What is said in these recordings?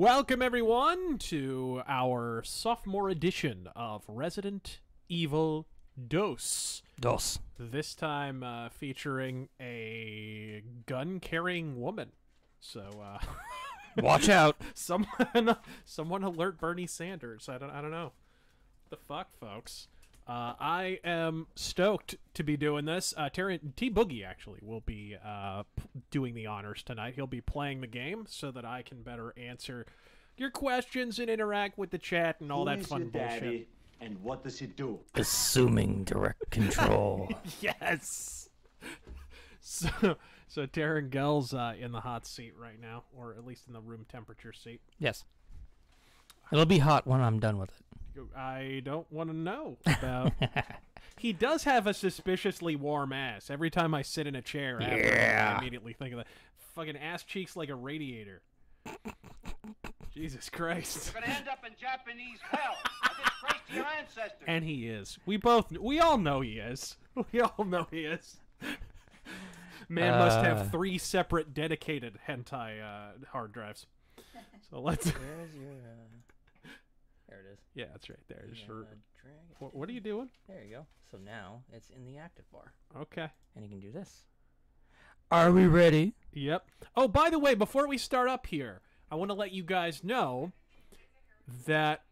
Welcome, everyone, to our sophomore edition of Resident Evil Dos. This time featuring a gun-carrying woman. So, watch out! Someone alert Bernie Sanders. I don't know. What the fuck, folks? I am stoked to be doing this. T Boogie actually will be doing the honors tonight. He'll be playing the game so that I can better answer your questions and interact with the chat and all that fun bullshit. Daddy, and what does he do? Assuming direct control. Yes. So Taryn Gell's in the hot seat right now, or at least in the room temperature seat. Yes. It'll be hot when I'm done with it. I don't want to know about... He does have a suspiciously warm ass. Every time I sit in a chair, I immediately think of that. Fucking ass cheeks like a radiator. Jesus Christ. You're gonna end up in Japanese hell. I disgrace to your ancestors. And he is. We all know he is. We all know he is. Man must have 3 separate dedicated hentai hard drives. So let's... Where's your... There it is. Yeah, that's right there. Dragon. What are you doing? There you go. So now it's in the active bar. Okay. And you can do this. Are we ready? Yep. Oh, by the way, before we start up here, I want to let you guys know that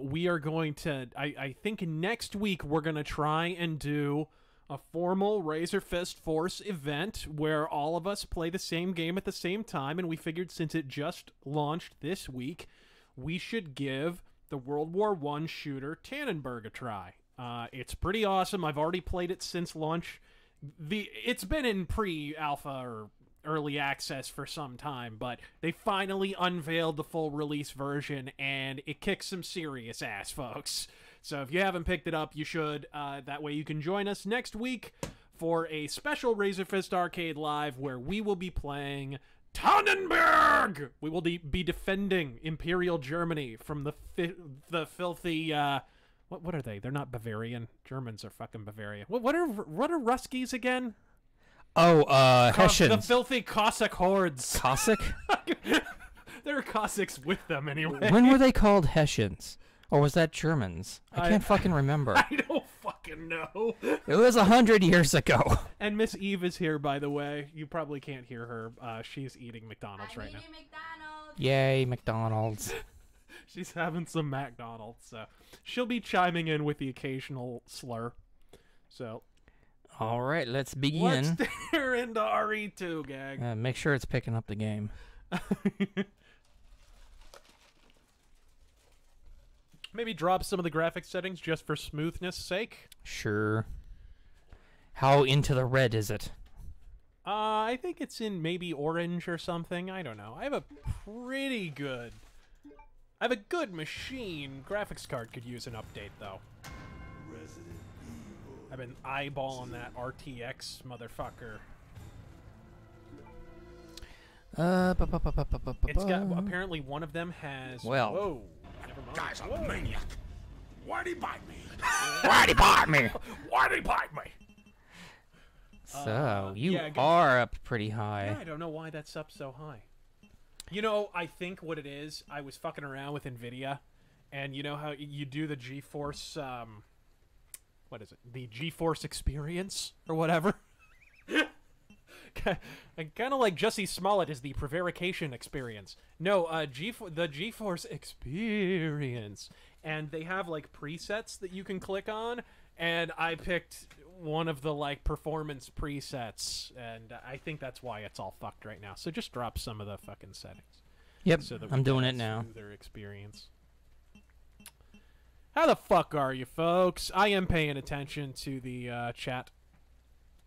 we are going to... I think next week we're going to try and do a formal RazörFist Force event where all of us play the same game at the same time, and we figured since it just launched this week, we should give the World War I shooter Tannenberg a try. It's pretty awesome. I've already played it since launch. It's been in pre-alpha or early access for some time, but they finally unveiled the full release version, and it kicks some serious ass, folks. So if you haven't picked it up, you should. That way you can join us next week for a special RazörFist Arcade Live where we will be playing Tannenberg! We will be defending Imperial Germany from the filthy, what are they? They're not Bavarian. Germans are fucking Bavarian. What are Ruskies again? Oh, Hessians. The filthy Cossack hordes. Cossack? There are Cossacks with them anyway. When were they called Hessians? Or was that Germans? I can't fucking remember. I don't fucking know. It was 100 years ago. And Miss Eve is here, by the way. You probably can't hear her. She's eating McDonald's right now. McDonald's. Yay, McDonald's. She's having some McDonald's, so she'll be chiming in with the occasional slur. So, all right, let's begin. Let's tear into RE2, gang. Make sure it's picking up the game. Maybe drop some of the graphics settings just for smoothness' sake. Sure. How into the red is it? I think it's in maybe orange or something. I don't know. I have a good machine. Graphics card could use an update, though. I've been eyeballing that RTX motherfucker. It's got... Apparently one of them has... Well... Whoa. Never mind. Guy's a maniac. Why'd he bite me? Why'd he bite me? Why'd he bite me? So, you are up pretty high. Yeah, I don't know why that's up so high. You know, I think what it is, I was fucking around with NVIDIA, and you know how you do the GeForce, what is it? The GeForce experience, or whatever? Kind of like Jussie Smollett is the prevarication experience. No, the GeForce experience. And they have, like, presets that you can click on, and I picked one of the, like, performance presets, and I think that's why it's all fucked right now. So just drop some of the fucking settings. Yep, so that I'm doing it now. Their experience. How the fuck are you, folks? I am paying attention to the chat.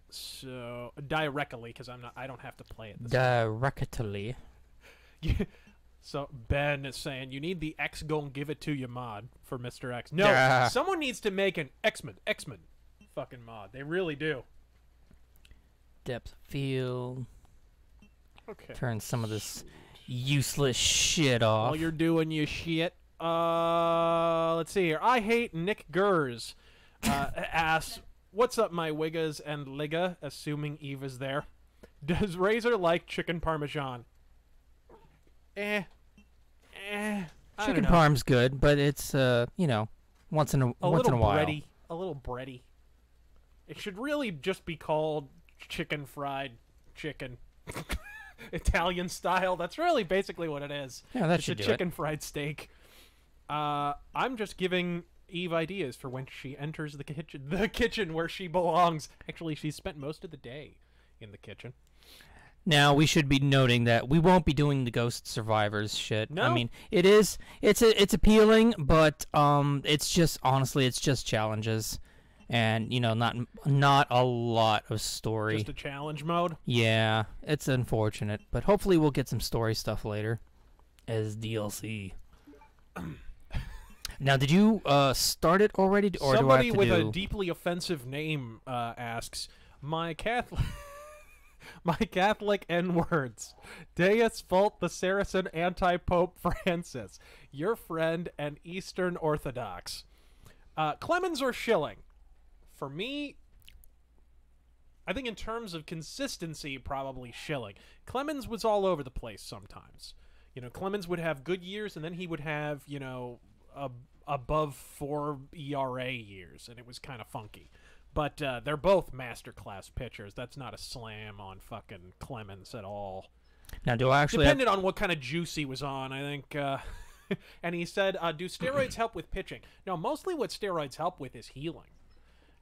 So directly, because I don't have to play it. Directly. So Ben is saying you need the X gon' give it to you mod for Mr. X. No, someone needs to make an X-Men fucking mod. They really do. Depth of field. Okay. Turn some of this useless shit off. While you're doing your shit. Let's see here. I hate Nick Gers. Asks, what's up, my wiggas and ligga? Assuming Eve is there. Does Razor like chicken parmesan? I Chicken don't know. parm's good, but it's once in a while. Bready, a little bready. It should really just be called chicken fried chicken, Italian style. That's really basically what it is. Yeah, that it's should a do chicken fried steak. I'm just giving Eve ideas for when she enters the kitchen where she belongs. Actually, she's spent most of the day in the kitchen. Now, we should be noting that we won't be doing the Ghost Survivors shit. No? I mean, it's appealing, but it's just challenges, and not a lot of story. Just a challenge mode. Yeah, it's unfortunate, but hopefully we'll get some story stuff later as DLC. Now, did you start it already, or Somebody do I have to with do... a deeply offensive name asks, my Catholic N-words. Deus Vult the Saracen anti-Pope Francis. Your friend and Eastern Orthodox. Clemens or Schilling? For me, I think in terms of consistency, probably Schilling. Clemens was all over the place sometimes. Clemens would have good years, and then he would have, above 4 ERA years, and it was kind of funky. But they're both masterclass pitchers. That's not a slam on fucking Clemens at all. Now, do I actually depended on what kind of juice he was on, I think. And he said, do steroids help with pitching? No, mostly what steroids help with is healing.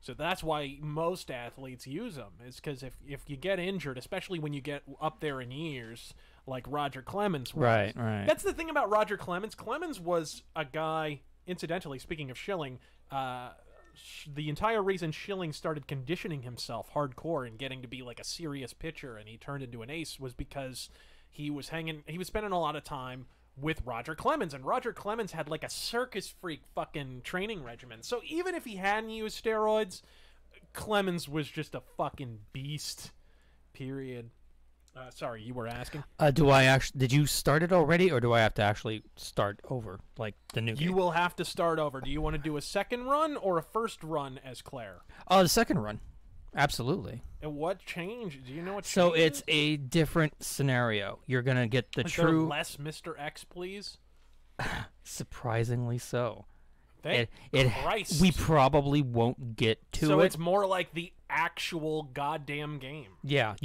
So that's why most athletes use them, is because if you get injured, especially when you get up there in years, like Roger Clemens was. Right. That's the thing about Roger Clemens. Clemens was a guy, incidentally, speaking of Schilling, the entire reason Schilling started conditioning himself hardcore and getting to be like a serious pitcher and he turned into an ace was because he was spending a lot of time with Roger Clemens, and Roger Clemens had like a circus freak fucking training regimen. So even if he hadn't used steroids, Clemens was just a fucking beast. Period. Sorry, you were asking? Did you start it already, or do I have to actually start over, like the new game? You will have to start over. Do you want to do a second run or a first run as Claire? Oh, the second run. Absolutely. And what changed? Do you know what changed? So it's a different scenario. You're going to get the Is true... there less Mr. X, please? Surprisingly so. Thank Christ. We probably won't get to it. So it's more like the actual goddamn game. Yeah.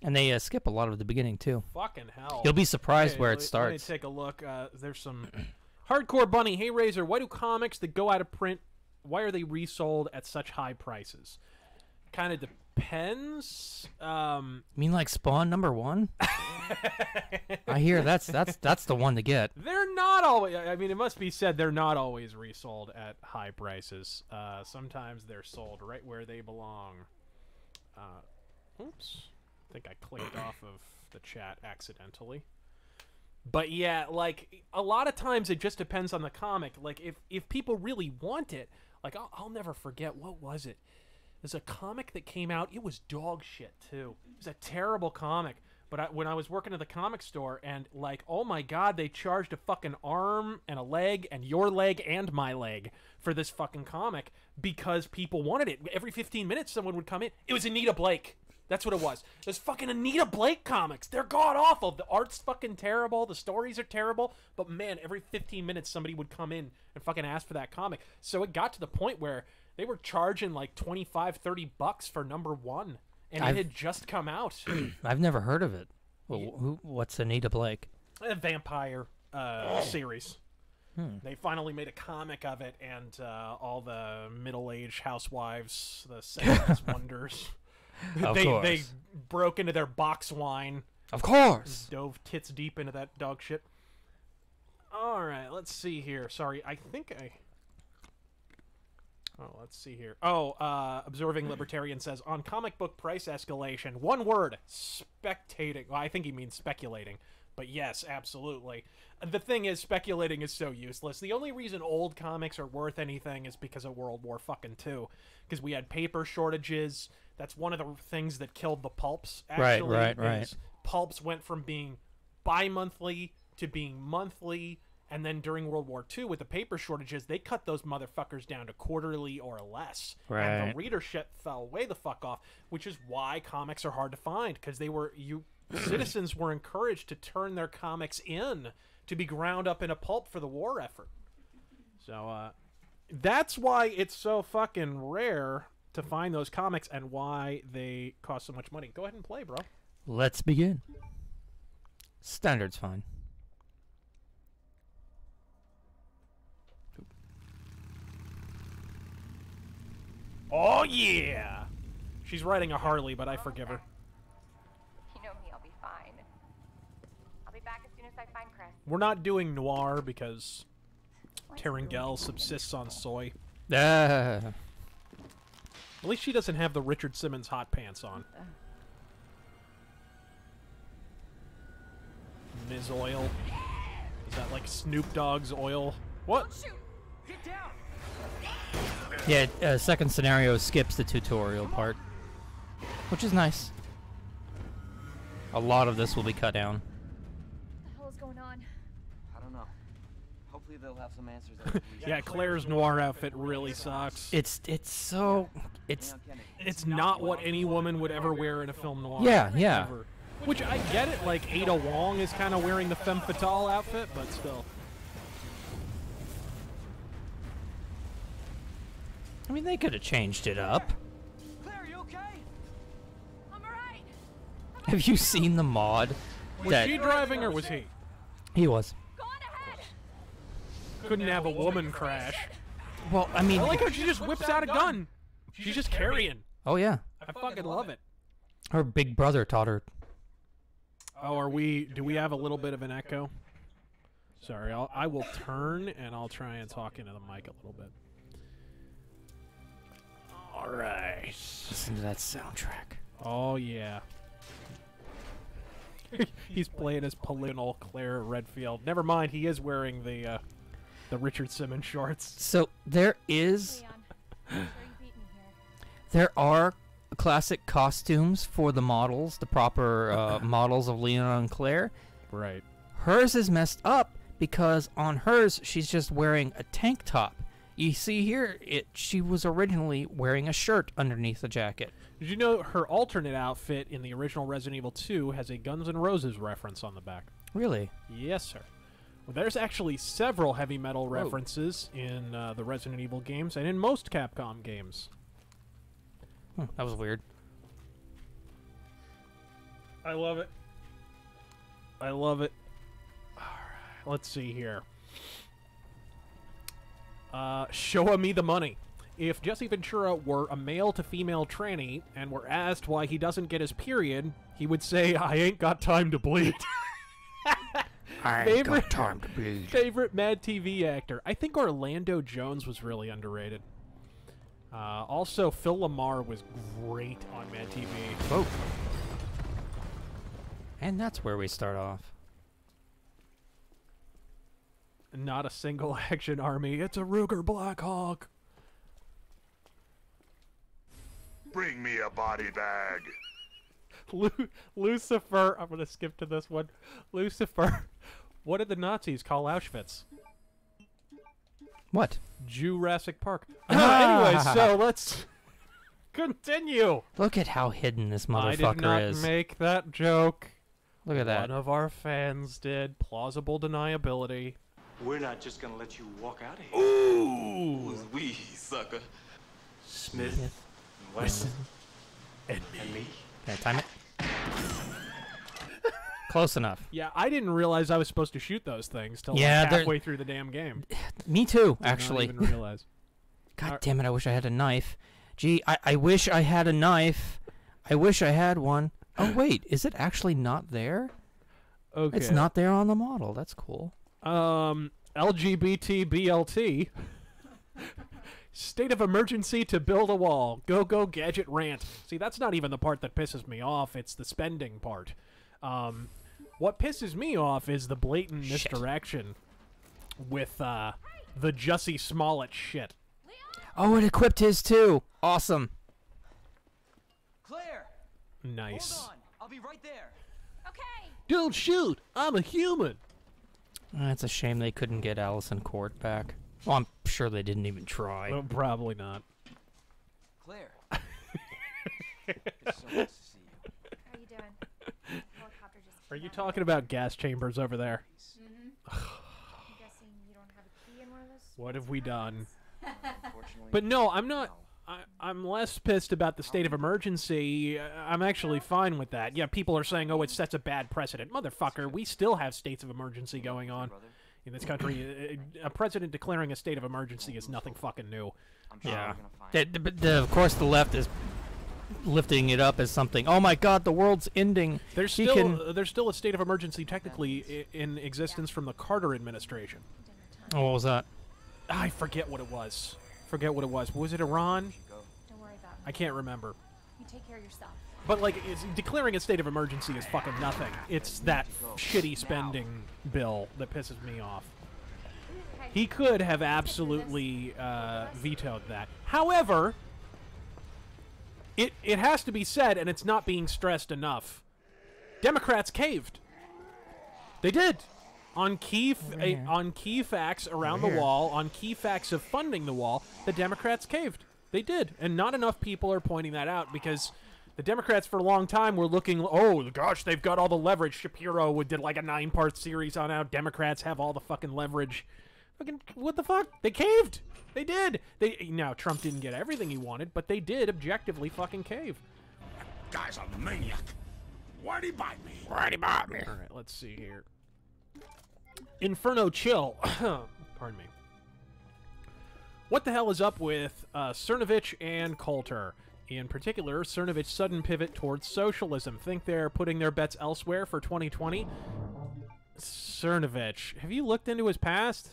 And they skip a lot of the beginning, too. Fucking hell. You'll be surprised where it starts. Let me take a look. There's some... Hardcore Bunny. Hey, Razor, why do comics that go out of print, why are they resold at such high prices? Kind of depends. You mean like Spawn #1? I hear that's the one to get. They're not always... I mean, it must be said they're not always resold at high prices. Sometimes they're sold right where they belong. Oops. I think I clicked off of the chat accidentally. But yeah, like, a lot of times it just depends on the comic. Like, if people really want it, like, I'll never forget, what was it? There's a comic that came out, it was dog shit, too. It was a terrible comic. But when I was working at the comic store, and, like, oh my god, they charged a fucking arm and a leg and your leg and my leg for this fucking comic because people wanted it. Every 15 minutes someone would come in. It was Anita Blake. That's what it was. There's fucking Anita Blake comics. They're god-awful. The art's fucking terrible. The stories are terrible. But, man, every 15 minutes somebody would come in and fucking ask for that comic. So it got to the point where they were charging like $25-$30 for #1. And it had just come out. I've never heard of it. Well, what's Anita Blake? A vampire series. They finally made a comic of it, and all the middle-aged housewives, the sex wonders... They broke into their box wine. Of course. Dove tits deep into that dog shit. All right, let's see here. Sorry, I think I... Oh, let's see here. Oh, Observing Libertarian says, on comic book price escalation, one word, spectating. Well, I think he means speculating. But yes, absolutely. The thing is, speculating is so useless. The only reason old comics are worth anything is because of World War fucking II. Because we had paper shortages. That's one of the things that killed the pulps, actually. Right. Pulps went from being bi-monthly to being monthly. And then during World War II, with the paper shortages, they cut those motherfuckers down to quarterly or less. Right. And the readership fell way the fuck off, which is why comics are hard to find. Because they were... citizens were encouraged to turn their comics in to be ground up in a pulp for the war effort. So that's why it's so fucking rare to find those comics and why they cost so much money. Go ahead and play, bro. Let's begin. Standard's fine. Oh, yeah! She's riding a Harley, but I forgive her. You know me, I'll be fine. I'll be back as soon as I find Chris. We're not doing noir because Terengel subsists on soy. Ah. At least she doesn't have the Richard Simmons hot pants on. Ms. Oil. Is that like Snoop Dogg's oil? What? Yeah, second scenario skips the tutorial part, which is nice. A lot of this will be cut down. What the hell is going on? I don't know. Hopefully they'll have some answers. Yeah, Claire's noir outfit really sucks. It's Not what any woman would ever wear in a film noir. Yeah, yeah. Ever. Which I get it, like Ada Wong is kind of wearing the femme fatale outfit, but still. I mean, they could have changed it up. Claire, you okay? I'm alright. Have you seen the mod? Was she driving or was he? He was. Go on ahead. Couldn't have a woman crash. Well, I mean, I like how she just whips out a gun. She's just carrying. oh yeah, I fucking love it. her big brother taught her. Oh, do we have a little bit of an echo? Sorry, I will turn and I'll try and talk into the mic a little bit. All right. Listen to that soundtrack. Oh, yeah. He's playing as political Claire Redfield. Never mind, he is wearing the Richard Simmons shorts. So there is, Leon, I'm sure you beat me here. there are classic costumes for the models, the proper models of Leon and Claire. Right. Hers is messed up because on hers she's just wearing a tank top. You see here, she was originally wearing a shirt underneath the jacket. Did you know her alternate outfit in the original Resident Evil 2 has a Guns N' Roses reference on the back? Really? Yes, sir. Well, there's actually several heavy metal references in the Resident Evil games and in most Capcom games. That was weird. I love it. I love it. All right, let's see here. Show me the money. If Jesse Ventura were a male to female tranny and were asked why he doesn't get his period, he would say, "I ain't got time to bleed." I ain't got time to bleed. Favorite Mad TV actor? I think Orlando Jones was really underrated. Also, Phil Lamar was great on Mad TV. Whoa. And that's where we start off. Not a single action army. It's a Ruger Blackhawk. Bring me a body bag. Lucifer. I'm going to skip to this one. Lucifer. What did the Nazis call Auschwitz? What? Jurassic Park. Ah. Anyway, so let's continue. Look at how hidden this I did motherfucker not is. make that joke. Look at that. One of our fans did. Plausible deniability. We're not just gonna let you walk out of here. Ooh. Who's we, sucker? Smith, Wesson, and me. Can I time it? Close enough. Yeah, I didn't realize I was supposed to shoot those things till Yeah, like they're- halfway through the damn game. Me too, Did not actually. even realize. God damn it, I wish I had a knife. Gee, I wish I had a knife. I wish I had one. Oh, wait, is it actually not there? Okay. It's not there on the model. That's cool. LGBT BLT. State of emergency to build a wall. Go, go, gadget rant. See, that's not even the part that pisses me off. It's the spending part. What pisses me off is the blatant misdirection with the Jussie Smollett shit. Oh, it equipped his too. Awesome. Claire, Nice. hold on. I'll be right there. Okay. Don't shoot. I'm a human. It's a shame they couldn't get Allison Court back. Well, I'm sure they didn't even try. Well, probably not. Claire. It's so nice to see you. How are you doing? Helicopter talking about gas chambers over there? I'm guessing you don't have a key in one of those. What have we done? Unfortunately, But no, I'm not. I'm less pissed about the state of emergency. I'm actually fine with that. Yeah, people are saying, oh, it sets a bad precedent. Motherfucker, we still have states of emergency going on in this country. A president declaring a state of emergency is nothing fucking new. I'm sure Yeah. we're gonna find Of course, the left is lifting it up as something. Oh my God, the world's ending. There's He still a state of emergency technically in existence from the Carter administration. Oh, what was that? I forget what it was. Was it Iran? Don't worry about me. I can't remember. You take care of yourself. But like, declaring a state of emergency is fucking nothing. It's that shitty spending bill that pisses me off. He could have absolutely vetoed that. However, it has to be said, and it's not being stressed enough. Democrats caved. They did. On key facts around the wall, on key facts of funding the wall, the Democrats caved. They did. And not enough people are pointing that out because the Democrats for a long time were looking, oh, gosh, they've got all the leverage. Shapiro did like a 9-part series on how Democrats have all the fucking leverage. Fucking, what the fuck? They caved. They did. Now, Trump didn't get everything he wanted, but they did objectively fucking cave. Guy's a maniac. Why'd he bite me? All right, let's see here. Inferno Chill. Pardon me. What the hell is up with Cernovich and Coulter? In particular, Cernovich's sudden pivot towards socialism. Think they're putting their bets elsewhere for 2020? Cernovich. Have you looked into his past?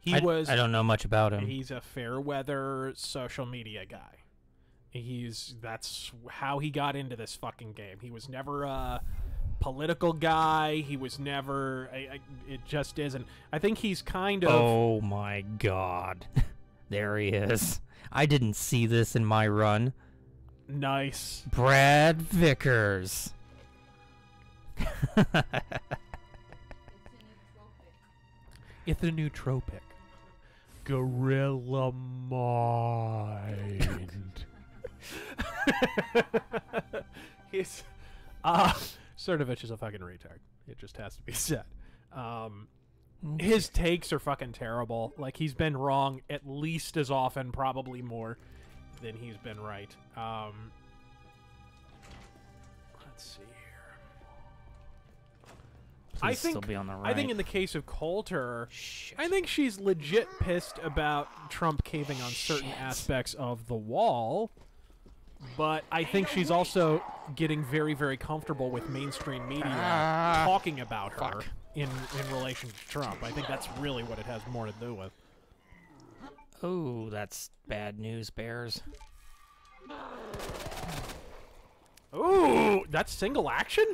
I don't know much about him. He's a fair weather social media guy. That's how he got into this fucking game. He was never a political guy. He was never. It just isn't. I think he's kind of. Oh my God. There he is. I didn't see this in my run. Nice. Brad Vickers. It's a nootropic. Gorilla Mind. He's Cernovich is a fucking retard. It just has to be said. His takes are fucking terrible. Like, he's been wrong at least as often, probably more, than he's been right. Let's see here. Please still be on the right. I think in the case of Coulter, I think she's legit pissed about Trump caving on certain aspects of the wall. But I think she's also getting very, very comfortable with mainstream media talking about her in relation to Trump. I think that's really what it has more to do with. Oh, that's bad news, Bears. Ooh, that's single action?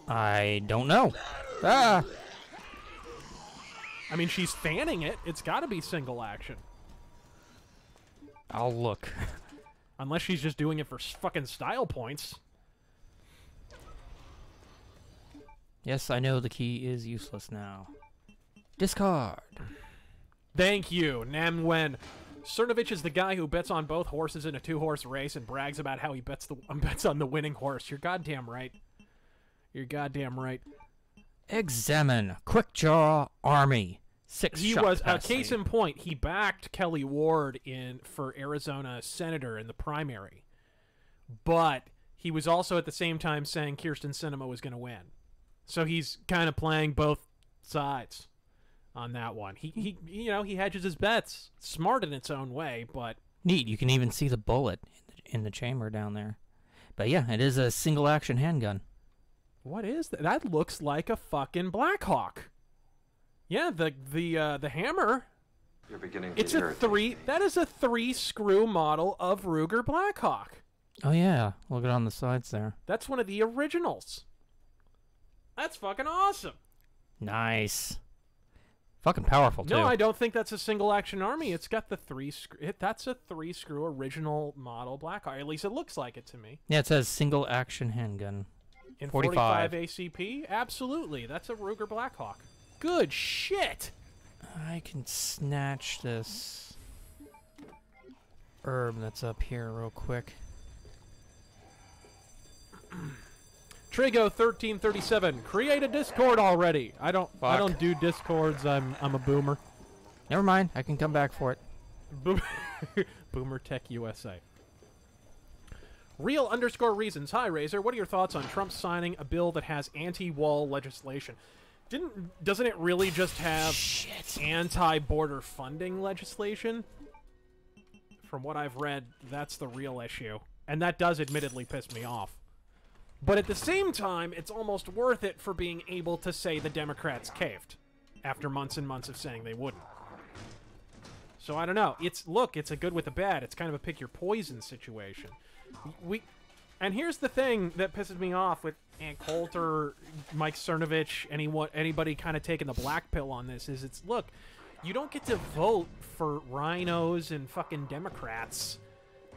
I don't know. Ah! I mean, she's fanning it. It's got to be single action. I'll look. Unless she's just doing it for fucking style points. Yes, I know the key is useless now. Discard. Thank you, Nam Wen. Cernovich is the guy who bets on both horses in a 2-horse race and brags about how he bets on the winning horse. You're goddamn right. You're goddamn right. Examine Quickjaw Army. He was a case in point. He backed Kelly Ward for Arizona senator in the primary, but he was also at the same time saying Kyrsten Sinema was going to win. So he's kind of playing both sides on that one. He he hedges his bets. Smart in its own way, but neat. You can even see the bullet in the chamber down there. But yeah, it is a single action handgun. What is that? That looks like a fucking Blackhawk. Yeah, the hammer. You're beginning It's a 3. That is a 3-screw model of Ruger Blackhawk. Oh yeah, look at on the sides there. That's one of the originals. That's fucking awesome. Nice. Fucking powerful too. No, I don't think that's a single action army. It's got the 3-screw. That's a 3-screw original model Blackhawk. At least it looks like it to me. Yeah, it says single action handgun. In 45 ACP, absolutely. That's a Ruger Blackhawk. Good shit. I can snatch this herb that's up here real quick. Trigo1337, create a Discord already. I don't Fuck. do Discords. I'm a boomer. Never mind. I can come back for it. Boomer Tech USA. Real_reasons. Hi, Razor. What are your thoughts on Trump signing a bill that has anti-wall legislation? Doesn't it really just have anti-border funding legislation? From what I've read, that's the real issue. And that does admittedly piss me off. But at the same time, it's almost worth it for being able to say the Democrats caved after months and months of saying they wouldn't. So I don't know. It's a good with a bad. It's kind of a pick your poison situation. And here's the thing that pisses me off with Ann Coulter, Mike Cernovich, anybody kind of taking the black pill on this is look, you don't get to vote for rhinos and fucking Democrats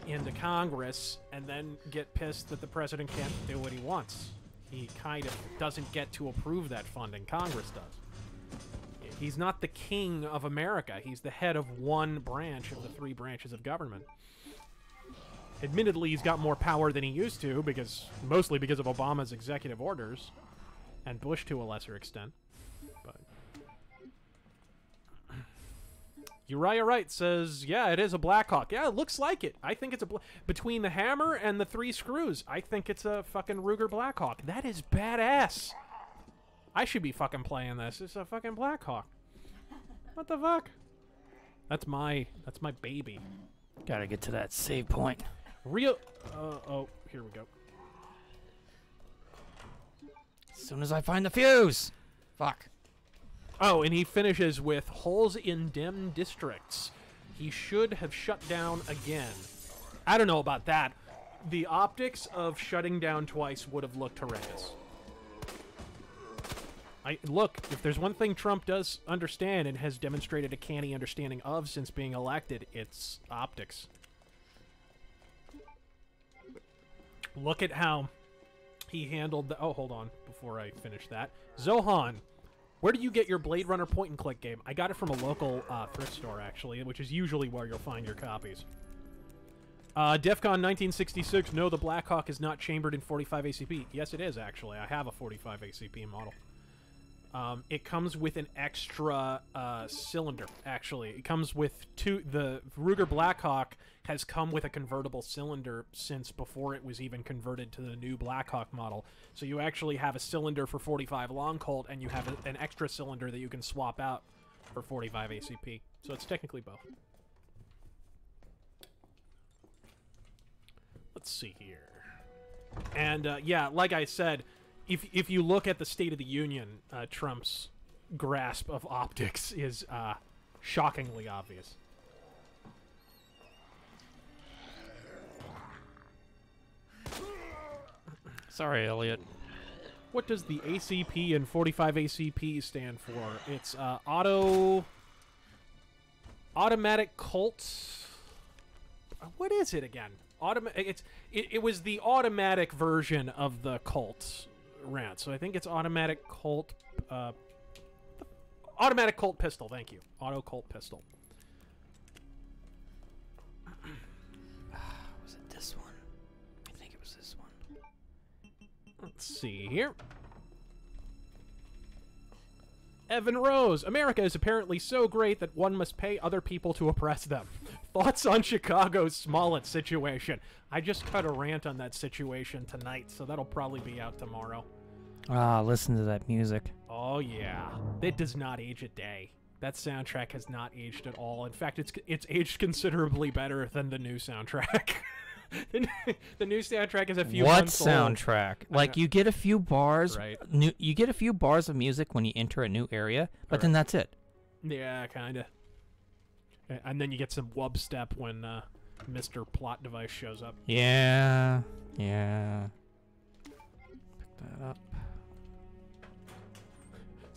into Congress and then get pissed that the president can't do what he wants. He kind of doesn't get to approve that funding. Congress does. He's not the king of America. He's the head of one branch of the 3 branches of government. Admittedly, he's got more power than he used to, mostly because of Obama's executive orders, and Bush to a lesser extent. But Uriah Wright says, yeah, it is a Blackhawk. Yeah, it looks like it. I think it's between the hammer and the 3 screws, I think it's a fucking Ruger Blackhawk. That is badass. I should be fucking playing this. It's a fucking Blackhawk. What the fuck? That's my baby. Gotta get to that save point. Oh, here we go. As soon as I find the fuse. Fuck. Oh, and he finishes with holes in dim districts. He should have shut down again. I don't know about that. The optics of shutting down twice would have looked horrendous. Look, if there's one thing Trump does understand and has demonstrated a canny understanding of since being elected, it's optics. Look at how he handled the... Oh, hold on, before I finish that. Zohan, where do you get your Blade Runner point-and-click game? I got it from a local thrift store, actually, which is usually where you'll find your copies. DEFCON 1966, no, the Blackhawk is not chambered in 45 ACP. Yes, it is, actually. I have a 45 ACP model. It comes with an extra cylinder, actually. It comes with the Ruger Blackhawk has come with a convertible cylinder since before it was even converted to the new Blackhawk model. So you actually have a cylinder for 45 Long Colt, and you have an extra cylinder that you can swap out for 45 ACP. So it's technically both. Let's see here. And, yeah, like I said... If you look at the State of the Union, Trump's grasp of optics is shockingly obvious. Sorry, Elliot. What does the ACP and 45 ACP stand for? It's automatic Colt. What is it again? It was the automatic version of the Colt rant, so I think it's automatic Colt pistol. Thank you, auto Colt pistol. Was it this one? I think it was this one. Let's see here. Evan Rose, America is apparently so great that one must pay other people to oppress them. Thoughts on Chicago's Smollett situation? I just cut a rant on that situation tonight, so that'll probably be out tomorrow. Ah, listen to that music. Oh yeah, it does not age a day. That soundtrack has not aged at all. In fact, it's aged considerably better than the new soundtrack. The new soundtrack is a few months old. What soundtrack? Like, you get a few bars. Right. You get a few bars of music when you enter a new area, but then that's it. Yeah, kinda. And then you get some wub step when Mr. Plot Device shows up. Yeah. Pick that up.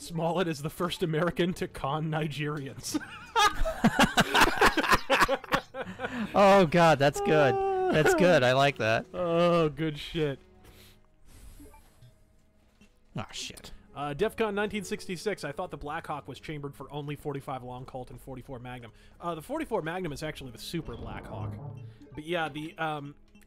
Smollett is the first American to con Nigerians. Oh God, that's good. That's good. I like that. Oh, good shit. Oh shit. DEFCON 1966. I thought the Blackhawk was chambered for only 45 Long Colt and 44 Magnum. The 44 Magnum is actually the Super Blackhawk. But yeah, the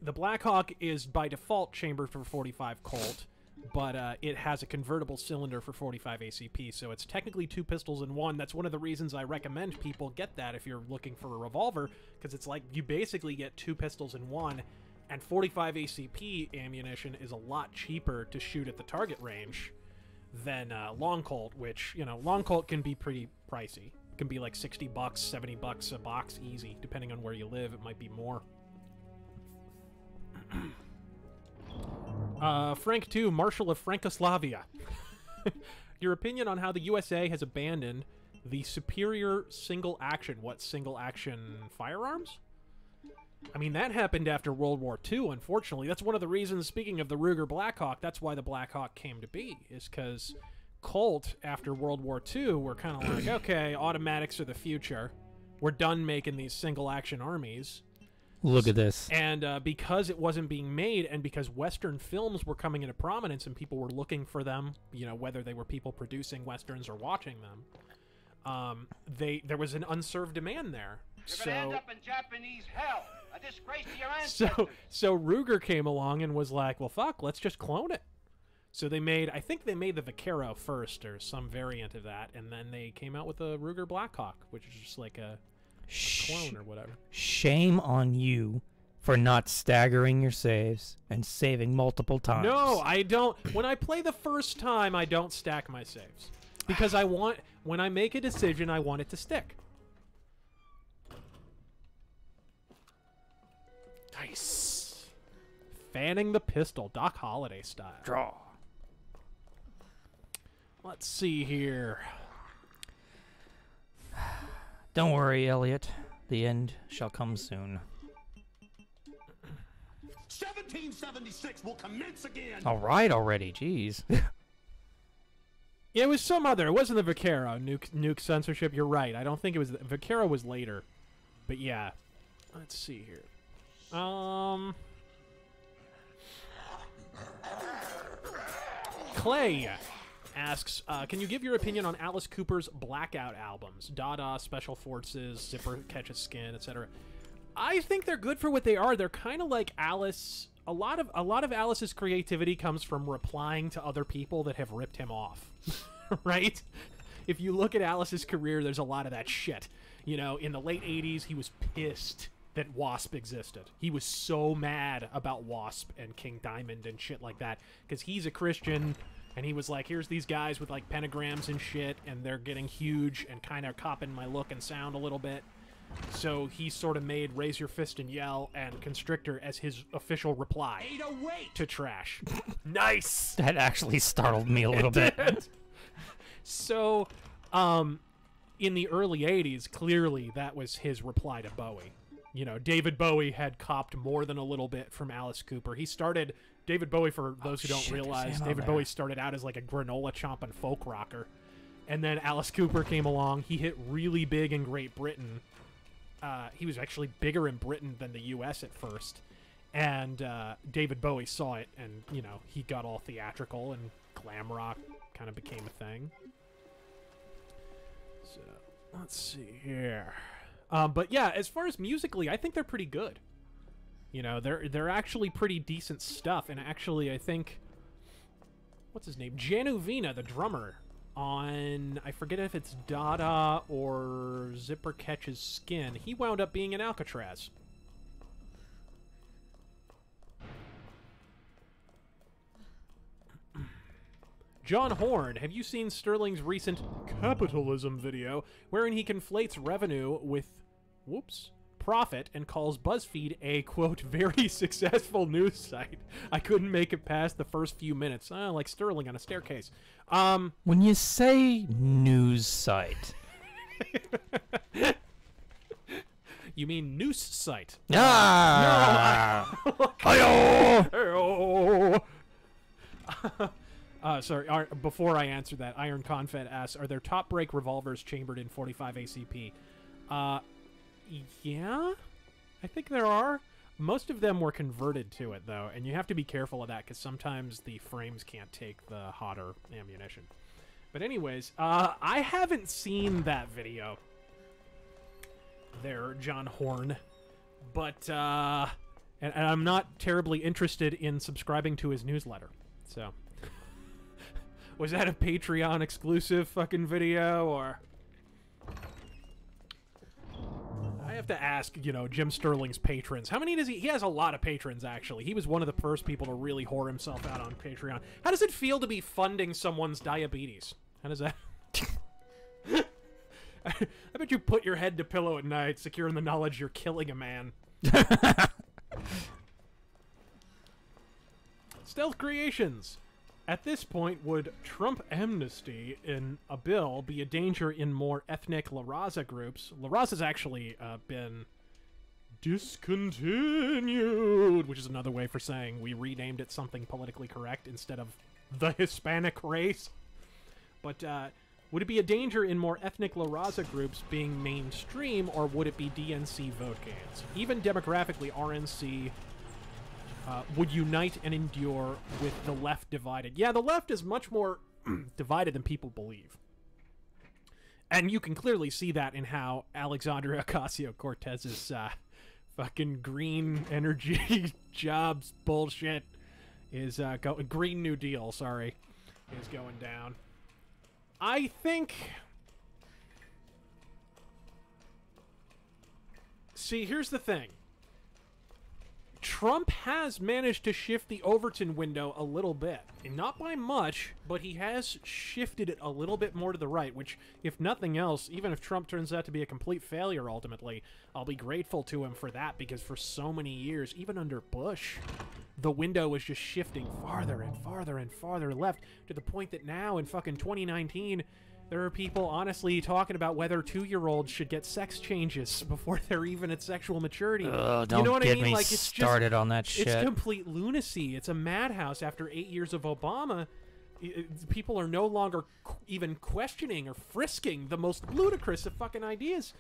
Blackhawk is by default chambered for 45 Colt. but it has a convertible cylinder for 45 ACP, so it's technically 2 pistols in one. That's one of the reasons I recommend people get that if you're looking for a revolver, because it's like you basically get 2 pistols in one, and 45 ACP ammunition is a lot cheaper to shoot at the target range than long Colt, which, you know, long Colt can be pretty pricey. It can be like $60, $70 a box easy, depending on where you live. It might be more. Frank 2, Marshal of Francoslavia. Your opinion on how the USA has abandoned the superior single action, single action firearms? I mean, that happened after World War II, unfortunately. That's one of the reasons, speaking of the Ruger Blackhawk, that's why the Blackhawk came to be, is because Colt, after World War II, were kind of like, okay, automatics are the future. We're done making these single action armies. Look at this. And because it wasn't being made, and because Western films were coming into prominence and people were looking for them, you know, whether they were people producing Westerns or watching them, there was an unserved demand there. You're gonna end up in Japanese hell. A disgrace to your ancestors. So Ruger came along and was like, well, fuck, let's just clone it. So I think they made the Vaquero first, or some variant of that, and then they came out with the Ruger Blackhawk, which is just like a clone or whatever. Shame on you for not staggering your saves and saving multiple times. No, I don't. When I play the first time, I don't stack my saves. Because when I make a decision, I want it to stick. Nice. Fanning the pistol, Doc Holliday style. Draw. Let's see here. Don't worry, Elliot. The end shall come soon. 1776 will commence again. All right already, jeez. Yeah, it was some other. It wasn't the Vaquero. Nuke censorship. You're right. I don't think it was. Vaquero was later. But yeah. Let's see here. Clay asks, can you give your opinion on Alice Cooper's Blackout albums? Dada, Special Forces, Zipper Catches Skin, etc. I think they're good for what they are. They're kind of like Alice. A lot of Alice's creativity comes from replying to other people that have ripped him off. Right? If you look at Alice's career, there's a lot of that shit. You know, in the late 80s, he was pissed that Wasp existed. He was so mad about Wasp and King Diamond and shit like that, because he's a Christian, and he was like, here's these guys with like pentagrams and shit, and they're getting huge and kind of copying my look and sound a little bit. So he sort of made Raise Your Fist and Yell and Constrictor as his official reply to trash. Nice! That actually startled me a little bit. So, in the early 80s, clearly that was his reply to Bowie. You know, David Bowie had copped more than a little bit from Alice Cooper. He started... David Bowie, for those who don't realize, David Bowie started out as like a granola-chomping folk rocker. And then Alice Cooper came along. He hit really big in Great Britain. He was actually bigger in Britain than the U.S. at first. And David Bowie saw it, and, you know, he got all theatrical, and glam rock kind of became a thing. So, let's see here. But yeah, as far as musically, I think they're pretty good. You know, they're actually pretty decent stuff. And actually, I think, what's his name? Januvina, the drummer, on, I forget if it's Dada or Zipper Catches Skin, he wound up being in Alcatraz. John Horn, have you seen Sterling's recent capitalism video wherein he conflates revenue with, profit, and calls BuzzFeed a, quote, very successful news site? I couldn't make it past the first few minutes. Like Sterling on a staircase. When you say news site... You mean noose site? Ah! No! Sorry, before I answer that, Iron Confed asks, are there top break revolvers chambered in 45 ACP? Yeah, I think there are. Most of them were converted to it, though, and you have to be careful of that, because sometimes the frames can't take the hotter ammunition. But anyways, I haven't seen that video there, John Horn, but, and I'm not terribly interested in subscribing to his newsletter, so... Was that a Patreon exclusive fucking video, or? I have to ask, you know, Jim Sterling's patrons. How many does he... He has a lot of patrons, actually. He was one of the first people to really whore himself out on Patreon. How does it feel to be funding someone's diabetes? How does that... I bet you put your head to pillow at night, secure in the knowledge you're killing a man. Stealth Creations. At this point, would Trump amnesty in a bill be a danger in more ethnic La Raza groups? La Raza's actually been discontinued, which is another way for saying we renamed it something politically correct instead of the Hispanic race. But would it be a danger in more ethnic La Raza groups being mainstream, or would it be DNC vote gains? Even demographically, RNC... would unite and endure with the left divided. Yeah, the left is much more divided than people believe. And you can clearly see that in how Alexandria Ocasio-Cortez's fucking green energy jobs bullshit is Green New Deal, sorry, is going down. I think... See, here's the thing. Trump has managed to shift the Overton window a little bit. And not by much, but he has shifted it a little bit more to the right, which, if nothing else, even if Trump turns out to be a complete failure ultimately, I'll be grateful to him for that, because for so many years, even under Bush, the window was just shifting farther and farther and farther left, to the point that now, in fucking 2019... there are people honestly talking about whether 2-year-olds should get sex changes before they're even at sexual maturity. Don't you know what get I mean? me Like, it's started just, on that shit. It's complete lunacy. It's a madhouse. After 8 years of Obama, people are no longer even questioning or frisking the most ludicrous of fucking ideas.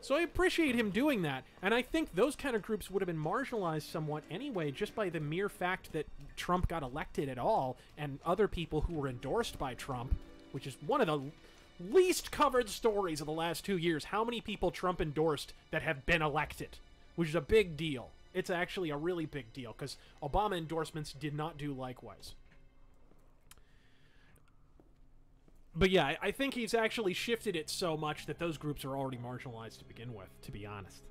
So I appreciate him doing that. And I think those kind of groups would have been marginalized somewhat anyway, just by the mere fact that Trump got elected at all, and other people who were endorsed by Trump, which is one of the least covered stories of the last 2 years. How many people Trump endorsed that have been elected, which is a big deal. It's actually a really big deal, because Obama endorsements did not do likewise. But yeah, I think he's actually shifted it so much that those groups are already marginalized to begin with, to be honest.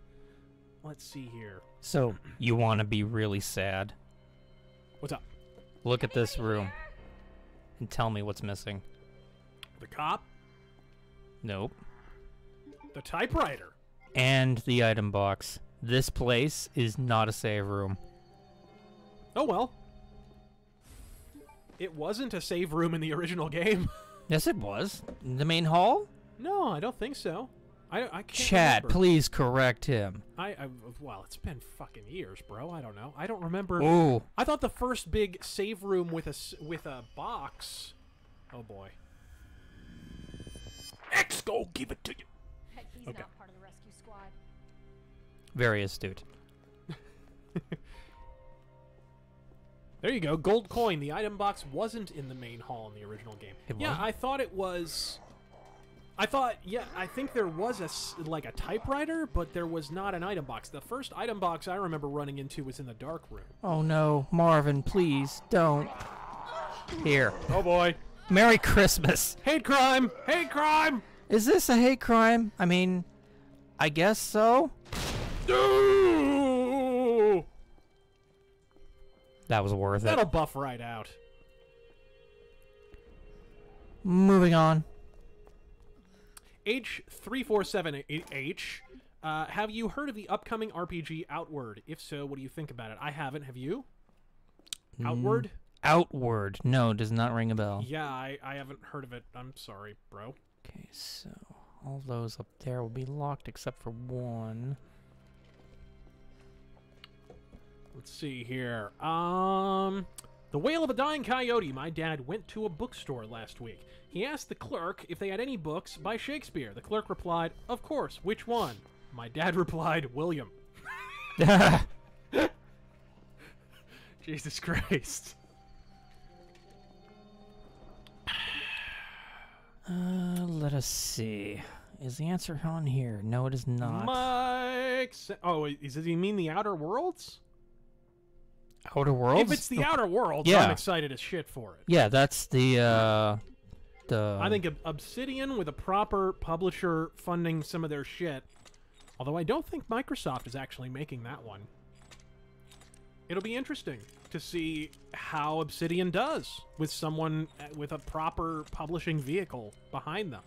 Let's see here. So, you want to be really sad? What's up? Look at this room and tell me what's missing. The cop? Nope. The typewriter. And the item box. This place is not a save room. Oh well. It wasn't a save room in the original game. Yes, it was. In the main hall? No, I don't think so. I can't Chat, remember. please correct him. Well, it's been fucking years, bro. I don't know. I don't remember. Ooh. I thought the first big save room with a box. Oh boy. X, go give it to you. Heck, he's Okay. not part of the rescue squad. Very astute. There you go. Gold coin. The item box wasn't in the main hall in the original game. It Yeah, wasn't? I thought it was. I think there was like a typewriter, but there was not an item box. The first item box I remember running into was in the dark room. Oh no, Marvin, please don't. Here. Oh boy. Merry Christmas. Hate crime! Hate crime! Is this a hate crime? I mean, I guess so. Ooh! That was worth That'll it. buff right out. Moving on. H347H, have you heard of the upcoming RPG Outward? If so, what do you think about it? I haven't. Have you? Outward? Outward. No, does not ring a bell. Yeah, I haven't heard of it. I'm sorry, bro. Okay, so all those up there will be locked except for one. Let's see here. The Wail of a Dying Coyote. My dad went to a bookstore last week. He asked the clerk if they had any books by Shakespeare. The clerk replied, "Of course, which one?" My dad replied, "William." Jesus Christ. Let us see. Is the answer on here? No, it is not. Mike. Oh, does he mean the Outer Worlds? Outer Worlds? If it's the Outer Worlds, Yeah. I'm excited as shit for it. Yeah, that's the I think Obsidian with a proper publisher funding some of their shit. Although I don't think Microsoft is actually making that one. It'll be interesting to see how Obsidian does with someone with a proper publishing vehicle behind them.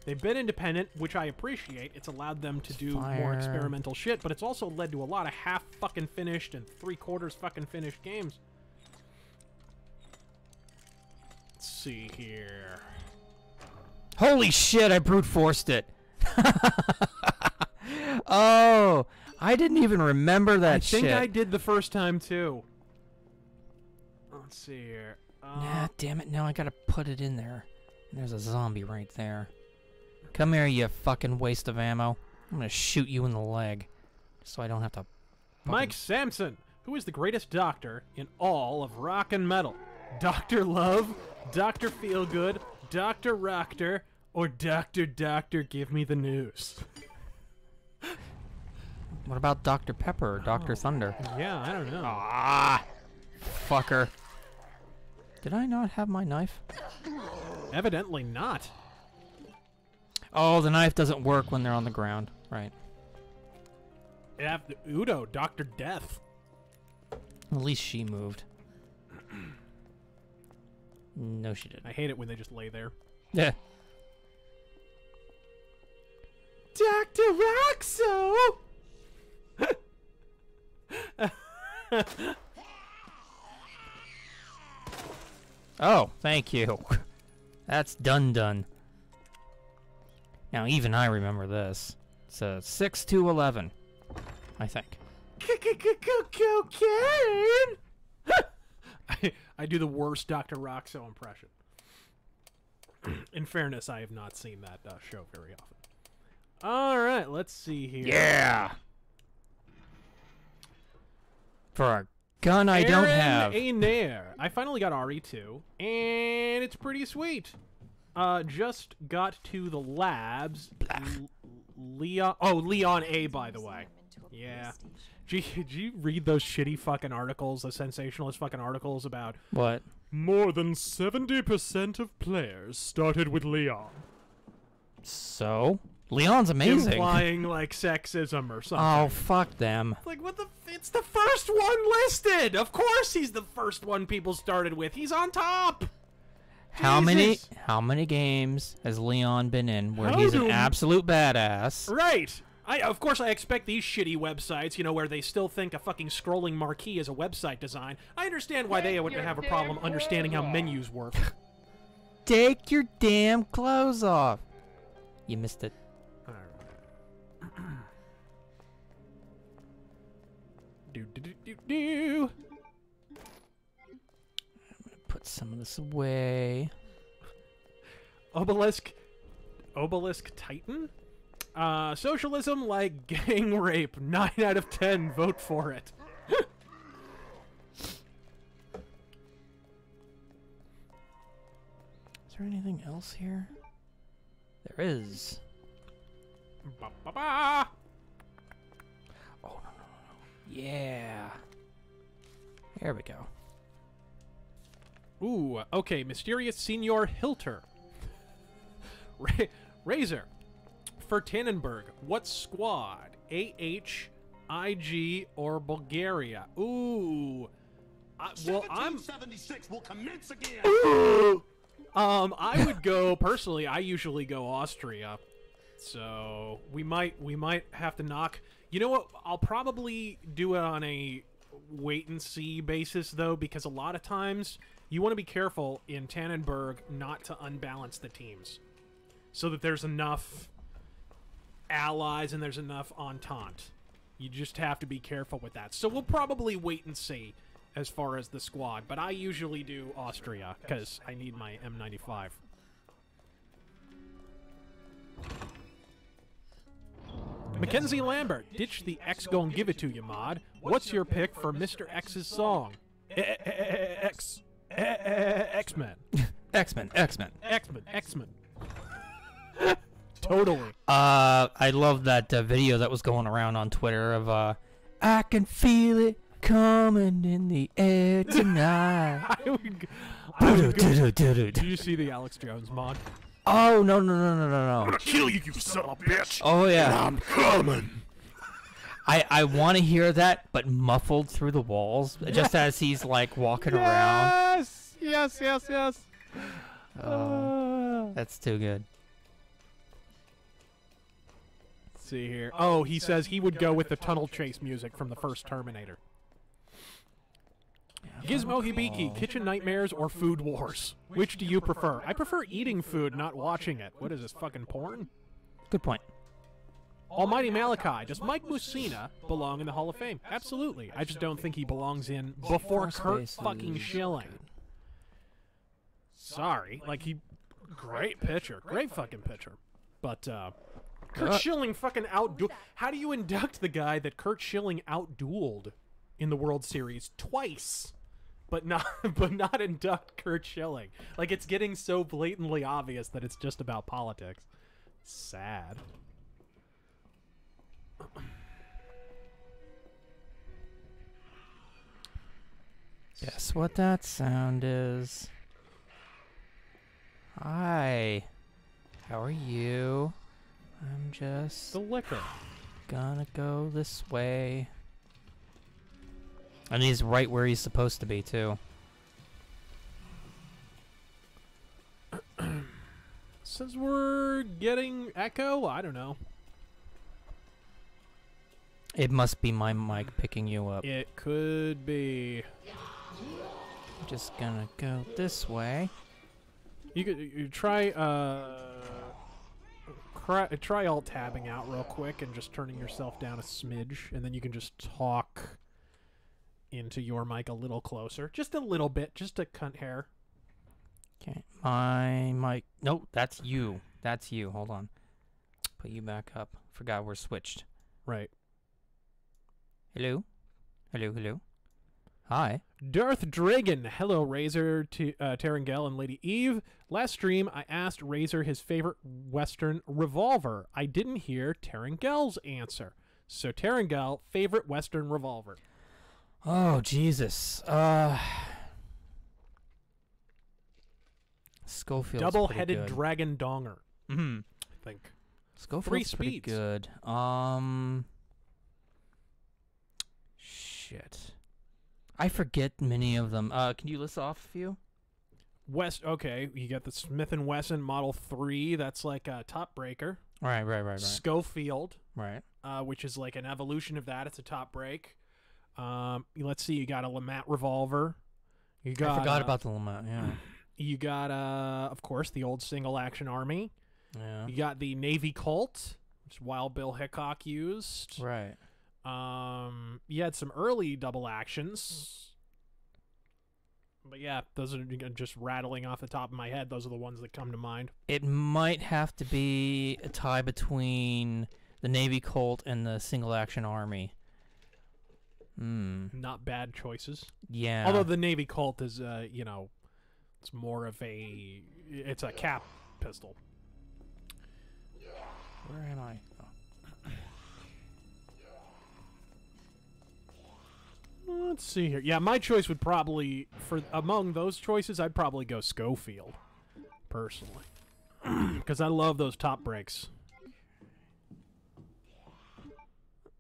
They've been independent, which I appreciate. It's allowed them to do more experimental shit, but it's also led to a lot of half fucking finished and 3/4 fucking finished games. Let's see here. Holy shit, I brute forced it. Oh, I didn't even remember that shit. I think I did the first time too. Let's see here. Nah, damn it, now I gotta put it in there. And there's a zombie right there. Come here, you fucking waste of ammo. I'm gonna shoot you in the leg. So I don't have to... Mike Sampson, who is the greatest doctor in all of rock and metal? Dr. Love, Dr. Feelgood, Dr. Rockter, or Dr. Doctor Give Me the News? What about Dr. Pepper or Dr. Thunder? Yeah, I don't know. Ah, fucker. Did I not have my knife? Evidently not. Oh, the knife doesn't work when they're on the ground. Right. Udo, Dr. Death. At least she moved. No, she didn't. I hate it when they just lay there. Yeah. Dr. Roxo! Oh, thank you. That's done. Now, even I remember this. It's a 6-11, I think. Cocaine! I do the worst Dr. Roxo impression. In fairness, I have not seen that show very often. All right, let's see here. Yeah! For a gun I don't have. Nair. I finally got RE2, and it's pretty sweet. Just got to the labs. Leon A, by the way. Yeah. Did you read those shitty fucking articles, the sensationalist fucking articles about... What? More than 70% of players started with Leon. So? Leon's amazing. Implying, like, sexism or something. Oh, fuck them. Like, what the... It's the first one listed! Of course he's the first one people started with. He's on top! How Jesus. many games has Leon been in where he's an absolute badass? Right! Of course I expect these shitty websites, where they still think a fucking scrolling marquee is a website design. I understand why they would have a problem understanding how menus work. Take your damn clothes off. You missed it. Do. Put some of this away. Obelisk Titan? Socialism like gang rape. 9 out of 10. Vote for it. Is there anything else here? There is. Ba-ba-ba. Oh, no. Yeah. There we go. Ooh, okay. Mysterious Senior Hilter. Razor. For Tannenberg, what squad? AH, IG, or Bulgaria? Ooh. Well, I'm... 1776 will commence again! I would go, personally, I usually go Austria. So, we might have to knock... You know what? I'll probably do it on a wait-and-see basis, though, because a lot of times you want to be careful in Tannenberg not to unbalance the teams. So that there's enough allies and there's enough entente. You just have to be careful with that. So we'll probably wait and see as far as the squad. But I usually do Austria, because I need my M95. Mackenzie Lambert, ditch the X gon' give it to you, mod. What's your pick for Mr. X's song? X-Men. X-Men. Totally. I love that video that was going around on Twitter of I can feel it coming in the air tonight. I would go- Did Did you see the Alex Jones mod? Oh, no. Kill you, you son of a bitch! Oh, yeah. I'm coming! I want to hear that, but muffled through the walls, just as he's, like, walking around. Yes. That's too good. Let's see here. Oh, he says he would go with the tunnel chase music from the first Terminator. Gizmo Hibiki, Kitchen Nightmares or Food Wars? Which do you prefer? I prefer eating food, not watching it. What is this, fucking porn? Good point. Almighty Malachi, does Mike Mussina belong in the Hall of Fame? Absolutely. I just don't think he belongs in before Kurt fucking Schilling. Sorry. Like, great pitcher. Great fucking pitcher. But, Kurt Schilling fucking outdueled. How do you induct the guy that Kurt Schilling outdueled in the World Series twice? But not induct Kurt Schilling. Like, it's getting so blatantly obvious that it's just about politics. Sad. Guess what that sound is? Hi. How are you? I'm just The liquor. gonna go this way. And he's right where he's supposed to be, too. Since we're getting echo, I don't know. It must be my mic picking you up. It could be. Just gonna go this way. You try try alt tabbing out real quick and just turning yourself down a smidge, and then you can just talk into your mic a little closer, just a little bit, just a cunt hair. Okay, my mic. Nope, that's you. That's you. Hold on. Put you back up. Forgot we're switched. Right. Hello? Hello? Hi. Darth Dragon, hello Razor, Terangel, and Lady Eve. Last stream, I asked Razor his favorite Western revolver. I didn't hear Terangel's answer. So Terangel, favorite Western revolver. Oh, Jesus. Schofield's Double-headed pretty good. dragon donger, Mm-hmm. I think. Schofield's 3 pretty speeds. good. Shit. I forget many of them. Can you list off a few? Okay, you got the Smith & Wesson Model 3. That's like a top breaker. Right. Schofield, Right. which is like an evolution of that. It's a top break. Let's see. You got a Lamat revolver. You got. I forgot about the Lamont, yeah. You got, of course, the old single action army. Yeah. You got the Navy Colt, which Wild Bill Hickok used. Right. You had some early double actions. But yeah, those are just rattling off the top of my head. Those are the ones that come to mind. It might have to be a tie between the Navy Colt and the single action army. Not bad choices. Yeah. Although the Navy Colt is, it's more of it's a cap pistol. Where am I? Oh. Let's see here. Yeah, my choice would probably, among those choices, I'd probably go Schofield, personally. Because I love those top breaks.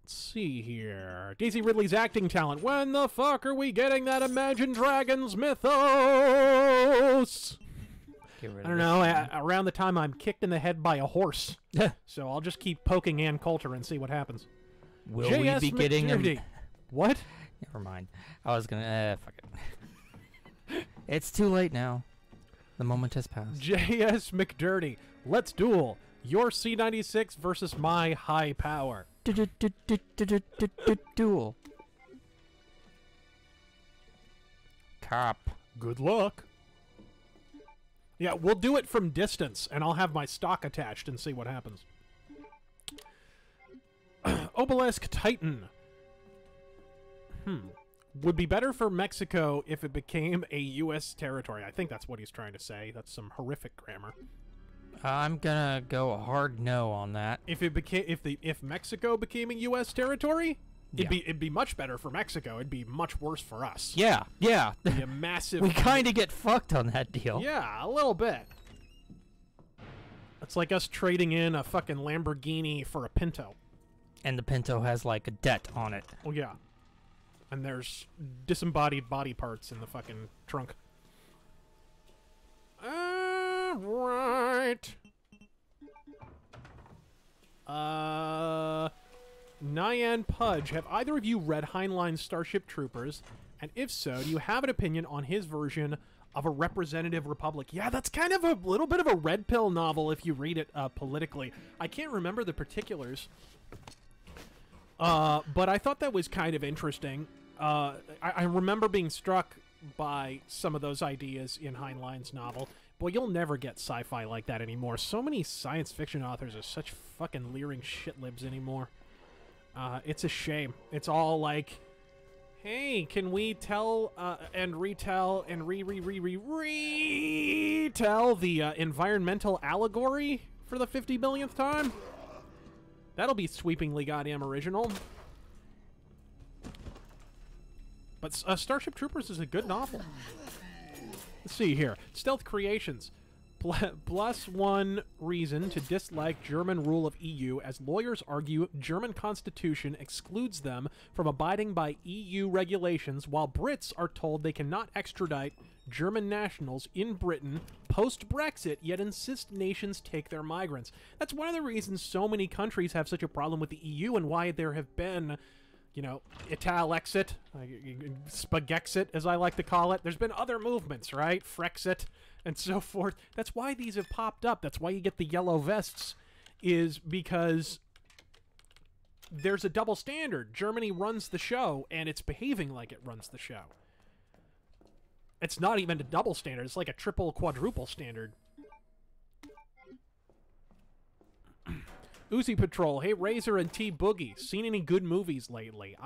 Let's see here. Daisy Ridley's acting talent. When the fuck are we getting that Imagine Dragons mythos? Get rid I of don't know. Around the time I'm kicked in the head by a horse. this. So I'll just keep poking Ann Coulter and see what happens. Will J.S. we be getting him? McDurdy. What? Never mind. I was gonna. Fuck it. It's too late now. The moment has passed. J.S. McDurdy. Let's duel. Your C96 versus my high power. Duel. Cop. Good luck. Yeah, we'll do it from distance, and I'll have my stock attached and see what happens. Obelisk Titan. Would be better for Mexico if it became a U.S. territory. I think that's what he's trying to say. That's some horrific grammar. I'm gonna go a hard no on that. If Mexico became a U.S. territory, It'd be much better for Mexico. It'd be much worse for us. Yeah, yeah. It'd be a massive. We kind of get fucked on that deal. Yeah, a little bit. It's like us trading in a fucking Lamborghini for a Pinto. And the Pinto has like a debt on it. Oh yeah. And there's disembodied body parts in the fucking trunk. Right. Nyan Pudge, have either of you read Heinlein's Starship Troopers? And if so, do you have an opinion on his version of a representative republic? Yeah, that's kind of a little bit of a red pill novel if you read it politically. I can't remember the particulars. But I thought that was kind of interesting. I remember being struck by some of those ideas in Heinlein's novel. Boy, you'll never get sci-fi like that anymore. So many science fiction authors are such fucking leering shitlibs anymore. It's a shame. It's all like, hey, can we tell and retell and retell the environmental allegory for the 50 billionth time? That'll be sweepingly goddamn original. But Starship Troopers is a good novel. Let's see here. Stealth Creations. Plus one reason to dislike German rule of EU, as lawyers argue German constitution excludes them from abiding by EU regulations, while Brits are told they cannot extradite German nationals in Britain post-Brexit, yet insist nations take their migrants. That's one of the reasons so many countries have such a problem with the EU, and why there have been, you know, Italexit, Spagexit, as I like to call it. There's been other movements, right? Frexit, and so forth. That's why these have popped up. That's why you get the yellow vests, is because there's a double standard. Germany runs the show, and it's behaving like it runs the show. It's not even a double standard. It's like a triple, quadruple standard. Uzi Patrol. Hey, Razor and T Boogie. Seen any good movies lately?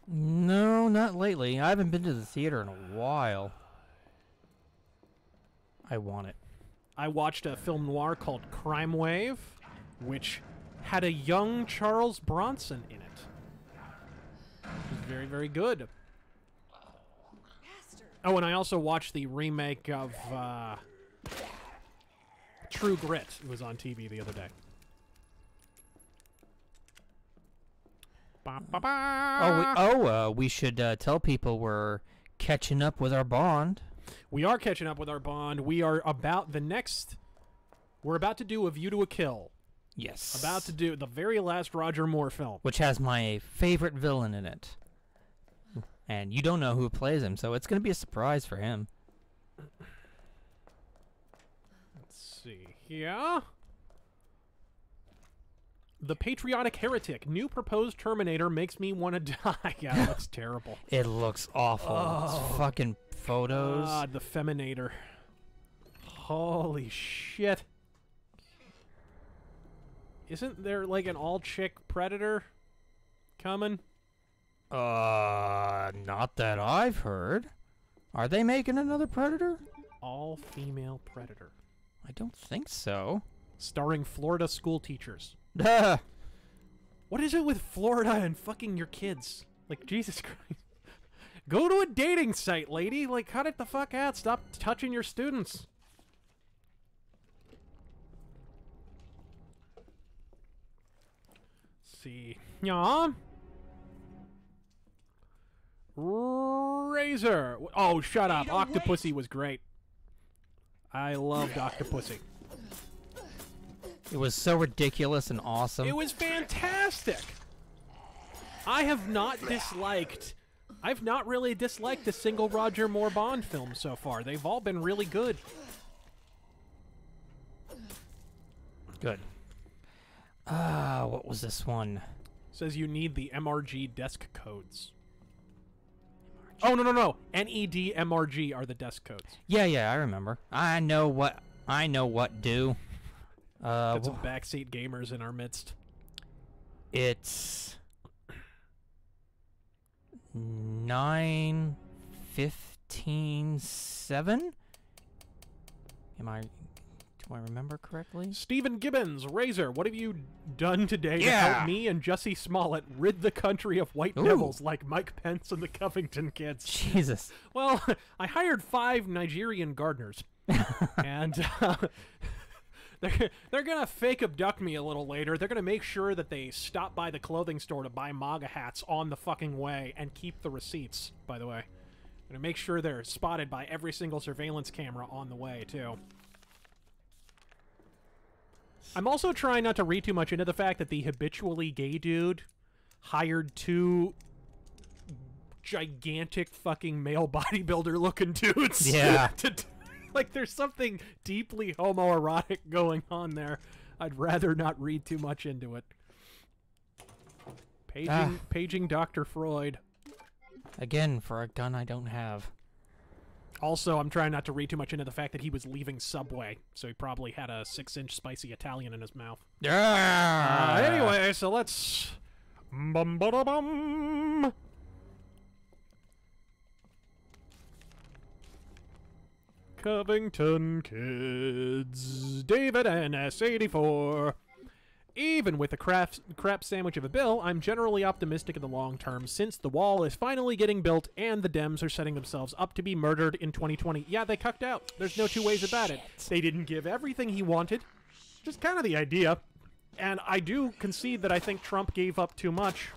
No, not lately. I haven't been to the theater in a while. I want it. I watched a film noir called Crime Wave, which had a young Charles Bronson in it. It was very, very good. Oh, and I also watched the remake of True Grit. It was on TV the other day. We should tell people we're catching up with our Bond. We are catching up with our Bond. We are about we're about to do A View to a Kill. Yes. About to do the very last Roger Moore film. Which has my favorite villain in it. And you don't know who plays him, so it's going to be a surprise for him. Let's see here. The Patriotic Heretic. New proposed Terminator makes me want to die. Yeah, it looks terrible. It looks awful. Oh, it's fucking photos. God, the Feminator. Holy shit. Isn't there like an all-chick Predator coming? Not that I've heard. Are they making another Predator? All-female Predator. I don't think so. Starring Florida school teachers. Duh. What is it with Florida and fucking your kids? Like, Jesus Christ. Go to a dating site, lady. Like, cut it the fuck out. Stop touching your students. Let's see. Yeah. Razor. Oh, shut up. Octopussy was great. I loved Octopussy. It was so ridiculous and awesome. It was fantastic. I've not really disliked a single Roger Moore Bond film so far. They've all been really good. Good. What was this one? Says you need the MRG desk codes. Oh, no. NED MRG are the desk codes. Yeah, I remember. I know what do. Got some backseat gamers in our midst. It's 9:15:7. Do Do I remember correctly? Stephen Gibbons, Razor, what have you done today to Yeah. help me and Jussie Smollett rid the country of white Ooh. devils like Mike Pence and the Covington kids? Jesus. Well, I hired 5 Nigerian gardeners, and they're gonna fake abduct me a little later. They're gonna make sure that they stop by the clothing store to buy MAGA hats on the fucking way and keep the receipts, by the way. Gonna make sure they're spotted by every single surveillance camera on the way, too. I'm also trying not to read too much into the fact that the habitually gay dude hired 2 gigantic fucking male bodybuilder looking dudes. Yeah. Like, there's something deeply homoerotic going on there. I'd rather not read too much into it. Paging Dr. Freud. Again, for a gun I don't have. Also, I'm trying not to read too much into the fact that he was leaving Subway, so he probably had a 6-inch spicy Italian in his mouth. Anyway, so let's... Bum-ba-da-bum. Covington kids. David NS84. Even with a crap sandwich of a bill, I'm generally optimistic in the long term since the wall is finally getting built and the Dems are setting themselves up to be murdered in 2020. Yeah, they cucked out. There's no two ways about it. They didn't give everything he wanted. Just kind of the idea. And I do concede that I think Trump gave up too much.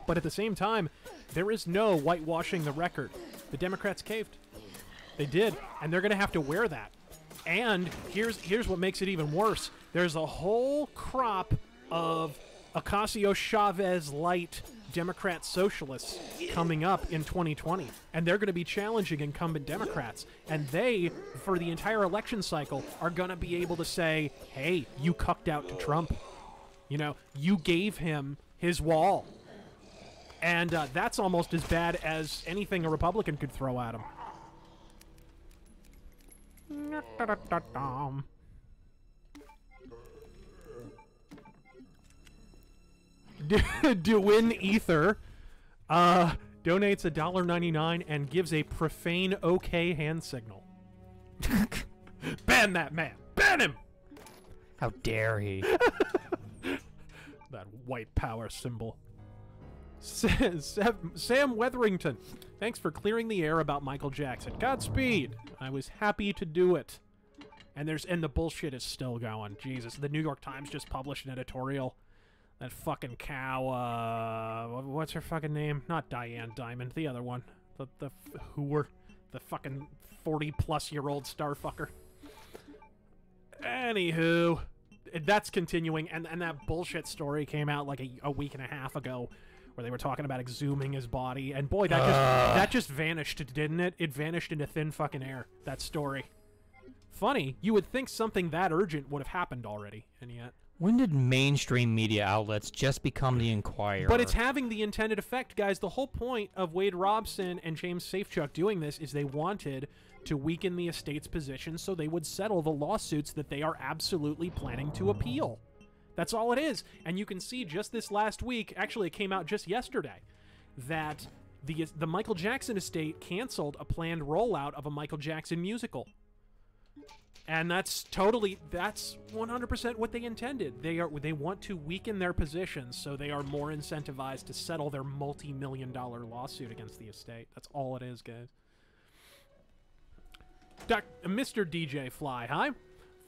But at the same time, there is no whitewashing the record. The Democrats caved. They did, and they're going to have to wear that. And here's what makes it even worse. There's a whole crop of Ocasio-Chavez-light Democrat socialists coming up in 2020, and they're going to be challenging incumbent Democrats. And they, for the entire election cycle, are going to be able to say, hey, you cucked out to Trump. You know, you gave him his wall. And that's almost as bad as anything a Republican could throw at him. Dewin Ether donates $1.99 and gives a profane okay hand signal. Ban that man! Ban him! How dare he? That white power symbol. Sam Wetherington, thanks for clearing the air about Michael Jackson. Godspeed. I was happy to do it. And the bullshit is still going. Jesus, the New York Times just published an editorial. That fucking cow, what's her fucking name? Not Diane Diamond, the other one. The fucking 40-plus-year-old starfucker. Anywho, that's continuing, and that bullshit story came out like a week and a half ago, where they were talking about exhuming his body, and boy, that just vanished, didn't it? It vanished into thin fucking air, that story. Funny, you would think something that urgent would have happened already, and yet... When did mainstream media outlets just become the Inquirer? But it's having the intended effect, guys. The whole point of Wade Robson and James Safechuck doing this is they wanted to weaken the estate's position so they would settle the lawsuits that they are absolutely planning to appeal. That's all it is. And you can see just this last week, actually it came out just yesterday, that the Michael Jackson estate canceled a planned rollout of a Michael Jackson musical. And that's 100% what they intended. They want to weaken their positions so they are more incentivized to settle their multi-million-dollar lawsuit against the estate. That's all it is, guys. Mr. DJ Fly, hi.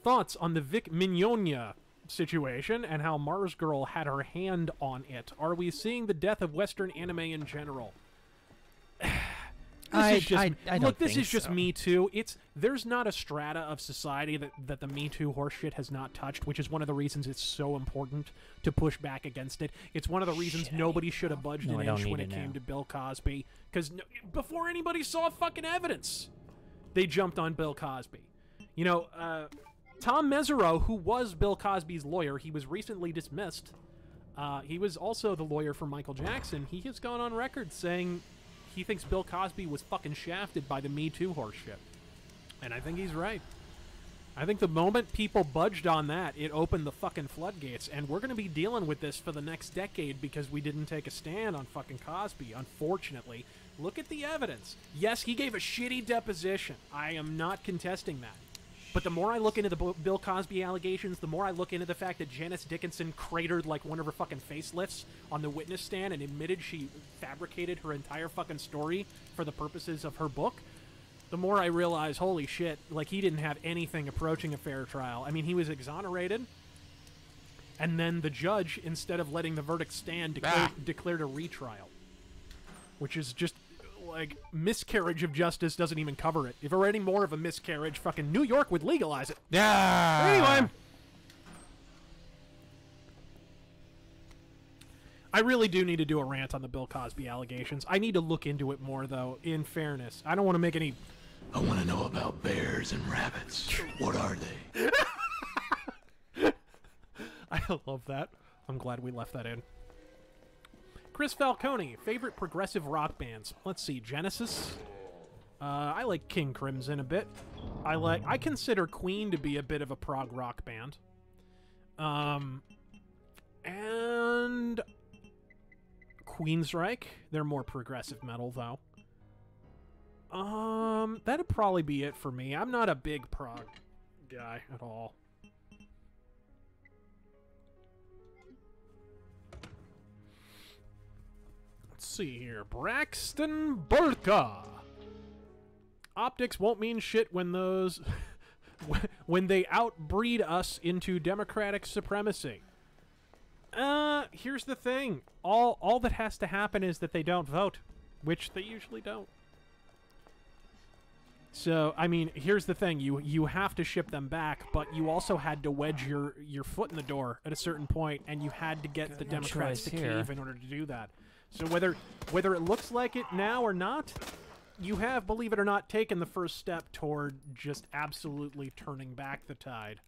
Thoughts on the Vic Mignogna situation and how Mars Girl had her hand on it? Are we seeing the death of Western anime in general? This is just Me Too. There's not a strata of society that the Me Too horseshit has not touched, which is one of the reasons it's so important to push back against it. It's one of the reasons nobody should have budged an inch when it came to Bill Cosby, because before anybody saw fucking evidence, they jumped on Bill Cosby. You know, Tom Mesereau, who was Bill Cosby's lawyer, he was recently dismissed. He was also the lawyer for Michael Jackson. He has gone on record saying he thinks Bill Cosby was fucking shafted by the Me Too horseshit. And I think he's right. I think the moment people budged on that, it opened the fucking floodgates. And we're going to be dealing with this for the next decade because we didn't take a stand on fucking Cosby, unfortunately. Look at the evidence. Yes, he gave a shitty deposition. I am not contesting that. But the more I look into the Bill Cosby allegations, the more I look into the fact that Janice Dickinson cratered like one of her fucking facelifts on the witness stand and admitted she fabricated her entire fucking story for the purposes of her book, the more I realize, holy shit, like, he didn't have anything approaching a fair trial. I mean, he was exonerated, and then the judge, instead of letting the verdict stand, declared a retrial. Which is just, like, miscarriage of justice doesn't even cover it. If it were any more of a miscarriage, fucking New York would legalize it. Yeah. Anyway. I really do need to do a rant on the Bill Cosby allegations. I need to look into it more, though, in fairness. I don't want to make any... I want to know about bears and rabbits. What are they? I love that. I'm glad we left that in. Chris Falcone, favorite progressive rock bands. Let's see, Genesis. I like King Crimson a bit. I consider Queen to be a bit of a prog rock band. And Queensryche. They're more progressive metal, though. That'd probably be it for me. I'm not a big prog guy at all. Let's see here. Braxton Burka. Optics won't mean shit when those... when they outbreed us into democratic supremacy. Here's the thing. All that has to happen is that they don't vote, which they usually don't. So, I mean, here's the thing. You have to ship them back, but you also had to wedge your foot in the door at a certain point, and you had to get the Democrats to cave in order to do that. So whether it looks like it now or not, you have, believe it or not, taken the first step toward just absolutely turning back the tide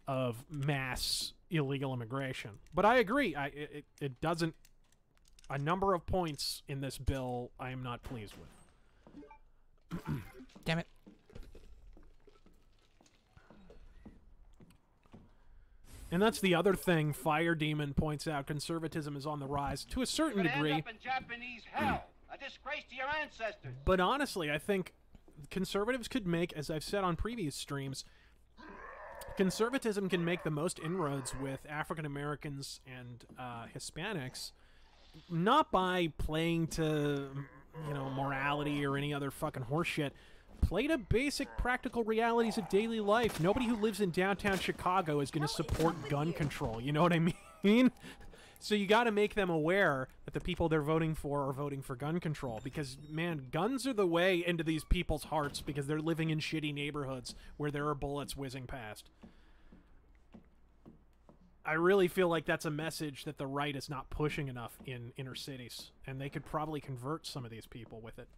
of mass illegal immigration. But I agree. It doesn't... A number of points in this bill I am not pleased with. Damn it. And that's the other thing Fire Demon points out. Conservatism is on the rise to a certain degree. End up in Japanese hell. A disgrace to your ancestors. But honestly, I think conservatives could make, as I've said on previous streams, conservatism can make the most inroads with African Americans and Hispanics, not by playing to, you know, morality or any other fucking horseshit. Play to basic practical realities of daily life. Nobody who lives in downtown Chicago is going to support gun control. You know what I mean? So you got to make them aware that the people they're voting for are voting for gun control. Because, man, guns are the way into these people's hearts because they're living in shitty neighborhoods where there are bullets whizzing past. I really feel like that's a message that the right is not pushing enough in inner cities. And they could probably convert some of these people with it.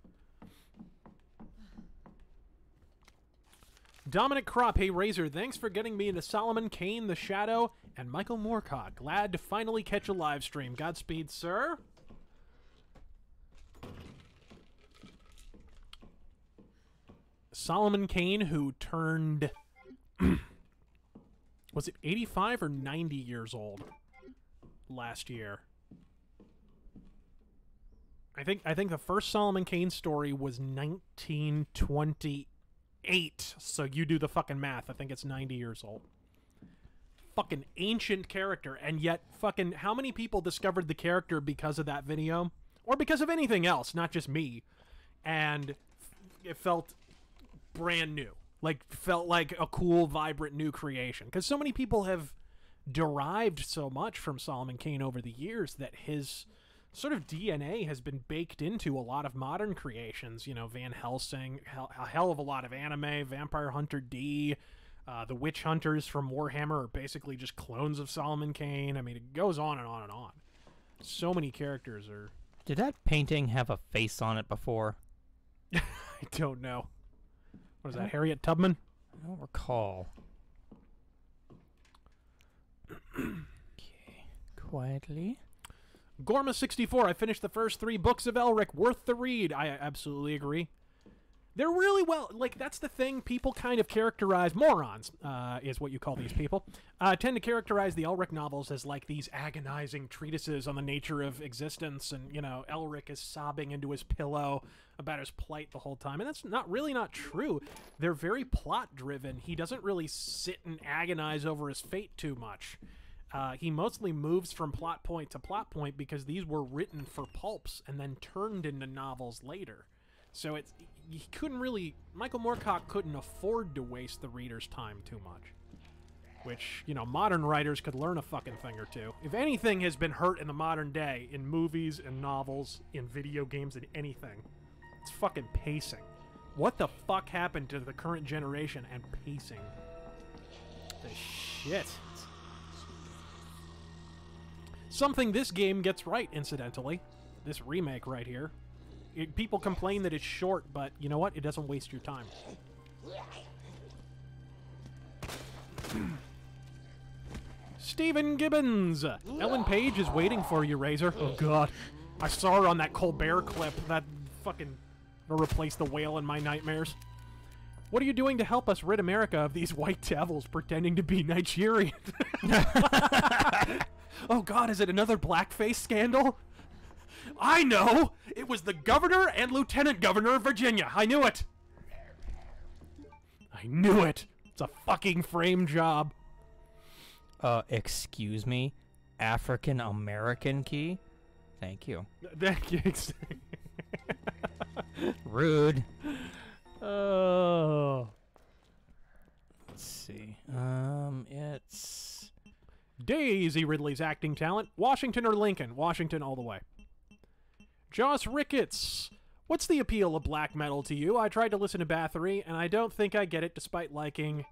Dominic Kropp, hey Razor, thanks for getting me into Solomon Kane, The Shadow, and Michael Moorcock. Glad to finally catch a live stream. Godspeed, sir. Solomon Kane, who turned... was it 85 or 90 years old last year? I think the first Solomon Kane story was 1928. So you do the fucking math. I think it's 90 years old. Fucking ancient character, and yet fucking how many people discovered the character because of that video? Or because of anything else, not just me. And it felt brand new. Like, felt like a cool, vibrant new creation. Because so many people have derived so much from Solomon Kane over the years that his sort of DNA has been baked into a lot of modern creations. You know, Van Helsing, a hell of a lot of anime, Vampire Hunter D, the Witch Hunters from Warhammer are basically just clones of Solomon Kane. I mean, it goes on and on and on. So many characters are... Did that painting have a face on it before? I don't know. What is that, Harriet Tubman? I don't recall. Okay, quietly. Gorma64, I finished the first 3 books of Elric. Worth the read. I absolutely agree. They're really well... Like, that's the thing. People kind of characterize... Morons, is what you call these people. Tend to characterize the Elric novels as, like, these agonizing treatises on the nature of existence. And, you know, Elric is sobbing into his pillow about his plight the whole time, and that's not true. They're very plot-driven. He doesn't really sit and agonize over his fate too much. He mostly moves from plot point to plot point because these were written for pulps and then turned into novels later. So he couldn't really... Michael Moorcock couldn't afford to waste the reader's time too much. Which, you know, modern writers could learn a fucking thing or two. If anything has been hurt in the modern day, in movies and novels, in video games, and anything, it's fucking pacing. What the fuck happened to the current generation and pacing? The shit. Something this game gets right, incidentally. This remake right here. People complain that it's short, but you know what? It doesn't waste your time. Stephen Gibbons! Ellen Page is waiting for you, Razor. Oh, God. I saw her on that Colbert clip. That fucking... replaced the whale in my nightmares. What are you doing to help us rid America of these white devils pretending to be Nigerian? Oh, God, is it another blackface scandal? I know! It was the governor and lieutenant governor of Virginia. I knew it! I knew it! It's a fucking frame job. Excuse me? African American key? Thank you. Thank you. Rude. Oh. Let's see. It's... Daisy Ridley's acting talent. Washington or Lincoln? Washington all the way. Joss Ricketts. What's the appeal of black metal to you? I tried to listen to Bathory, and I don't think I get it despite liking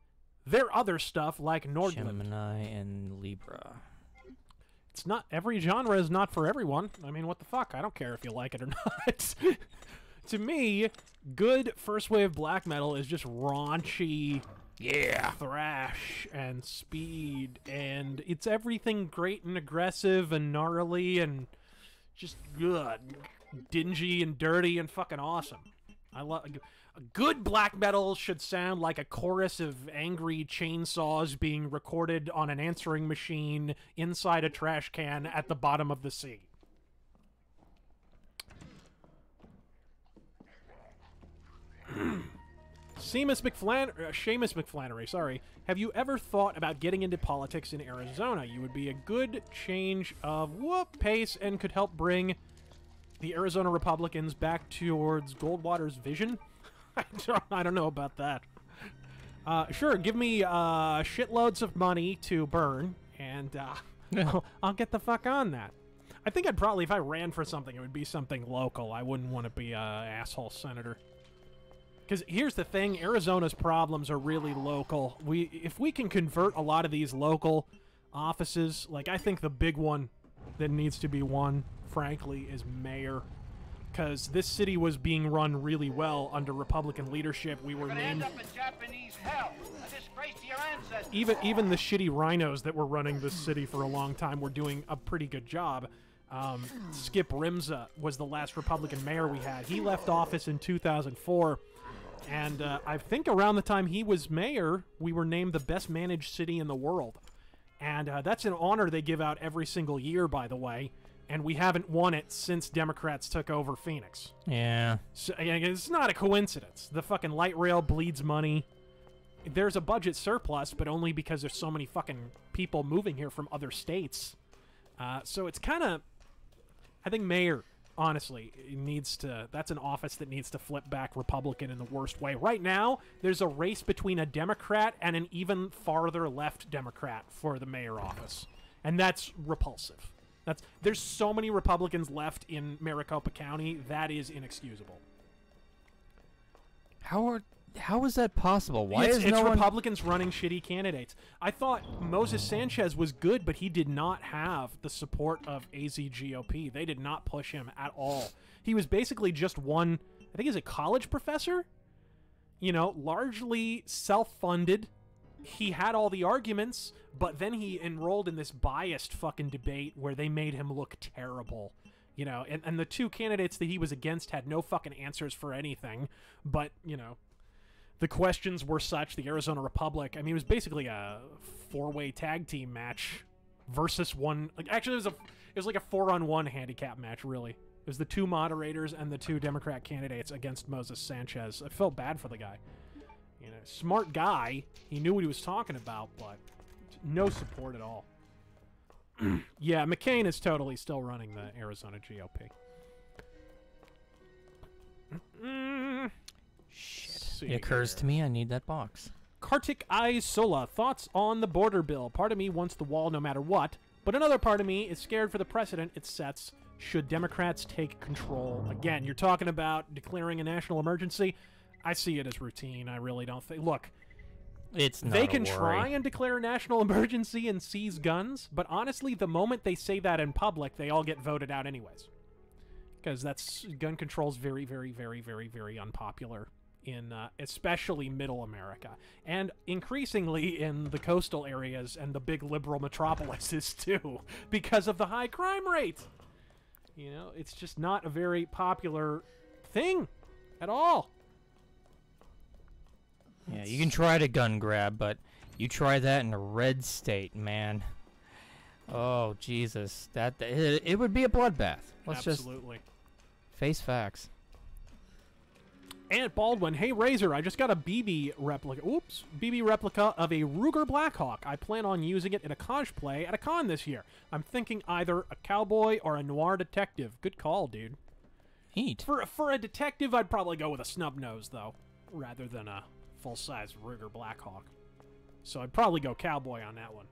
their other stuff like Nordland. Gemini and Libra. It's not... Every genre is not for everyone. I mean, what the fuck? I don't care if you like it or not. To me, good first wave black metal is just raunchy... Yeah, thrash and speed, and it's everything great and aggressive and gnarly and just good, dingy and dirty and fucking awesome. I love a good black metal should sound like a chorus of angry chainsaws being recorded on an answering machine inside a trash can at the bottom of the sea. Seamus McFlannery, sorry. Have you ever thought about getting into politics in Arizona? You would be a good change of pace and could help bring the Arizona Republicans back towards Goldwater's vision? I don't know about that. Sure, give me shitloads of money to burn, and I'll get the fuck on that. I think I'd probably, if I ran for something, it would be something local. I wouldn't want to be an asshole senator. Because here's the thing, Arizona's problems are really local. If we can convert a lot of these local offices, like I think the big one that needs to be won, frankly, is mayor. Because this city was being run really well under Republican leadership. We were named... Up in Japanese hell. A disgrace to your ancestors. Even the shitty rhinos that were running this city for a long time were doing a pretty good job. Skip Rimza was the last Republican mayor we had. He left office in 2004. And I think around the time he was mayor, we were named the best managed city in the world. And that's an honor they give out every single year, by the way. And we haven't won it since Democrats took over Phoenix. Yeah. So, it's not a coincidence. The fucking light rail bleeds money. There's a budget surplus, but only because there's so many fucking people moving here from other states. So it's kind of... I think mayor... Honestly, it needs to... That's an office that needs to flip back Republican in the worst way. Right now, there's a race between a Democrat and an even farther left Democrat for the mayor office. And that's repulsive. There's so many Republicans left in Maricopa County, that is inexcusable. How is that possible? Why is it's no one... Republicans running shitty candidates. I thought Moses Sanchez was good, but he did not have the support of AZGOP. They did not push him at all. He was basically just one, I think he's a college professor, you know, largely self-funded. He had all the arguments, but then he enrolled in this biased fucking debate where they made him look terrible. You know, and the two candidates that he was against had no fucking answers for anything, but, you know... The questions were such, the Arizona Republic, I mean, it was basically a four-way tag team match versus one... Actually, it was like a 4-on-1 handicap match, really. It was the 2 moderators and the 2 Democrat candidates against Moses Sanchez. I felt bad for the guy. You know, smart guy. He knew what he was talking about, but no support at all. Yeah, McCain is totally still running the Arizona GOP. Shit. It occurs to me I need that box. Kartik Eyes Sola, thoughts on the border bill? Part of me wants the wall no matter what, but another part of me is scared for the precedent it sets should Democrats take control again. You're talking about declaring a national emergency. I see it as routine. I really don't think... Look, it's not they can a worry. try and declare a national emergency and seize guns, but honestly, the moment they say that in public, they all get voted out anyways. Because that's... gun control's very, very, very, very, very unpopular in especially middle America. And increasingly in the coastal areas and the big liberal metropolises, too, because of the high crime rate. You know, it's just not a very popular thing at all. Yeah, you can try to gun grab, but you try that in a red state, man. Oh, Jesus. It would be a bloodbath. Let's Absolutely. just face facts. Ant Baldwin, hey Razor, I just got a BB replica. Oops, BB replica of a Ruger Blackhawk. I plan on using it in a cosplay at a con this year. I'm thinking either a cowboy or a noir detective. Good call, dude. Neat. For a detective, I'd probably go with a snub nose though, rather than a full-size Ruger Blackhawk. So I'd probably go cowboy on that one.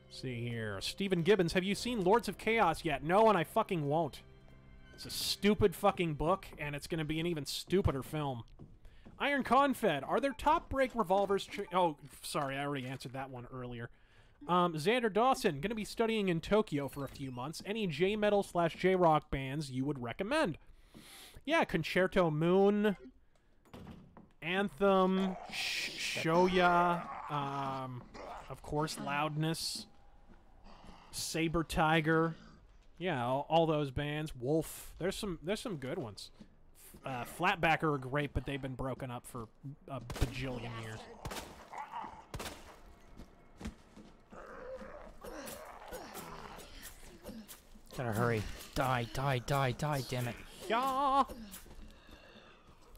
See here, Stephen Gibbons, have you seen Lords of Chaos yet? No, and I fucking won't. It's a stupid fucking book, and it's going to be an even stupider film. Iron Confed, are there top break revolvers? Oh, sorry, I already answered that one earlier. Xander Dawson, going to be studying in Tokyo for a few months. Any J-metal / J-rock bands you would recommend? Yeah, Concerto Moon, Anthem, Shoya, of course, Loudness, Saber Tiger. Yeah, all those bands. Wolf. There's some good ones. Flatbacker are great, but they've been broken up for a bajillion years. Gotta hurry. Die, damn it. Yeah.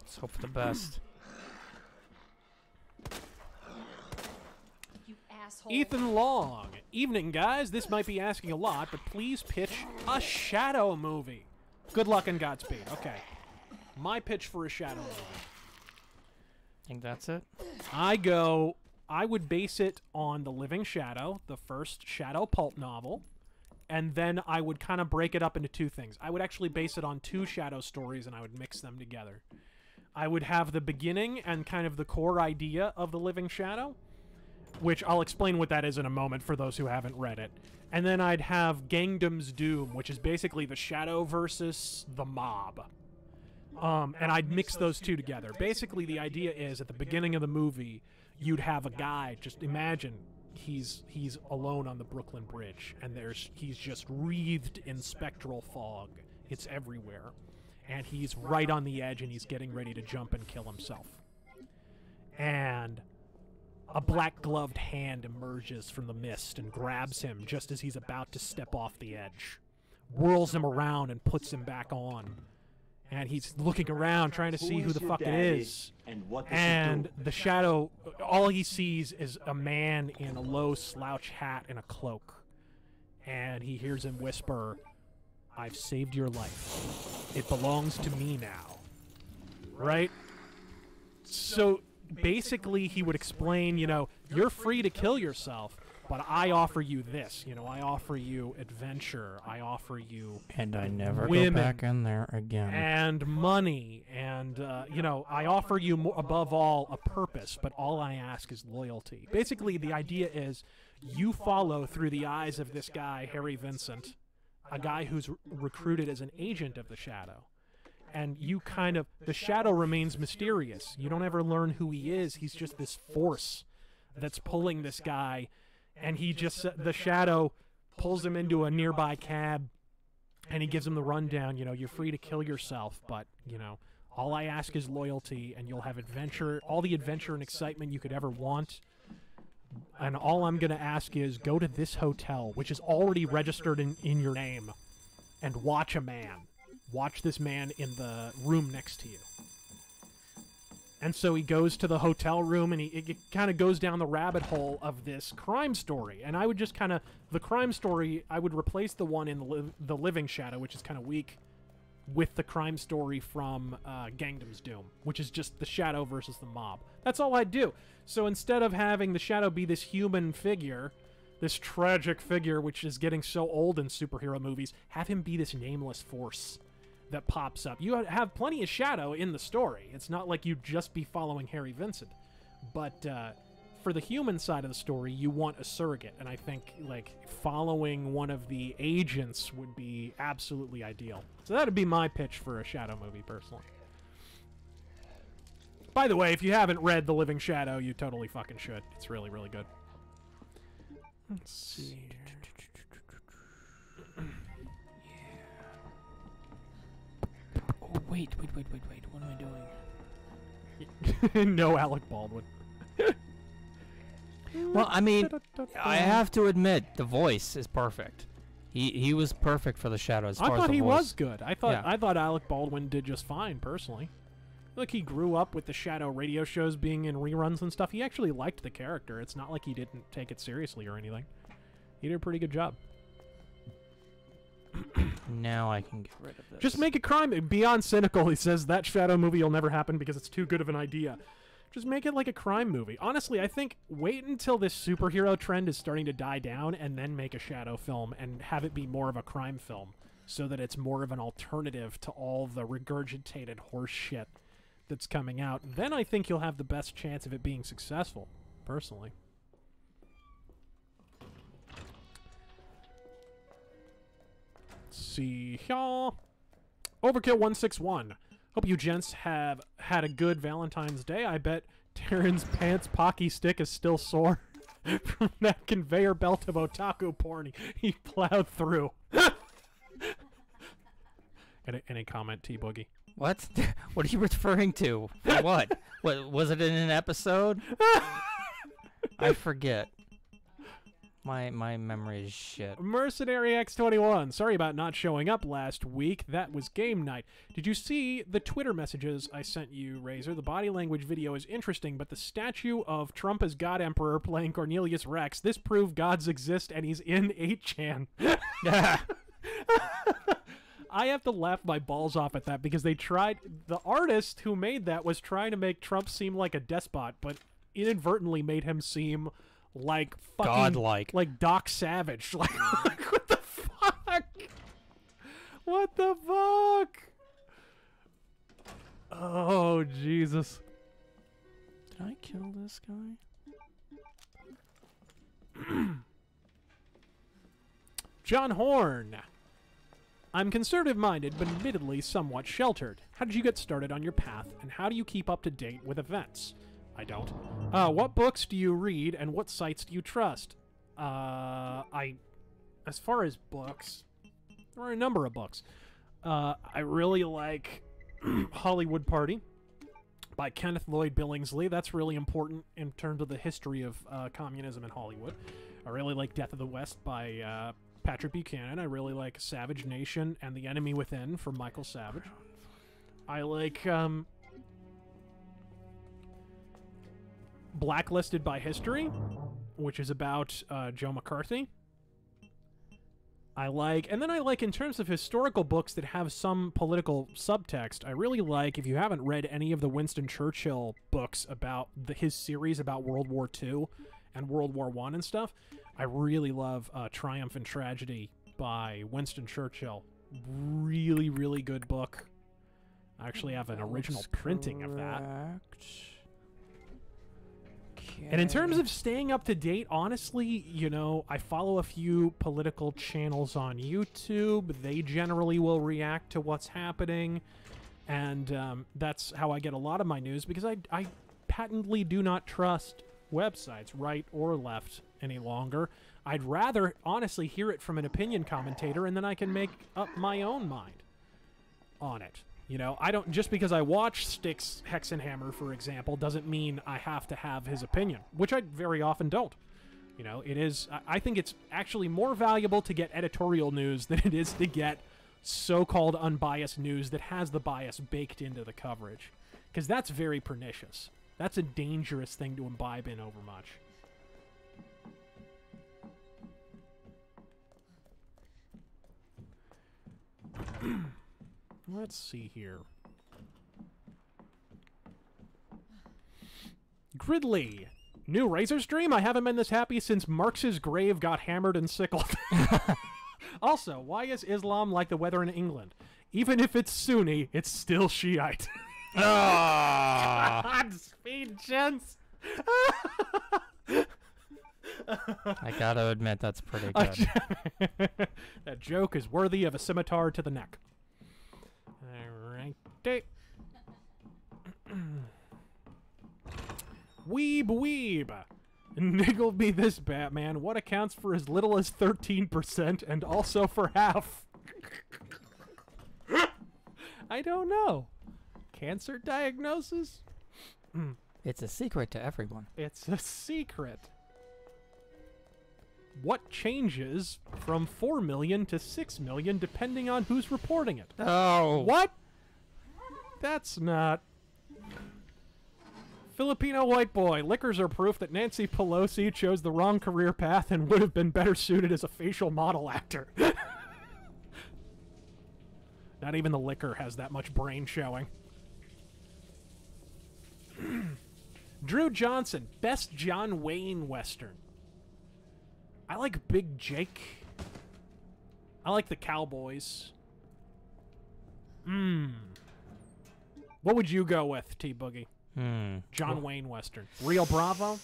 Let's hope for the best. Ethan Long. Evening, guys. This might be asking a lot, but please pitch a Shadow movie. Good luck and Godspeed. Okay. My pitch for a Shadow movie. Think that's it? I would base it on The Living Shadow, the first Shadow pulp novel, and then I would kind of break it up into 2 things. I would actually base it on 2 Shadow stories, and I would mix them together. I would have the beginning and kind of the core idea of The Living Shadow, which I'll explain what that is in a moment for those who haven't read it. And then I'd have Gangdom's Doom, which is basically the Shadow versus the mob. And I'd mix those 2 together. Basically, the idea is, at the beginning of the movie, you'd have a guy, just imagine, he's alone on the Brooklyn Bridge, and he's just wreathed in spectral fog. It's everywhere. And he's right on the edge, and he's getting ready to jump and kill himself. And a black-gloved hand emerges from the mist and grabs him just as he's about to step off the edge, whirls him around and puts him back on. And he's looking around trying to see who the fuck it is. And the Shadow, all he sees is a man in a low slouch hat and a cloak. And he hears him whisper, "I've saved your life. It belongs to me now." Right? So basically he would explain, you're free to kill yourself, but I offer you this. I offer you adventure. I offer you And I never women go back in there again. and money. And, I offer you, above all, a purpose, but all I ask is loyalty. Basically, the idea is you follow through the eyes of this guy, Harry Vincent, a guy who's recruited as an agent of the Shadow. And the Shadow remains mysterious. You don't ever learn who he is. He's just this force that's pulling this guy. And the Shadow pulls him into a nearby cab, and he gives him the rundown. You're free to kill yourself, but, all I ask is loyalty, and you'll have adventure, all the adventure and excitement you could ever want. and all I'm going to ask is go to this hotel, which is already registered in your name, and watch a man. Watch this man in the room next to you. And so he goes to the hotel room, and it kind of goes down the rabbit hole of this crime story. And I would just kind of... The crime story, I would replace the one in the Living Shadow, which is kind of weak, with the crime story from Gangnam's Doom, which is just the Shadow versus the mob. That's all I'd do. So instead of having the Shadow be this human figure, this tragic figure, which is getting so old in superhero movies, have him be this nameless force that pops up. You have plenty of Shadow in the story. It's not like you'd just be following Harry Vincent. But for the human side of the story, you want a surrogate. And I think, like, following one of the agents would be absolutely ideal. So that would be my pitch for a Shadow movie, personally. By the way, if you haven't read The Living Shadow, you totally fucking should. It's really, really good. Let's see. Oh, wait. What am I doing? No Alec Baldwin. Well, I mean, I have to admit, the voice is perfect. He was perfect for the Shadow as far as the voice. I thought he was good. I Yeah. thought Alec Baldwin did just fine, personally. Look, he grew up with the Shadow radio shows being in reruns and stuff. He actually liked the character. It's not like he didn't take it seriously or anything. He did a pretty good job. Now I can get rid of this. Just make a crime. Beyond cynical, he says that Shadow movie will never happen because it's too good of an idea. Just make it like a crime movie. Honestly, I think wait until this superhero trend is starting to die down and then make a Shadow film and have it be more of a crime film so that it's more of an alternative to all the regurgitated horse shit that's coming out. Then I think you'll have the best chance of it being successful, personally. Let's see here. Overkill 161. Hope you gents have had a good Valentine's Day. I bet Taryn's pants pocky stick is still sore from that conveyor belt of otaku porn he plowed through. Any comment, T-Boogie? What? What are you referring to? What? What was it in an episode? I forget. My memory is shit. Mercenary X21. Sorry about not showing up last week. That was game night. Did you see the Twitter messages I sent you, Razor? The body language video is interesting, but the statue of Trump as God Emperor playing Cornelius Rex, this proved gods exist and he's in 8chan. I have to laugh my balls off at that because they tried... The artist who made that was trying to make Trump seem like a despot, but inadvertently made him seem like fucking... godlike. Like Doc Savage. Like what the fuck? What the fuck? Oh, Jesus. Did I kill this guy? John Horn. I'm conservative-minded, but admittedly somewhat sheltered. How did you get started on your path, and how do you keep up to date with events? I don't. What books do you read, and what sites do you trust? As far as books, there are a number of books. I really like Hollywood Party by Kenneth Lloyd Billingsley. That's really important in terms of the history of communism in Hollywood. I really like Death of the West by Patrick Buchanan. I really like Savage Nation and The Enemy Within from Michael Savage. I like Blacklisted by History, which is about Joe McCarthy. I like, and then I like, in terms of historical books that have some political subtext, I really like, if you haven't read any of the Winston Churchill books about his series about World War II and World War I and stuff, I really love Triumph and Tragedy by Winston Churchill. Really, really good book. I actually have an original printing of that. And in terms of staying up to date, honestly, you know, I follow a few political channels on YouTube. They generally will react to what's happening. And that's how I get a lot of my news, because I patently do not trust websites, right or left, any longer. I'd rather, honestly, hear it from an opinion commentator, and then I can make up my own mind on it. You know, I don't, just because I watch Styx Hexenhammer, for example, doesn't mean I have to have his opinion, which I very often don't. You know, it is. I think it's actually more valuable to get editorial news than it is to get so-called unbiased news that has the bias baked into the coverage, because that's very pernicious. That's a dangerous thing to imbibe in overmuch. Let's see here. Gridley. New Razor stream? I haven't been this happy since Marx's grave got hammered and sickled. Also, why is Islam like the weather in England? Even if it's Sunni, it's still Shiite. God, speed gents. I gotta admit, that's pretty good. That joke is worthy of a scimitar to the neck. Alright. Weeb. Niggle me this, Batman. What accounts for as little as 13% and also for half? I don't know. Cancer diagnosis? It's a secret to everyone. It's a secret. What changes from 4 million to 6 million depending on who's reporting it? Oh. What? That's not... Filipino white boy. Liquors are proof that Nancy Pelosi chose the wrong career path and would have been better suited as a facial model actor. Not even the liquor has that much brain showing. Drew Johnson. Best John Wayne Western. I like Big Jake. I like the Cowboys. What would you go with, T-Boogie? John Wayne Western. Rio Bravo?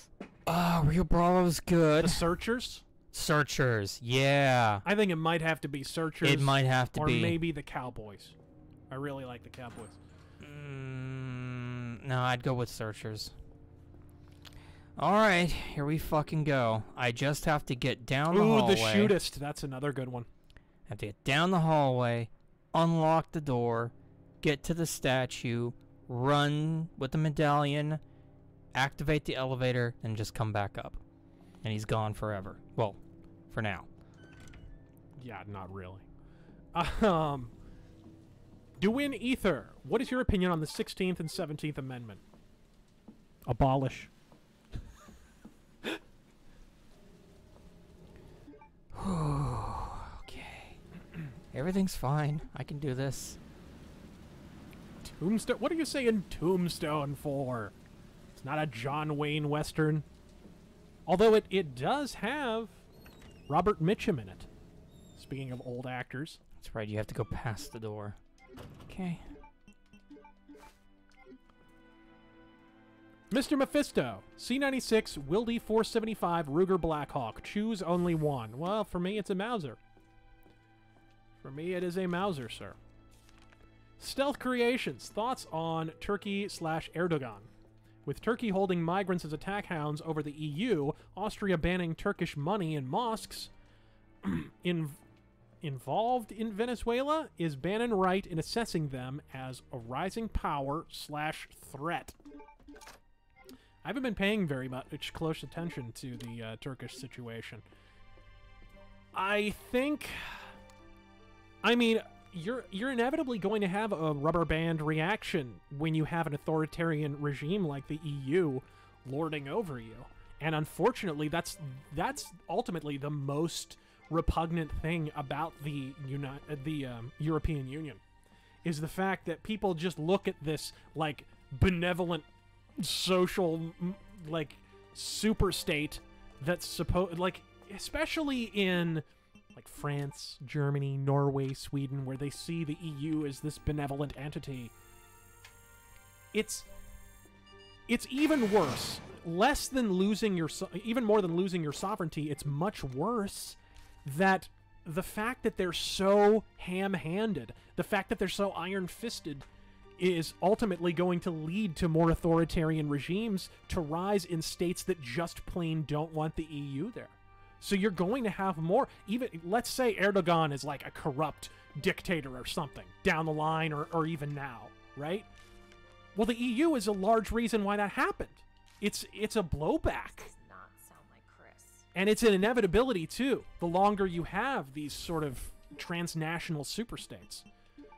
Rio Bravo's good. The Searchers? Searchers, yeah. I think it might have to be Searchers. It might have to or be. Or maybe the Cowboys. I really like the Cowboys. No, I'd go with Searchers. Alright, here we fucking go. I just have to get down the hallway. Ooh, the Shootist. That's another good one. I have to get down the hallway, unlock the door, get to the statue, run with the medallion, activate the elevator, and just come back up. And he's gone forever. Well, for now. Yeah, not really. Dewin Ether, what is your opinion on the 16th and 17th Amendment? Abolish. Okay. Everything's fine. I can do this. Tombstone? What are you saying Tombstone for? It's not a John Wayne Western. Although it does have Robert Mitchum in it. Speaking of old actors. That's right, you have to go past the door. Okay. Mr. Mephisto, C96, Wildy 475, Ruger Blackhawk. Choose only one. Well, for me, it's a Mauser. For me, it is a Mauser, sir. Stealth Creations, thoughts on Turkey/Erdogan. With Turkey holding migrants as attack hounds over the EU, Austria banning Turkish money in mosques, involved in Venezuela, is Bannon right in assessing them as a rising power/threat? I haven't been paying very much close attention to the Turkish situation. I mean, you're inevitably going to have a rubber band reaction when you have an authoritarian regime like the EU lording over you. And unfortunately, that's ultimately the most repugnant thing about the European Union, is the fact that people just look at this like benevolent social like super state that's supposed, like, especially in like France, Germany, Norway, Sweden, where they see the EU as this benevolent entity. It's even worse. Less than losing your, even more than losing your sovereignty, it's much worse that the fact that they're so ham-handed, the fact that they're so iron-fisted, is ultimately going to lead to more authoritarian regimes to rise in states that just plain don't want the EU there. So you're going to have more, even, let's say Erdogan is like a corrupt dictator or something down the line, or even now, right? Well, the EU is a large reason why that happened. It's a blowback. Does not sound like Chris. And it's an inevitability, too, the longer you have these sort of transnational superstates,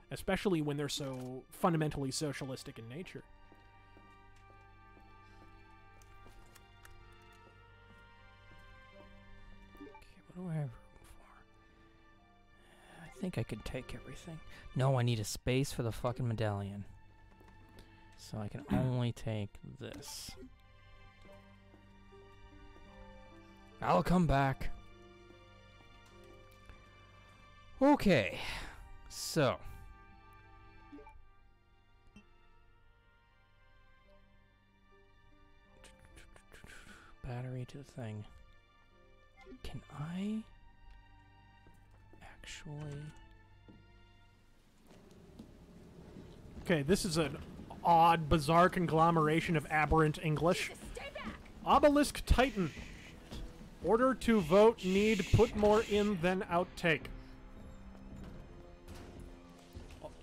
especially when they're so fundamentally socialistic in nature. Okay, what do I have room for? I think I could take everything. No, I need a space for the fucking medallion. So I can only take this. I'll come back. Okay, so battery to the thing. Can I actually? Okay, this is an odd, bizarre conglomeration of aberrant English. Obelisk Titan. Order to vote, need put more in than outtake.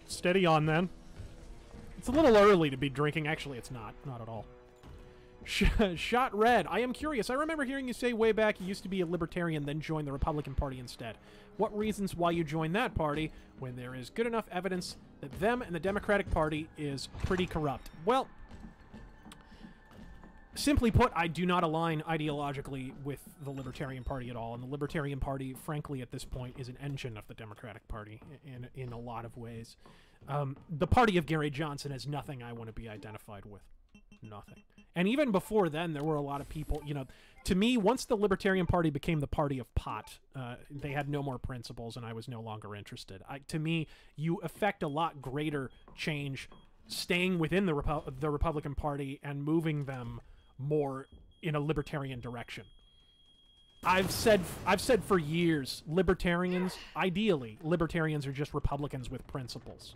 Steady on, then. It's a little early to be drinking. Actually, it's not. Not at all. Shot Red. I am curious. I remember hearing you say way back you used to be a libertarian, then joined the Republican Party instead. What reasons why you joined that party when there is good enough evidence that them and the Democratic Party is pretty corrupt? Well, simply put, I do not align ideologically with the Libertarian Party at all, and the Libertarian Party, frankly, at this point, is an engine of the Democratic Party in a lot of ways. The party of Gary Johnson has nothing I want to be identified with. Nothing. And even before then, there were a lot of people, you know, to me, once the Libertarian Party became the party of pot, they had no more principles, and I was no longer interested. To me, you affect a lot greater change staying within the Republican Party and moving them more in a libertarian direction. I've said for years, libertarians, ideally, libertarians are just Republicans with principles.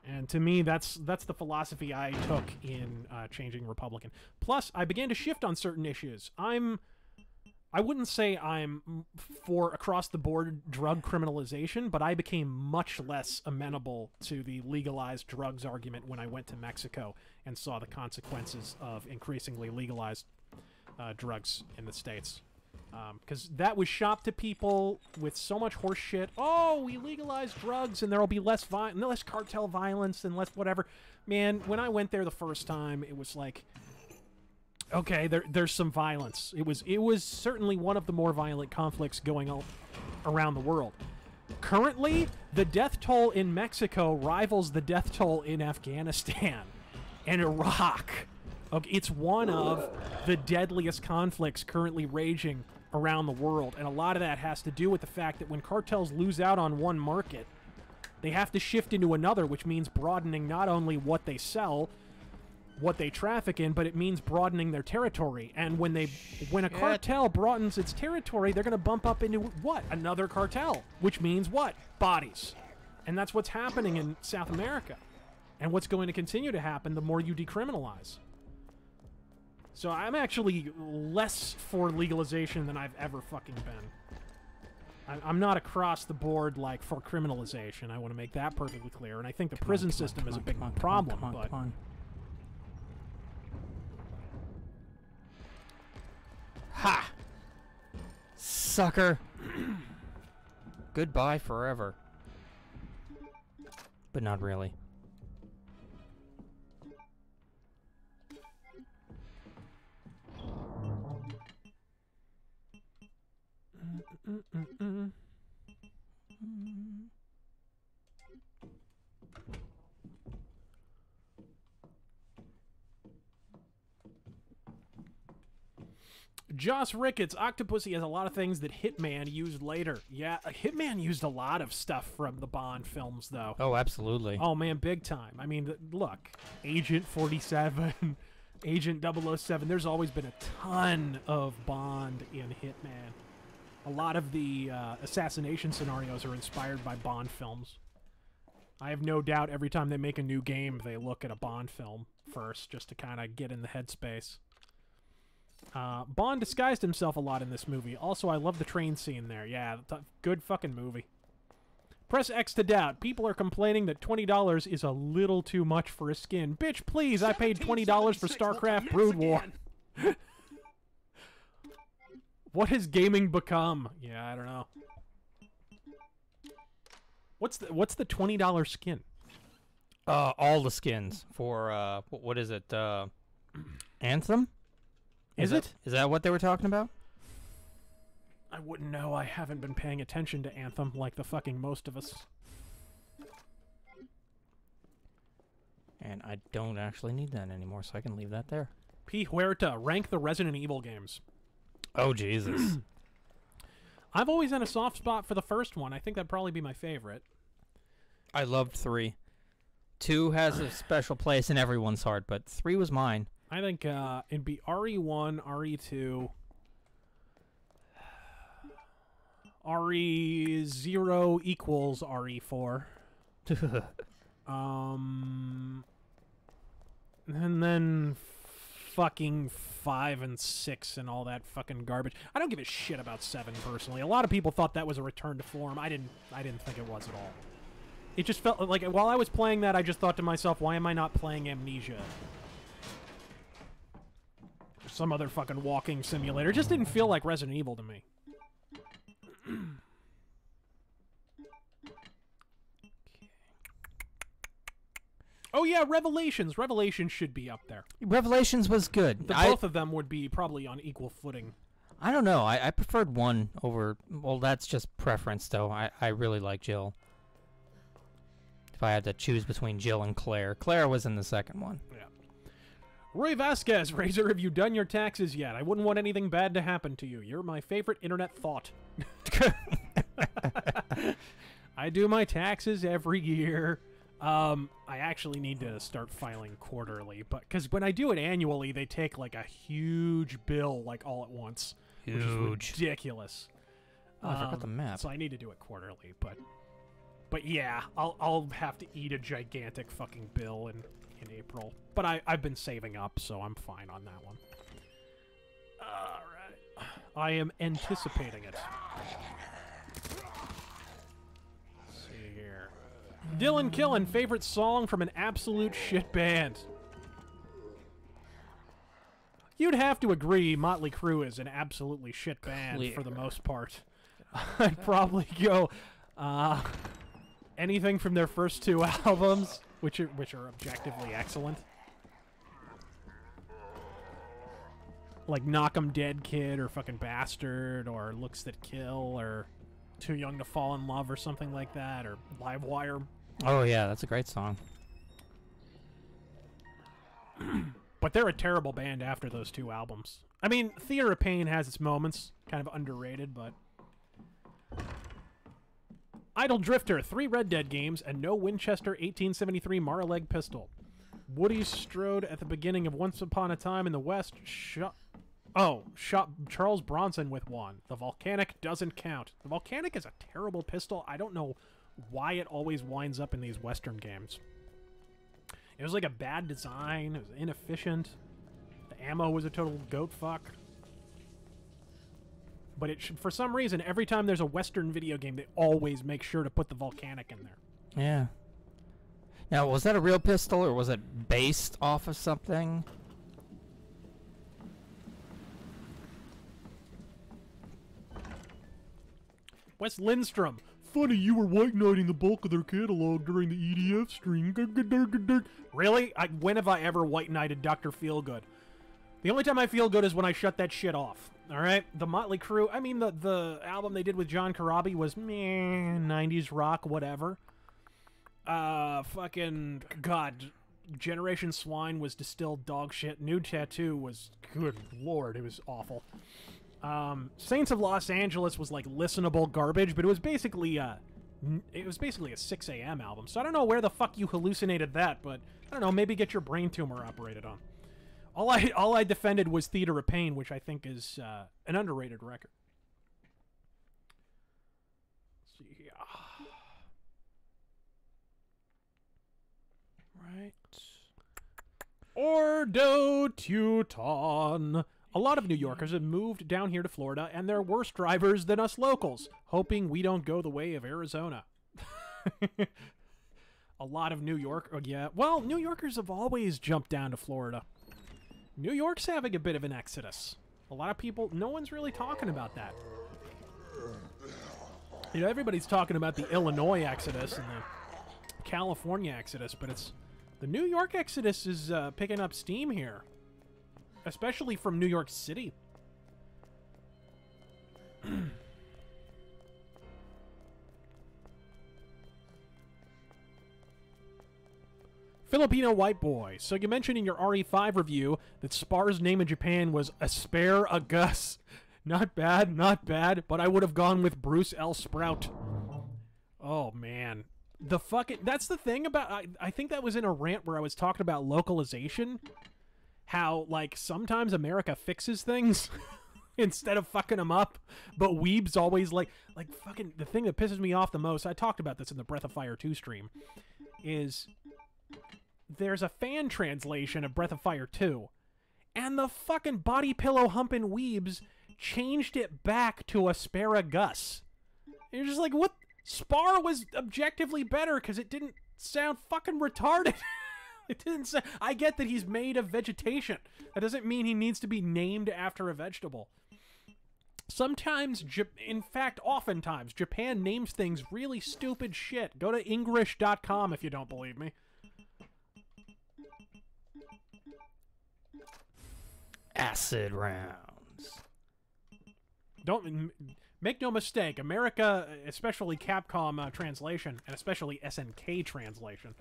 And to me, that's the philosophy I took in changing Republican. Plus, I began to shift on certain issues. I wouldn't say I'm for across-the-board drug criminalization, but I became much less amenable to the legalized drugs argument when I went to Mexico and saw the consequences of increasingly legalized drugs in the States. Because that was shopped to people with so much horse shit. Oh, we legalize drugs and there will be less cartel violence and less whatever. Man, when I went there the first time, it was like, okay, there's some violence. It was certainly one of the more violent conflicts going on around the world. Currently, the death toll in Mexico rivals the death toll in Afghanistan and Iraq. Okay, it's one of the deadliest conflicts currently raging around the world, and a lot of that has to do with the fact that when cartels lose out on one market, they have to shift into another, which means broadening not only what they sell, what they traffic in, but it means broadening their territory. And when a cartel broadens its territory, they're going to bump up into what? Another cartel, which means what? Bodies. And that's what's happening in South America, and what's going to continue to happen the more you decriminalize. So I'm actually less for legalization than I've ever fucking been. I'm not across the board, like, for criminalization. I want to make that perfectly clear. And I think the prison system is a big problem, but... Ha! Sucker! Goodbye forever. But not really. Joss Ricketts, Octopussy has a lot of things that Hitman used later. Yeah, Hitman used a lot of stuff from the Bond films, though. Oh, absolutely. Oh, man, big time. I mean, look, Agent 47, Agent 007, there's always been a ton of Bond in Hitman. A lot of the assassination scenarios are inspired by Bond films. I have no doubt every time they make a new game, they look at a Bond film first, just to kind of get in the headspace. Bond disguised himself a lot in this movie. Also, I love the train scene there. Yeah, good fucking movie. Press X to doubt. People are complaining that $20 is a little too much for a skin. Bitch, please, I paid $20 for StarCraft Brood War. What has gaming become? Yeah, I don't know. What's the $20 skin? All the skins for what is it? Anthem? Is it? Is that what they were talking about? I wouldn't know. I haven't been paying attention to Anthem like the fucking most of us. And I don't actually need that anymore, so I can leave that there. P. Huerta, rank the Resident Evil games. Oh, Jesus. I've always had a soft spot for the first one. I think that'd probably be my favorite. I loved 3. 2 has a special place in everyone's heart, but 3 was mine. I think it'd be RE1, RE2, RE0 equals RE4. And then fucking 5 and 6 and all that fucking garbage. I don't give a shit about 7 personally. A lot of people thought that was a return to form. I didn't think it was at all. It just felt like while I was playing that, I just thought to myself, why am I not playing Amnesia? Or some other fucking walking simulator. It just didn't feel like Resident Evil to me. Oh yeah, Revelations. Revelations should be up there. Revelations was good. Both of them would be probably on equal footing. I don't know. I preferred 1 over... Well, that's just preference, though. I really like Jill. If I had to choose between Jill and Claire. Claire was in the second one. Yeah. Roy Vasquez, Razor, have you done your taxes yet? I wouldn't want anything bad to happen to you. You're my favorite internet thought. I do my taxes every year. I actually need to start filing quarterly, but because when I do it annually, they take like a huge bill like all at once, which is ridiculous. Oh, I forgot the map. So I need to do it quarterly, but yeah, I'll have to eat a gigantic fucking bill in April. But I've been saving up, so I'm fine on that one. All right, I am anticipating it. Dylan Killen, favorite song from an absolute shit band. You'd have to agree Motley Crue is an absolutely shit band for the most part. I'd probably go anything from their first 2 albums, which are objectively excellent. Like Knock 'em Dead Kid or fucking Bastard or Looks That Kill or Too Young to Fall in Love or something like that, or Livewire. Oh yeah, that's a great song. But they're a terrible band after those 2 albums. I mean, Theater of Pain has its moments, kind of underrated, but... Idle Drifter, 3 Red Dead games, and no Winchester 1873 Maraleg pistol. Woody Strode at the beginning of Once Upon a Time in the West shot Charles Bronson with 1. The Volcanic doesn't count. The Volcanic is a terrible pistol. I don't know why it always winds up in these Western games. It was like a bad design. It was inefficient. The ammo was a total goat fuck. But it for some reason, every time there's a Western video game, they always make sure to put the Volcanic in there. Yeah. Now, was that a real pistol, or was it based off of something? Wes Lindstrom. Funny, you were white knighting the bulk of their catalog during the EDF stream. Really? When have I ever white knighted Dr. Feelgood? The only time I feel good is when I shut that shit off. Alright? The Motley Crue, I mean, the album they did with John Corabi was meh, 90s rock, whatever. Fucking, God, Generation Swine was distilled dog shit. Nude Tattoo was, good lord, it was awful. Saints of Los Angeles was like listenable garbage, but it was basically a 6 a.m. album. So I don't know where the fuck you hallucinated that, but I don't know, maybe get your brain tumor operated on. All I defended was Theater of Pain, which I think is an underrated record. Let's see here. Right. Ordo Teuton. A lot of New Yorkers have moved down here to Florida, and they're worse drivers than us locals, hoping we don't go the way of Arizona. A lot of New York... Oh, yeah. Well, New Yorkers have always jumped down to Florida. New York's having a bit of an exodus. A lot of people, no one's really talking about that. You know, everybody's talking about the Illinois exodus and the California exodus, but it's the New York exodus is picking up steam here, especially from New York City. Filipino white boy. So you mentioned in your RE5 review that Spar's name in Japan was Asparagus. Not bad, not bad, but I would have gone with Bruce L. Sprout. Oh, man. The fucking... That's the thing about... I think that was in a rant where I was talking about localization. How, like, sometimes America fixes things instead of fucking them up. But weebs always, like, fucking... The thing that pisses me off the most, I talked about this in the Breath of Fire 2 stream, is... There's a fan translation of Breath of Fire 2, and the fucking body pillow humping weebs changed it back to Asparagus. You're just like, what? Spar was objectively better because it didn't sound fucking retarded. It didn't sound... I get that he's made of vegetation. That doesn't mean he needs to be named after a vegetable. Sometimes, in fact, oftentimes, Japan names things really stupid shit. Go to English.com if you don't believe me. Acid rounds. Don't make no mistake. America, especially Capcom translation, and especially SNK translation,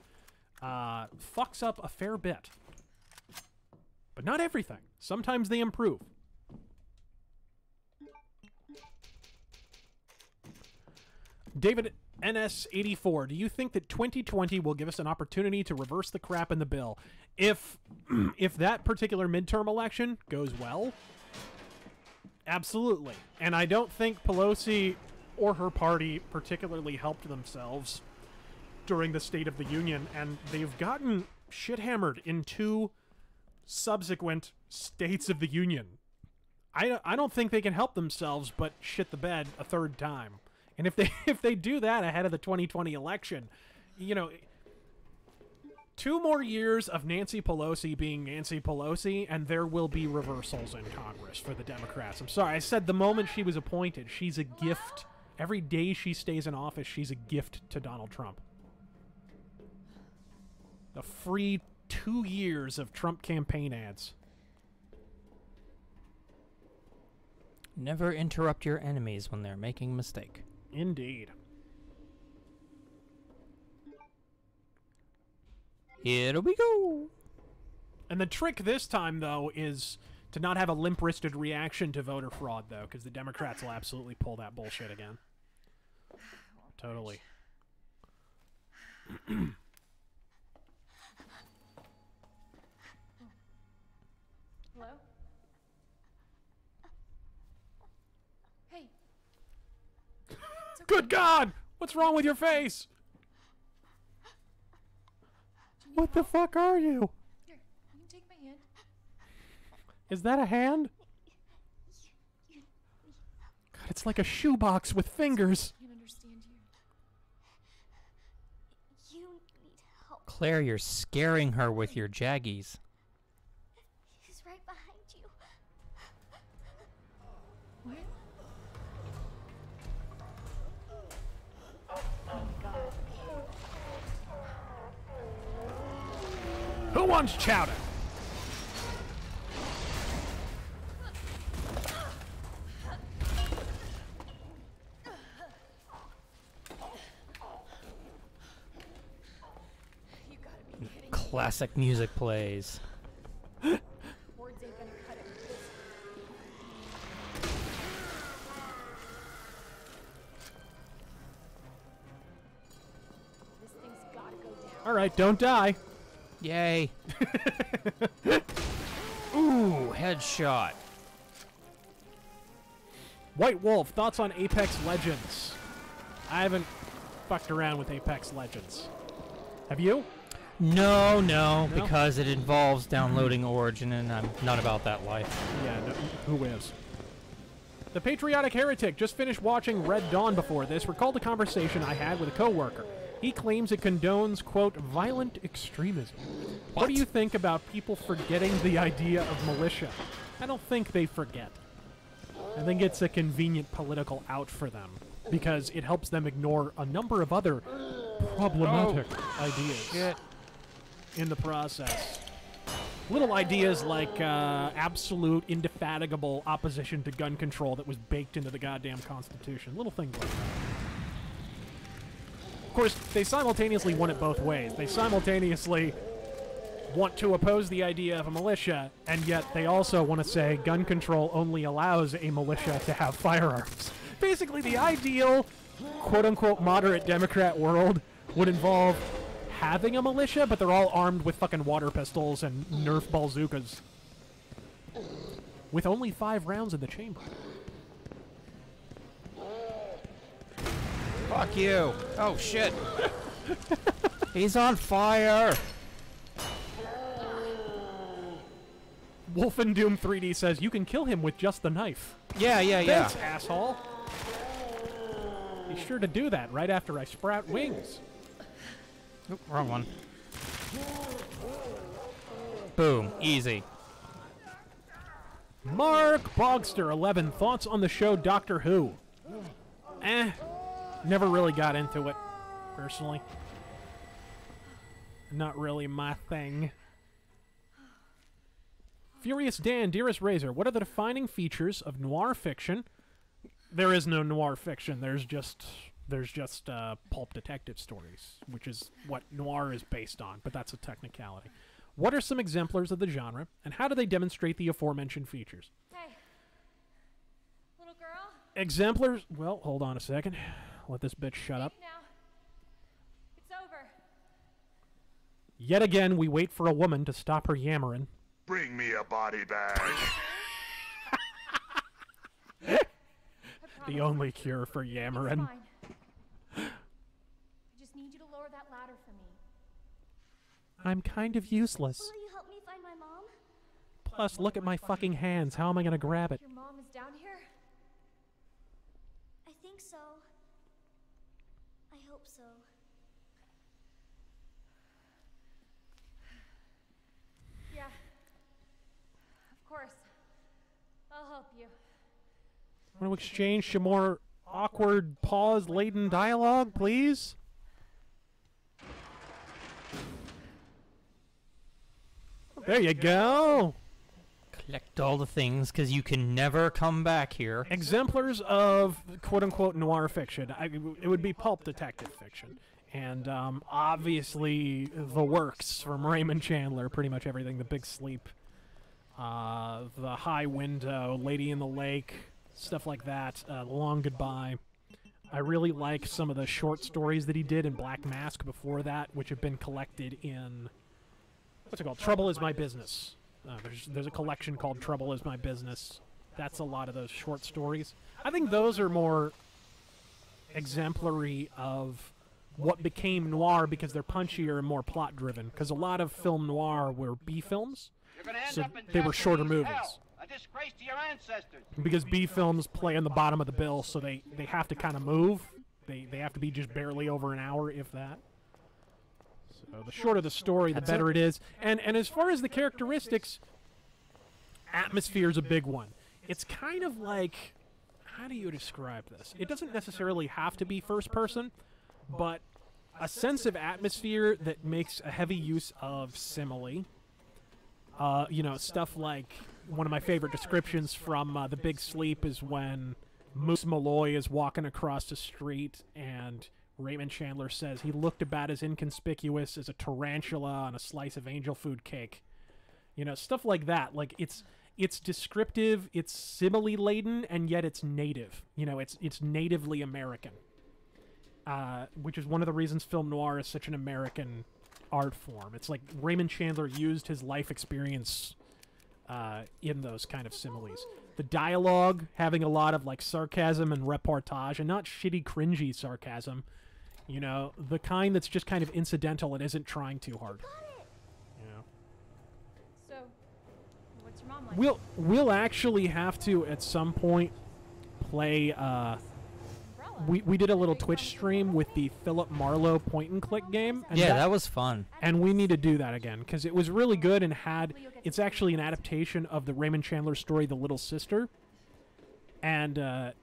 fucks up a fair bit. But not everything. Sometimes they improve. David NS84, do you think that 2020 will give us an opportunity to reverse the crap in the bill? If that particular midterm election goes well, absolutely. And I don't think Pelosi or her party particularly helped themselves during the State of the Union, and they've gotten shit-hammered in 2 subsequent States of the Union. I don't think they can help themselves but shit the bed a 3rd time. And if they do that ahead of the 2020 election, you know, 2 more years of Nancy Pelosi being Nancy Pelosi, and there will be reversals in Congress for the Democrats. I'm sorry, I said the moment she was appointed, she's a gift. Every day she stays in office, she's a gift to Donald Trump. The free 2 years of Trump campaign ads. Never interrupt your enemies when they're making a mistake. Indeed. Here we go. And the trick this time, though, is to not have a limp-wristed reaction to voter fraud, though, because the Democrats will absolutely pull that bullshit again. Totally. Hello? Hey. Good God! What's wrong with your face? What the fuck are you? Here, you can take my hand. Is that a hand? God, it's like a shoebox with fingers. I can't understand you. You need help. Claire, you're scaring her with your jaggies. He's right behind you. What? Who wants chowder? You gotta be kidding. Classic music plays. Words ain't gonna cut it. This thing's gotta go down. All right, don't die. Yay. Ooh, headshot. White Wolf, thoughts on Apex Legends? I haven't fucked around with Apex Legends. Have you? No, because it involves downloading Origin, and I'm not about that life. Yeah, no, who is? The Patriotic Heretic just finished watching Red Dawn before this. Recalled a conversation I had with a coworker. He claims it condones, quote, violent extremism. What do you think about people forgetting the idea of militia? I don't think they forget. I think it's a convenient political out for them because it helps them ignore a number of other problematic ideas in the process. Little ideas like absolute, indefatigable opposition to gun control that was baked into the goddamn Constitution. Little things like that. Of course, they simultaneously want it both ways. They simultaneously want to oppose the idea of a militia, and yet they also want to say gun control only allows a militia to have firearms. Basically, the ideal, quote-unquote, moderate Democrat world would involve having a militia, but they're all armed with fucking water pistols and Nerf bazookas. With only 5 rounds in the chamber. Fuck you. Oh, shit. He's on fire. Wolfen Doom 3D says, you can kill him with just the knife. Yeah. Thanks, asshole. Be sure to do that right after I sprout wings. Oop, wrong one. Boom. Easy. Mark Bogster, 11. Thoughts on the show Doctor Who? Never really got into it, personally. Not really my thing. Furious Dan, Dearest Razor, what are the defining features of noir fiction? There is no noir fiction. There's just pulp detective stories, which is what noir is based on, but that's a technicality. What are some exemplars of the genre, and how do they demonstrate the aforementioned features? Hey, little girl. Exemplars? Well, hold on a second. Let this bitch shut up. Now. It's over. Yet again, we wait for a woman to stop her yammering. Bring me a body bag. The only cure for yammering. I just need you to lower that ladder for me. I'm kind of useless. Will you help me find my mom? Plus, look at my fucking hands. How am I gonna grab it? Your mom is down here? I think so. I hope so. Yeah. Of course. I'll help you. Want to exchange some more awkward, pause-laden dialogue, please? There you go. Collect all the things, because you can never come back here. Exemplars of quote-unquote noir fiction. It would be pulp detective fiction. And obviously the works from Raymond Chandler, pretty much everything. The Big Sleep, The High Window, Lady in the Lake, stuff like that. The Long Goodbye. I really like some of the short stories that he did in Black Mask before that, which have been collected in, what's it called? Trouble Is My Business. There's a collection called Trouble Is My Business. That's a lot of those short stories. I think those are more exemplary of what became noir because they're punchier and more plot-driven. Because a lot of film noir were B films, so they were shorter movies. A disgrace to your ancestors. Because B films play on the bottom of the bill, so they have to kind of move. They have to be just barely over an hour, if that. So the shorter the story, the better it is. And as far as the characteristics, atmosphere is a big one. It's kind of like, how do you describe this? It doesn't necessarily have to be first person, but a sense of atmosphere that makes a heavy use of simile. Stuff like, one of my favorite descriptions from The Big Sleep is when Moose Malloy is walking across the street and Raymond Chandler says he looked about as inconspicuous as a tarantula on a slice of angel food cake. Stuff like that. Like, it's descriptive, it's simile-laden, and yet it's native. It's natively American. Which is one of the reasons film noir is such an American art form. It's like Raymond Chandler used his life experience in those kind of similes. The dialogue having a lot of like sarcasm and repartage, and not shitty, cringy sarcasm. The kind that's just kind of incidental and isn't trying too hard. So, what's your mom like? We'll actually have to at some point play. We did a little Twitch stream with the Philip Marlowe point-and-click game. And Yeah, that was fun. And we need to do that again, because it was really good and it's actually an adaptation of the Raymond Chandler story, The Little Sister. and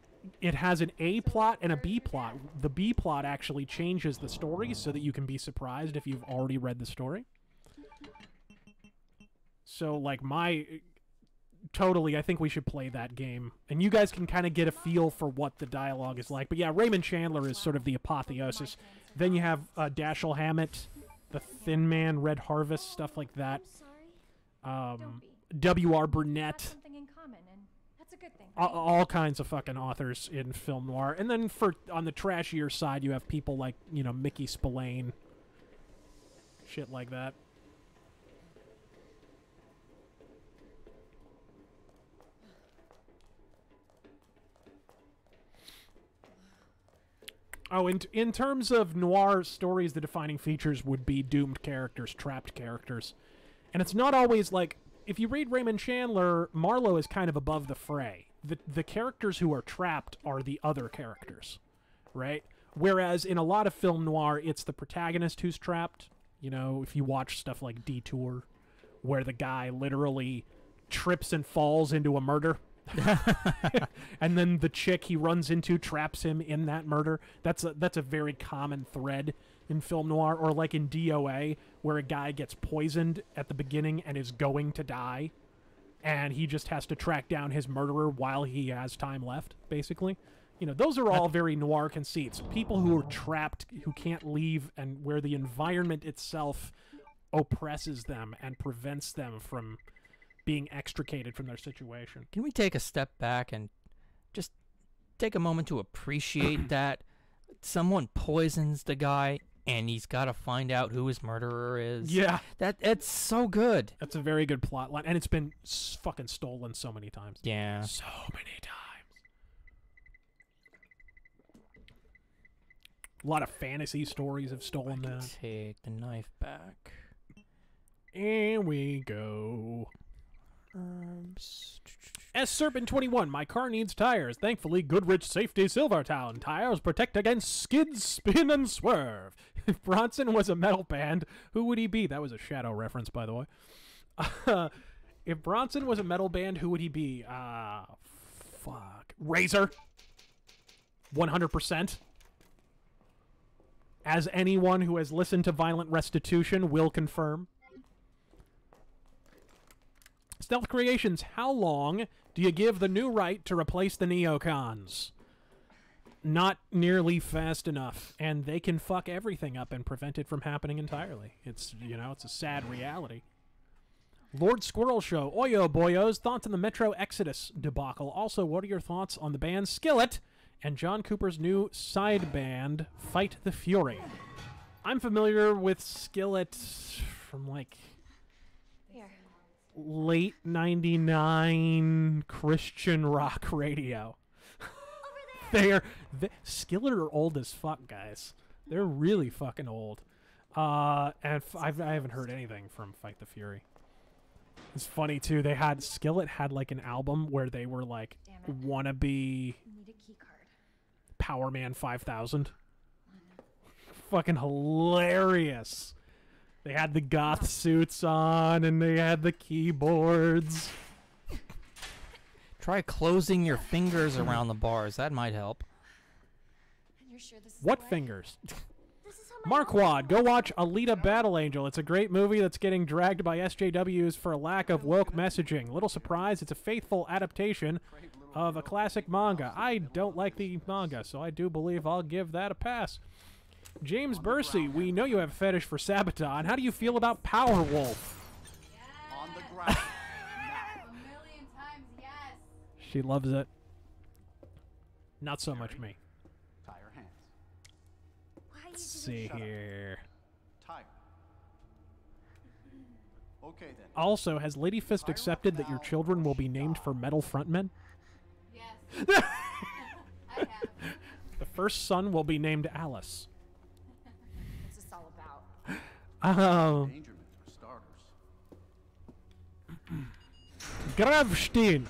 it has an A plot and a B plot. The B plot actually changes the story so that you can be surprised if you've already read the story. So, like, totally, I think we should play that game. And you guys can kind of get a feel for what the dialogue is like. But yeah, Raymond Chandler is sort of the apotheosis. Then you have Dashiell Hammett, the Thin Man, Red Harvest, stuff like that. W.R. Burnett. Something in common, and that's a good thing. All kinds of fucking authors in film noir. And then on the trashier side, you have people like, you know, Mickey Spillane. Shit like that. Oh, in terms of noir stories, the defining features would be doomed characters, trapped characters. And it's not always like, if you read Raymond Chandler, Marlowe is kind of above the fray. The characters who are trapped are the other characters, right? Whereas in a lot of film noir, it's the protagonist who's trapped. You know, if you watch stuff like Detour, where the guy literally trips and falls into a murder. And then the chick he runs into traps him in that murder. That's a very common thread in film noir. Or like in DOA, where a guy gets poisoned at the beginning and is going to die, and he just has to track down his murderer while he has time left, basically. You know, those are all very noir conceits. People who are trapped, who can't leave, and where the environment itself oppresses them and prevents them from being extricated from their situation. Can we take a step back and just take a moment to appreciate that someone poisons the guy and he's got to find out who his murderer is? Yeah. It's so good. That's a very good plot line, and it's been fucking stolen so many times. Yeah. So many times. A lot of fantasy stories have stolen that. Take the knife back. And we go. S-Serpent21, my car needs tires. Thankfully, Goodrich Safety Silvertown tires protect against skid, spin, and swerve. If Bronson was a metal band, who would he be? That was a Shadow reference, by the way. If Bronson was a metal band, who would he be? Fuck. Razor. 100%. As anyone who has listened to Violent Restitution will confirm. Stealth Creations, how long do you give the new right to replace the neocons? Not nearly fast enough, and they can fuck everything up and prevent it from happening entirely. It's, you know, it's a sad reality. Lord Squirrel Show, Oyo Boyos, thoughts on the Metro Exodus debacle. Also, what are your thoughts on the band Skillet and John Cooper's new side band, Fight the Fury? I'm familiar with Skillet from, like, late 99 Christian rock radio. Skillet are old as fuck, guys. They're really fucking old. And I haven't heard anything from Fight the Fury. It's funny too. Skillet had like an album where they were like wannabe Power Man 5000. Fucking hilarious. They had the goth suits on, and they had the keyboards. Try closing your fingers around the bars. That might help. What fingers? Marquand, go watch Alita Battle Angel. It's a great movie that's getting dragged by SJWs for a lack of woke messaging. Little surprise, it's a faithful adaptation of a classic manga. I don't like the manga, so I do believe I'll give that a pass. James Bursey, we know you have a fetish for Sabaton. How do you feel about Power Wolf? On the ground. A million times, yes. She loves it. Not so much me. Tie your hands. Let's see here. Tie. Okay then. Also, has Lady Fist accepted that your children will be named for metal frontmen? Yes. I have. The first son will be named Alice. What's this all about? Endangerment for starters. Gravstein,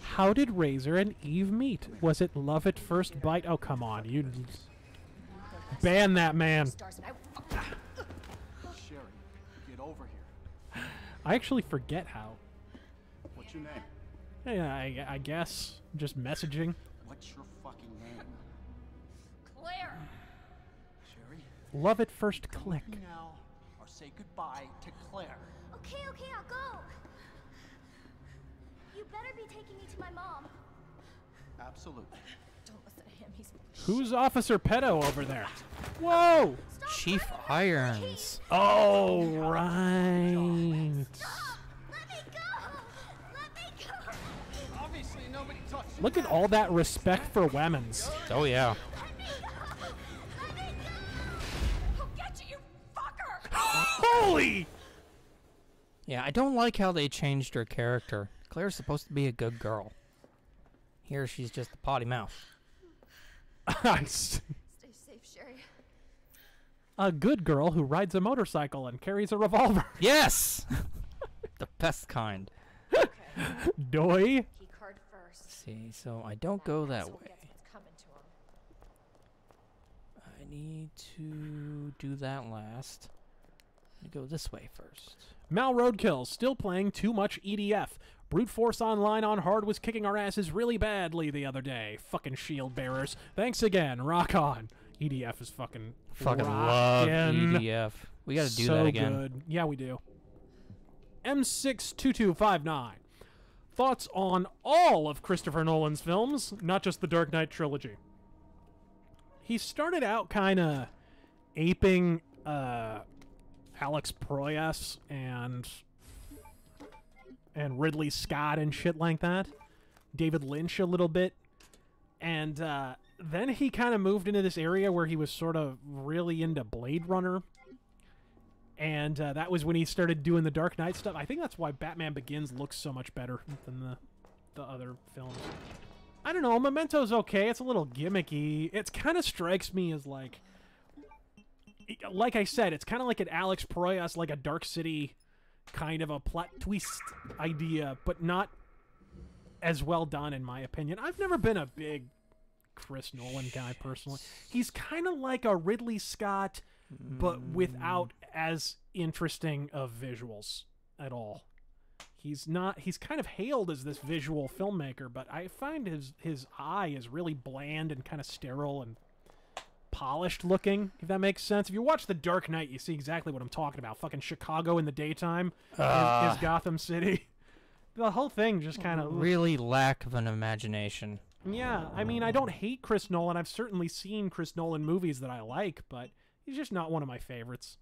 how did Razor and Eve meet? Was it love at first bite? Oh, come on. You ban that man. Sherry, get over here. I actually forget how. What's your name? Yeah, I guess. Just messaging. What's your fucking name? Claire! Sherry? Love at first click. Now, or say goodbye to Claire. Okay, I'll go. You better be taking me to my mom. Absolutely. Don't listen to him. He's Who's Officer Pedo over there? Whoa! Chief Irons. Oh, right. Stop! Let me go! Let me go! Obviously, nobody touched you. Look at all that respect for Wemmons. Oh yeah. Let me go! Let me go! He'll get you, you fucker! Holy! Yeah, I don't like how they changed her character. Claire's supposed to be a good girl. Here she's just a potty mouth. Stay safe, Sherry. A good girl who rides a motorcycle and carries a revolver. Yes! The best kind. Doi. Key card first. See, so I don't go that Asshole way. gets what's coming to him. I need to do that last. Let me go this way first. Mal Roadkill still playing too much EDF. Brute Force Online on hard was kicking our asses really badly the other day. Fucking shield bearers. Thanks again. Rock on. EDF is fucking Love rockin'. EDF. We gotta do So that again. Good. Yeah, we do. M62259. Thoughts on all of Christopher Nolan's films, not just the Dark Knight trilogy. He started out kind of aping Alex Proyas and Ridley Scott and shit like that. David Lynch a little bit. And then he kind of moved into this area where he was sort of really into Blade Runner. And that was when he started doing the Dark Knight stuff. I think that's why Batman Begins looks so much better than the other films. I don't know. Memento's okay. It's a little gimmicky. It kind of strikes me as like I said, it's kind of like an Alex Proyas, like a Dark City kind of a plot twist idea, but not as well done in my opinion. I've never been a big Chris Nolan guy personally. He's kind of like a Ridley Scott, but without as interesting of visuals at all. He's kind of hailed as this visual filmmaker, but I find his eye is really bland and kind of sterile and polished looking, if that makes sense. If you watch The Dark Knight, you see exactly what I'm talking about. Fucking Chicago in the daytime is Gotham City. The whole thing just kind of really lack of an imagination. Yeah, I mean, I don't hate Chris Nolan. I've certainly seen Chris Nolan movies that I like, but he's just not one of my favorites.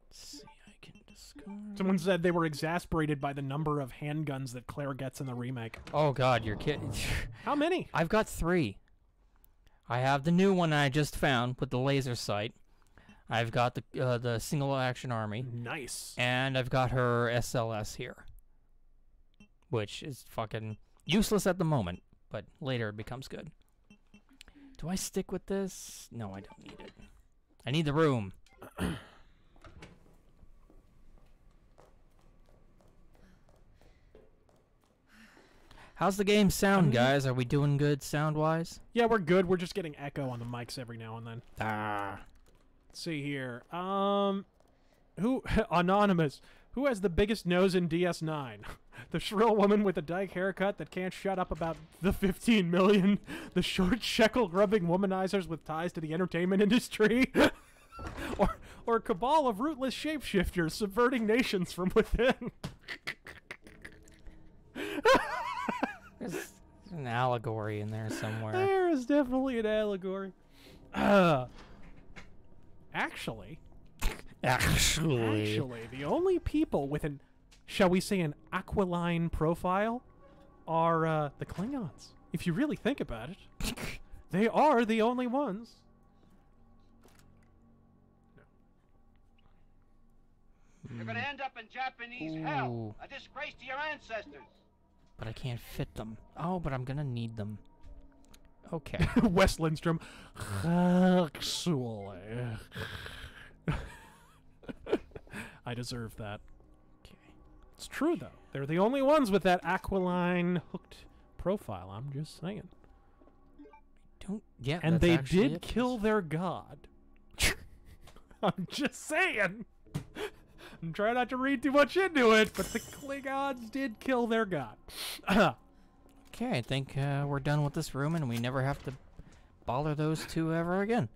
Let's see, I can discard. Someone said they were exasperated by the number of handguns that Claire gets in the remake. Oh god, you're kidding. How many? I've got 3. I have the new one I just found with the laser sight. I've got the single action army. Nice. And I've got her SLS here. Which is fucking useless at the moment, but later it becomes good. Do I stick with this? No, I don't need it. I need the room. How's the game sound, guys? Are we doing good sound-wise? Yeah, we're good. We're just getting echo on the mics every now and then. Ah. Let's see here. Who anonymous? Who has the biggest nose in DS9? The shrill woman with a dyke haircut that can't shut up about the 15 million? The short shekel-grubbing womanizers with ties to the entertainment industry? or a cabal of rootless shapeshifters subverting nations from within? There's an allegory in there somewhere. There is definitely an allegory. Actually, the only people with an, shall we say, an aquiline profile are the Klingons. If you really think about it, they are the only ones. You're gonna end up in Japanese hell. Ooh. A disgrace to your ancestors. But I can't fit them. Oh, but I'm gonna need them. Okay. Wes Lindstrom. Actually. I deserve that. Okay. It's true, though. They're the only ones with that aquiline hooked profile. I'm just saying. Don't. Yeah. And that's they actually did it. kill their god. I'm just saying. Try not to read too much into it, but the Klingons did kill their god. Okay, I think we're done with this room, and we never have to bother those two ever again.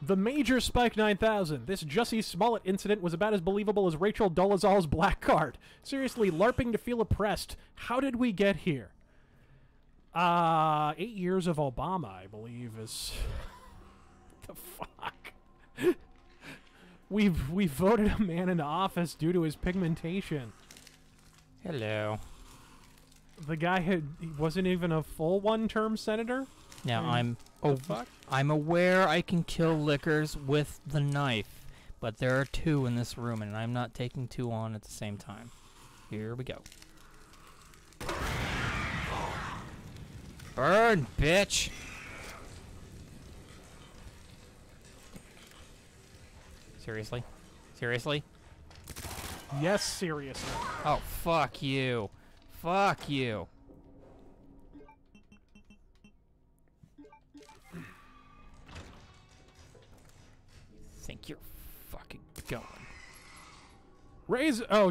The Major Spike 9000. This Jussie Smollett incident was about as believable as Rachel Dolezal's black card. Seriously, LARPing to feel oppressed. How did we get here? 8 years of Obama, I believe, is... the fuck? We voted a man into office due to his pigmentation. Hello. The guy he wasn't even a full one-term senator? Now, fuck? I'm aware I can kill lickers with the knife, but there are two in this room, and I'm not taking two on at the same time. Here we go. Burn, bitch! Seriously? Seriously? Yes, seriously. Oh, fuck you. Fuck you. Think you're fucking going.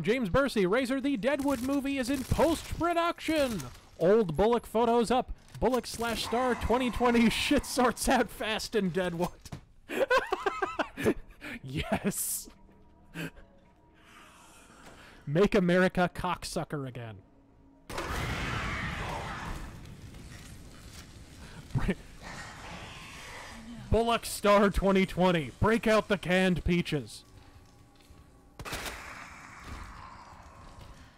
James Bursey, Razor the Deadwood movie is in post-production. Old Bullock photos up. Bullock/Star 2020 shit sorts out fast in Deadwood. Yes. Make America cocksucker again. Bullock/Star 2020. Break out the canned peaches.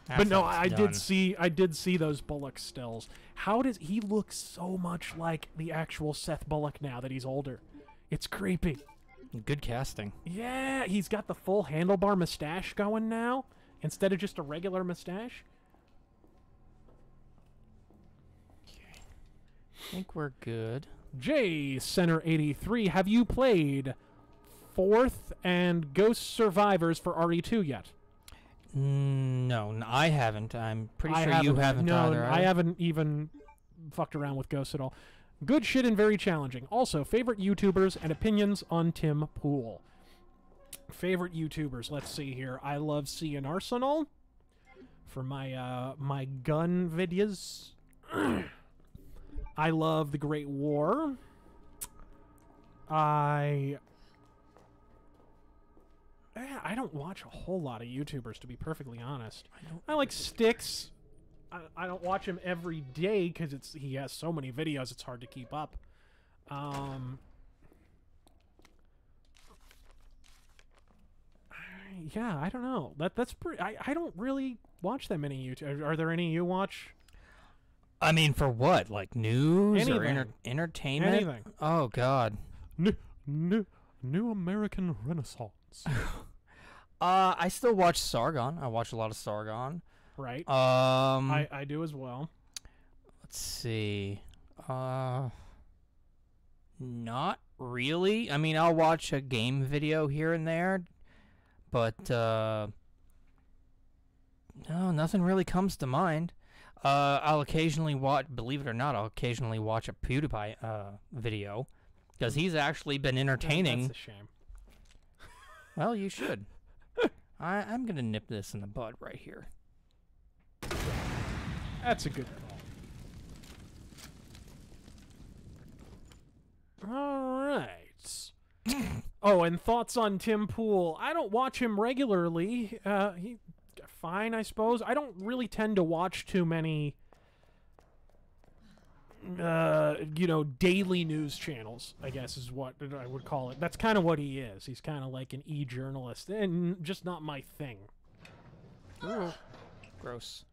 But no, I did see those Bullock stills. How does he look so much like the actual Seth Bullock now that he's older? It's creepy. Good casting. Yeah, he's got the full handlebar mustache going now instead of just a regular mustache. Okay. I think we're good. J Center 83, have you played 4th and Ghost Survivors for RE2 yet? No, I haven't. I'm pretty sure you haven't either. No, I haven't even fucked around with Ghosts at all. Good shit and very challenging. Also, favorite YouTubers and opinions on Tim Pool. Favorite YouTubers, let's see here. I love seeing Arsenal for my my gun videos. I love The Great War. I don't watch a whole lot of YouTubers, to be perfectly honest. I like Styx. I don't watch him every day because he has so many videos, it's hard to keep up. Yeah, I don't know. That's pretty. I don't really watch that many YouTube. Are there any you watch? I mean, for what? Like news or Anything. entertainment? Anything. Oh God. New American Renaissance. I still watch Sargon. I watch a lot of Sargon. Right. I do as well. Let's see. Not really. I mean, I'll watch a game video here and there, but no, nothing really comes to mind. I'll occasionally watch, believe it or not, I'll occasionally watch a PewDiePie video, because he's actually been entertaining. That's a shame. Well, you should. I'm gonna nip this in the bud right here. That's a good call. All right. Oh, and thoughts on Tim Pool. I don't watch him regularly. He fine, I suppose. I don't really tend to watch too many daily news channels, I guess is what I would call it. That's kind of what he is. He's kind of like an e-journalist, and just not my thing. Ooh. Gross.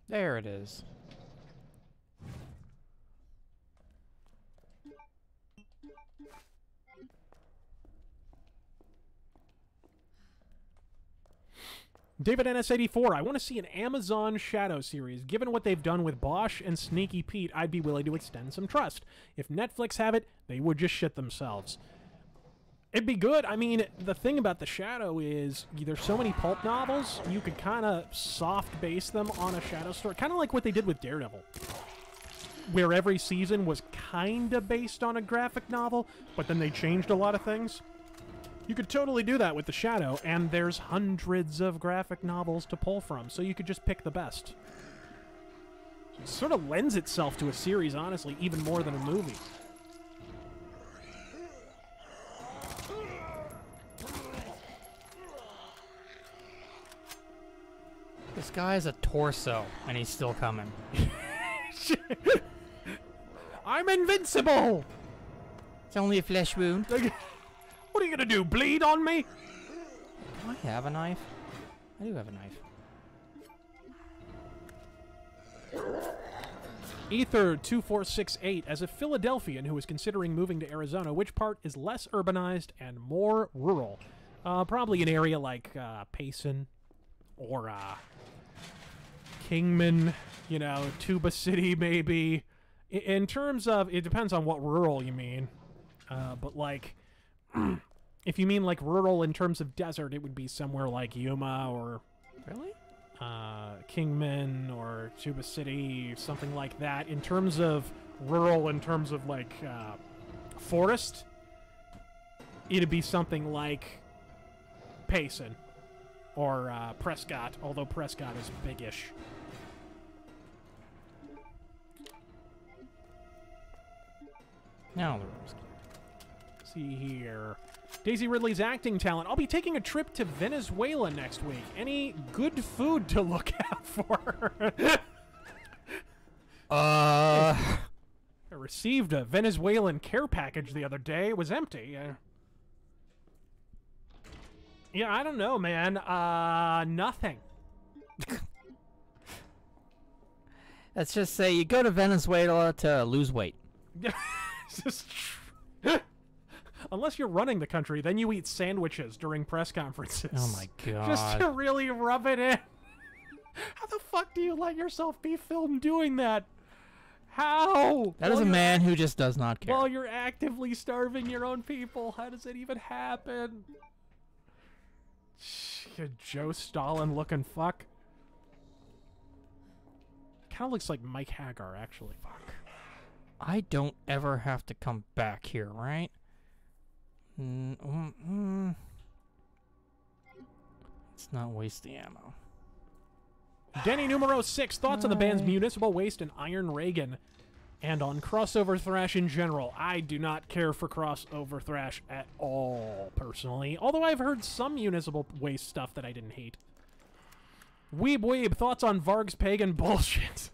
There it is. David NS84, I want to see an Amazon Shadow series. Given what they've done with Bosch and Sneaky Pete, I'd be willing to extend some trust. If Netflix have it, they would just shit themselves. It'd be good. I mean, the thing about the Shadow is there's so many pulp novels, you could kind of soft base them on a Shadow story. Kind of like what they did with Daredevil. where every season was kind of based on a graphic novel, but then they changed a lot of things. You could totally do that with The Shadow, and there's hundreds of graphic novels to pull from, so you could just pick the best. It sort of lends itself to a series, honestly, even more than a movie. This guy has a torso, and he's still coming. I'm invincible! It's only a flesh wound. What are you gonna do, bleed on me? Do I have a knife? I do have a knife. Ether2468, as a Philadelphian who is considering moving to Arizona, which part is less urbanized and more rural? Probably an area like Payson or Kingman, you know, Tuba City maybe. In terms of, it depends on what rural you mean. But like, if you mean like rural in terms of desert, it would be somewhere like Yuma or... Really? Kingman or Tuba City, something like that. In terms of rural, in terms of like forest, it'd be something like Payson or Prescott, although Prescott is big-ish. Now the room's See here. Daisy Ridley's acting talent. I'll be taking a trip to Venezuela next week. Any good food to look out for? I received a Venezuelan care package the other day. It was empty. Yeah, I don't know, man. Nothing. Let's just say you go to Venezuela to lose weight. Unless you're running the country, then you eat sandwiches during press conferences. Oh my god. Just to really rub it in. How the fuck do you let yourself be filmed doing that? How? That is a man who just does not care. While you're actively starving your own people, how does it even happen? You Joe Stalin looking fuck. Kind of looks like Mike Hagar, actually. Fuck. I don't ever have to come back here, right? Let's not waste the ammo. Denny numero 6, thoughts on the band's Municipal Waste and Iron Reagan, and on crossover thrash in general. I do not care for crossover thrash at all, personally, although I've heard some Municipal Waste stuff that I didn't hate. Weeb, thoughts on Varg's pagan bullshit.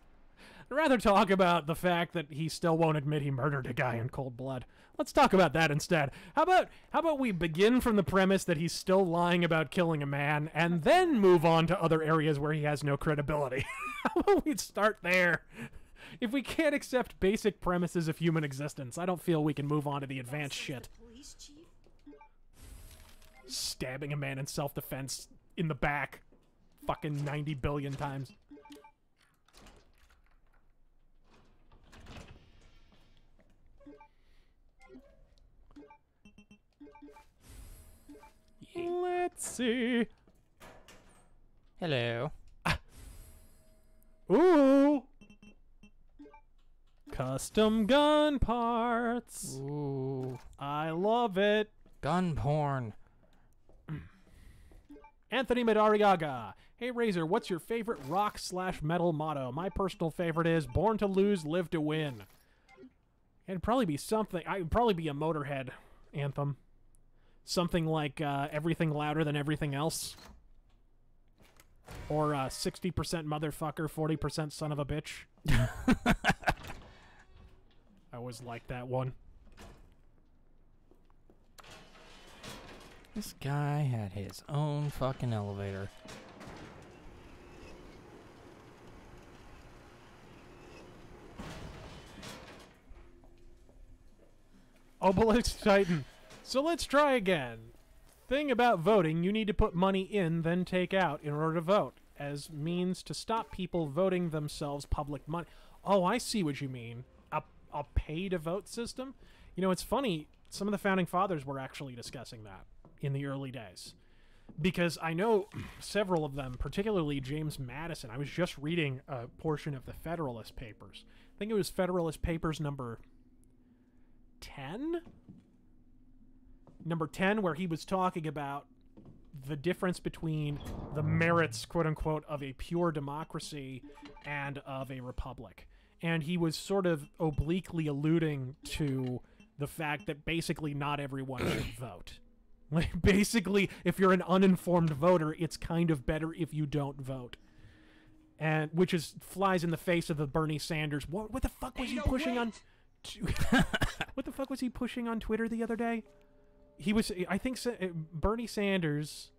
I'd rather talk about the fact that he still won't admit he murdered a guy in cold blood. Let's talk about that instead. How about we begin from the premise that he's still lying about killing a man, and then move on to other areas where he has no credibility? How about we start there? If we can't accept basic premises of human existence, I don't feel we can move on to the advanced shit. Stabbing a man in self-defense in the back fucking 90 billion times. Let's see. Hello. Ooh. Custom gun parts. Ooh. I love it. Gun porn. Anthony Madariaga. Hey Razor, what's your favorite rock/metal motto? My personal favorite is born to lose, live to win. It'd probably be something. It'd probably be a Motorhead anthem. Something like everything louder than everything else. Or 60% motherfucker, 40% son of a bitch. I always liked that one. This guy had his own fucking elevator. Obelisk Titan. So let's try again. Thing about voting, you need to put money in, then take out in order to vote, as means to stop people voting themselves public money. Oh, I see what you mean. A pay-to-vote system? You know, it's funny, some of the Founding Fathers were actually discussing that in the early days. because I know several of them, particularly James Madison. I was just reading a portion of the Federalist Papers. I think it was Federalist Papers number 10? Number 10, where he was talking about the difference between the merits, quote-unquote, of a pure democracy and of a republic. And he was sort of obliquely alluding to the fact that basically not everyone should vote. Like, basically, if you're an uninformed voter, it's kind of better if you don't vote. And which is flies in the face of the Bernie Sanders. What the fuck was he pushing on? What the fuck was he pushing on Twitter the other day? He was, I think, Bernie Sanders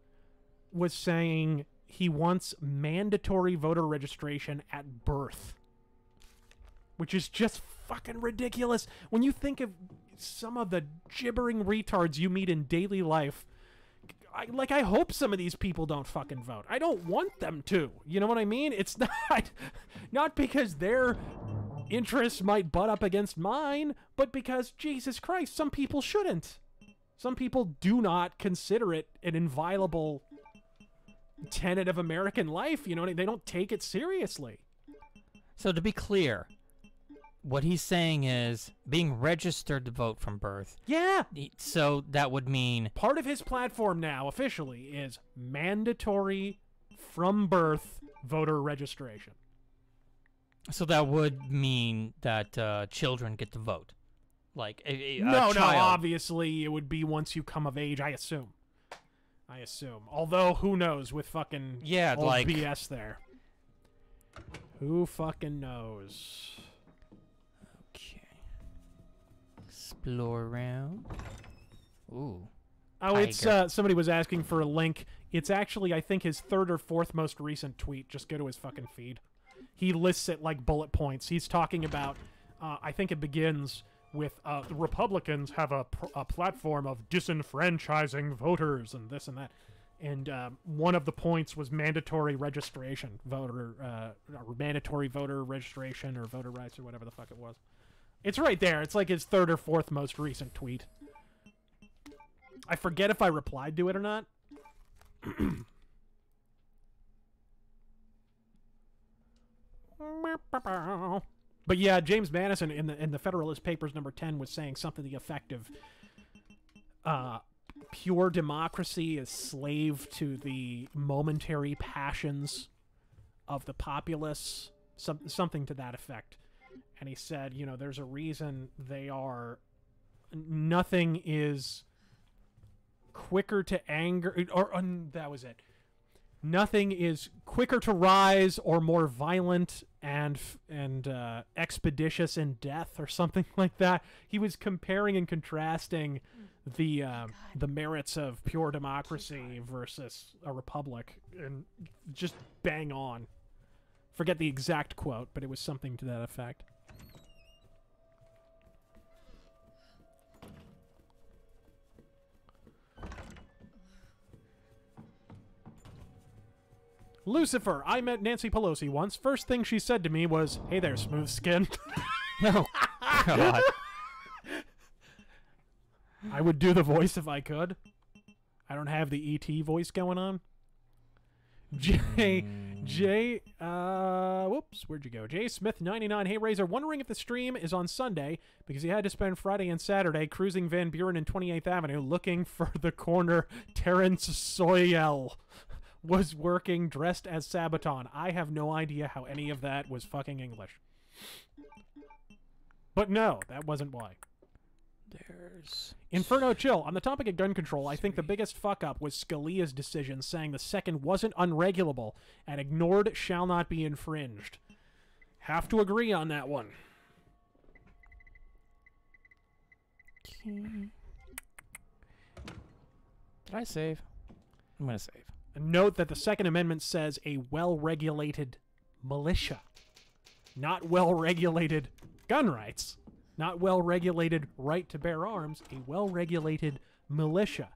was saying he wants mandatory voter registration at birth, which is just fucking ridiculous. When you think of some of the gibbering retards you meet in daily life, I hope some of these people don't fucking vote. I don't want them to. You know what I mean? It's not because their interests might butt up against mine, but because, Jesus Christ, some people shouldn't. Some people do not consider it an inviolable tenet of American life. You know, they don't take it seriously. So to be clear, what he's saying is being registered to vote from birth. Yeah. So that would mean... Part of his platform now, officially, is mandatory from birth voter registration. So that would mean that children get to vote. Like a no, child. obviously it would be once you come of age, I assume. Although, who knows with fucking old like BS there. Who fucking knows? Okay. Explore around. Ooh. Oh, it's somebody was asking for a link. It's actually, I think, his third or fourth most recent tweet. Just go to his fucking feed. He lists it like bullet points. He's talking about, I think it begins with the Republicans have a platform of disenfranchising voters and this and that. And one of the points was mandatory registration, mandatory voter registration or voter rights or whatever the fuck it was. It's right there. It's like his third or fourth most recent tweet. I forget if I replied to it or not. But yeah, James Madison in the Federalist Papers number 10 was saying something to the effect of pure democracy is slave to the momentary passions of the populace, something to that effect. And he said, you know, there's a reason nothing is quicker to anger, that was it. Nothing is quicker to rise or more violent and expeditious in death or something like that. He was comparing and contrasting the merits of pure democracy versus a republic, and just bang on. Forget the exact quote, but it was something to that effect. Lucifer, I met Nancy Pelosi once. First thing she said to me was, "Hey there, smooth skin." Oh, God. I would do the voice if I could. I don't have the E.T. voice going on. Whoops, where'd you go? J Smith 99. Hey Razor, wondering if the stream is on Sunday because he had to spend Friday and Saturday cruising Van Buren and 28th Avenue looking for the corner Terrence Soyel was working dressed as Sabaton. I have no idea how any of that was fucking English. But no, that wasn't why. There's Inferno Chill. On the topic of gun control, I think the biggest fuck-up was Scalia's decision saying the second wasn't unregulable and ignored shall not be infringed. Have to agree on that one. Okay. Did I save? I'm going to save. Note that the Second Amendment says a well-regulated militia, not well-regulated gun rights, not well-regulated right to bear arms, a well-regulated militia.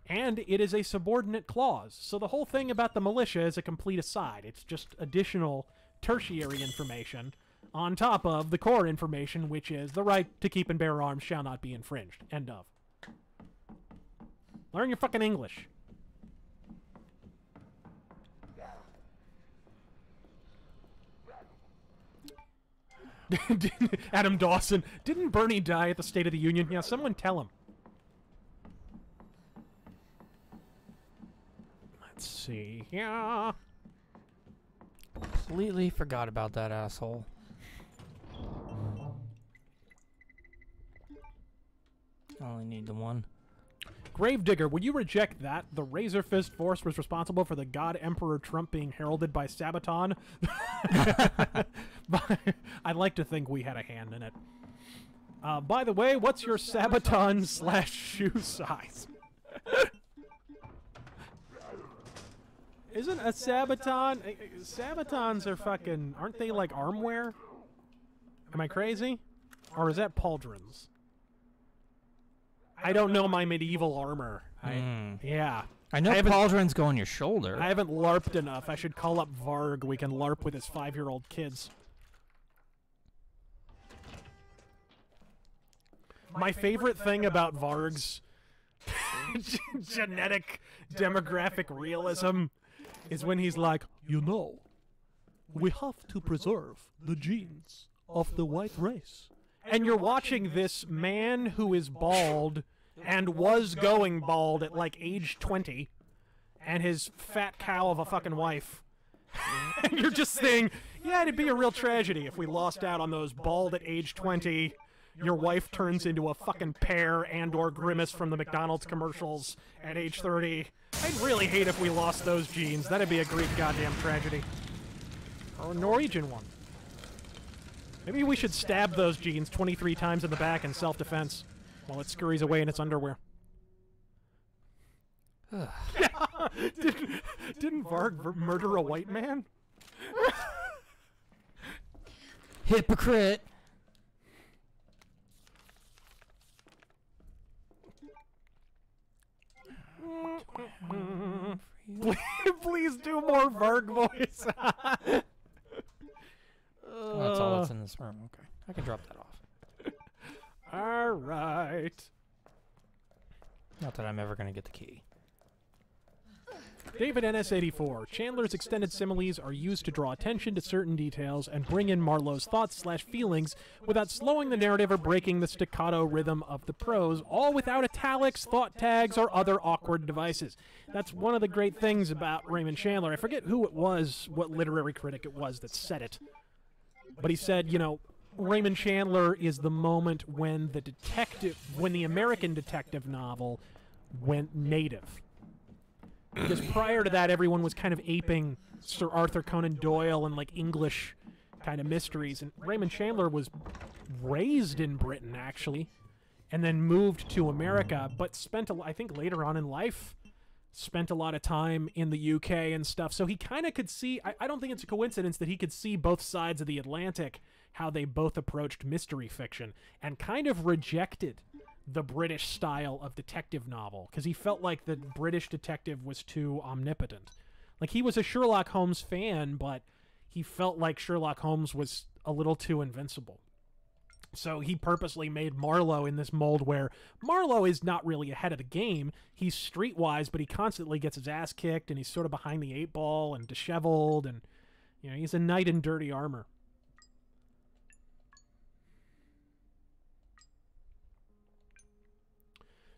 And it is a subordinate clause, so the whole thing about the militia is a complete aside. It's just additional tertiary information on top of the core information, which is the right to keep and bear arms shall not be infringed. End of. Learn your fucking English. Adam Dawson. Didn't Bernie die at the State of the Union? Yeah, someone tell him. Let's see. Yeah. Completely forgot about that asshole. I only need the one. Gravedigger, would you reject that? The RazörFist force was responsible for the God Emperor Trump being heralded by Sabaton? I'd like to think we had a hand in it. By the way, what's your Sabaton / shoe size? Isn't a Sabaton... Sabatons are fucking... Aren't they like armwear? Am I crazy? Or is that pauldrons? I don't know my medieval armor. Yeah. I know pauldrons go on your shoulder. I haven't LARPed enough. I should call up Varg. We can LARP with his 5-year-old kids. My favorite thing about Varg's genetic demographic realism is when he's like, you know, we have to preserve the genes of the white race. And you're watching this man who is bald and was going bald at like age 20 and his fat cow of a fucking wife. And you're just saying, yeah, it'd be a real tragedy if we lost out on those bald at age 20. Your wife turns into a fucking pear and or Grimace from the McDonald's commercials at age 30. I'd really hate if we lost those genes. That'd be a Greek goddamn tragedy. Or a Norwegian one. Maybe we should stab those genes 23 times in the back in self-defense while it scurries away in its underwear. Didn't Varg murder a white man? Hypocrite! Please do more Varg voice. Oh, that's all that's in this room. Okay. I can drop that off. Alright. Not that I'm ever going to get the key. David NS84. Chandler's extended similes are used to draw attention to certain details and bring in Marlowe's thoughts / feelings without slowing the narrative or breaking the staccato rhythm of the prose, all without italics, thought tags, or other awkward devices. That's one of the great things about Raymond Chandler. I forget who it was, what literary critic it was that said it. But he said, you know, Raymond Chandler is the moment when the American detective novel went native. Because prior to that, everyone was kind of aping Sir Arthur Conan Doyle and, like, English kind of mysteries. And Raymond Chandler was raised in Britain, actually, and then moved to America, but spent, I think later on in life, spent a lot of time in the UK and stuff. So he kind of could see, I don't think it's a coincidence that he could see both sides of the Atlantic, how they both approached mystery fiction, and kind of rejected the British style of detective novel, because he felt like the British detective was too omnipotent. Like, he was a Sherlock Holmes fan, but he felt like Sherlock Holmes was a little too invincible. So he purposely made Marlowe in this mold where Marlowe is not really ahead of the game. He's streetwise, but he constantly gets his ass kicked, and he's sort of behind the 8-ball and disheveled, and, you know, he's a knight in dirty armor.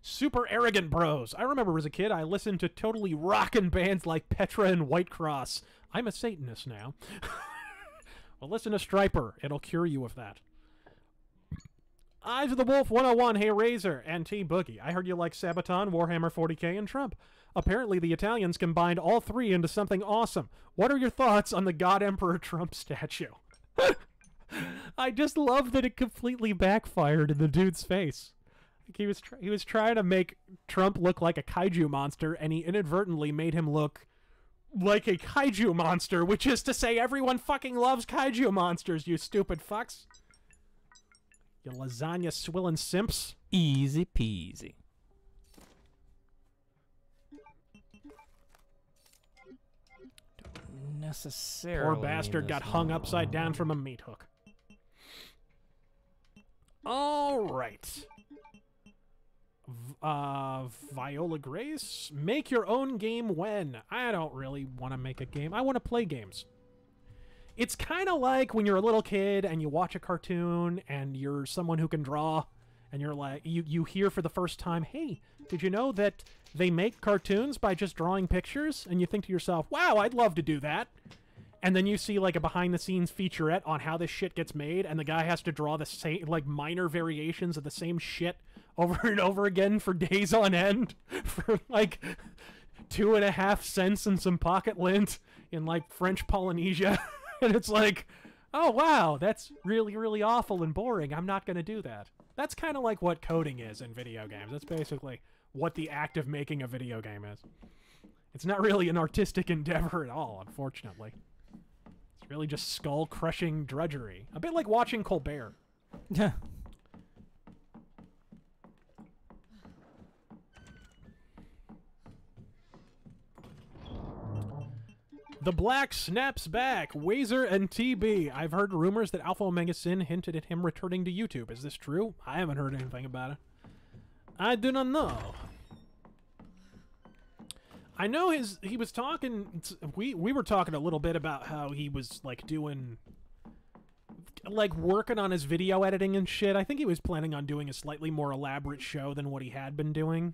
Super arrogant bros. I remember as a kid, I listened to totally rockin' bands like Petra and Whitecross. I'm a Satanist now. Well, listen to Stryper. It'll cure you of that. Eyes of the Wolf 101. Hey, Razor and T Boogie. I heard you like Sabaton, Warhammer 40k, and Trump. Apparently, the Italians combined all three into something awesome. What are your thoughts on the God Emperor Trump statue? I just love that it completely backfired in the dude's face. He was trying to make Trump look like a kaiju monster, and he inadvertently made him look like a kaiju monster, which is to say everyone fucking loves kaiju monsters, you stupid fucks. You lasagna swilling simps. Easy peasy. Don't necessarily. Poor bastard got hung upside down from a meat hook. All right. Viola Grace, make your own game when? I don't really want to make a game. I want to play games. It's kind of like when you're a little kid and you watch a cartoon and you're someone who can draw, and you're like, you hear for the first time, hey, did you know that they make cartoons by just drawing pictures? And you think to yourself, wow, I'd love to do that. And then you see like a behind-the-scenes featurette on how this shit gets made, and the guy has to draw the same, like, minor variations of the same shit over and over again for days on end for like 2.5 cents and some pocket lint in like French Polynesia. And it's like, oh wow, that's really, really awful and boring. I'm not going to do that. That's kind of like what coding is in video games. That's basically what the act of making a video game is. It's not really an artistic endeavor at all, unfortunately. It's really just skull-crushing drudgery. A bit like watching Colbert. Yeah. The Black snaps back. Wazer and TB. I've heard rumors that Alpha Omega Sin hinted at him returning to YouTube. Is this true? I haven't heard anything about it. I do not know. I know he was talking, we were talking a little bit about how he was like doing, like working on his video editing and shit. I think he was planning on doing a slightly more elaborate show than what he had been doing.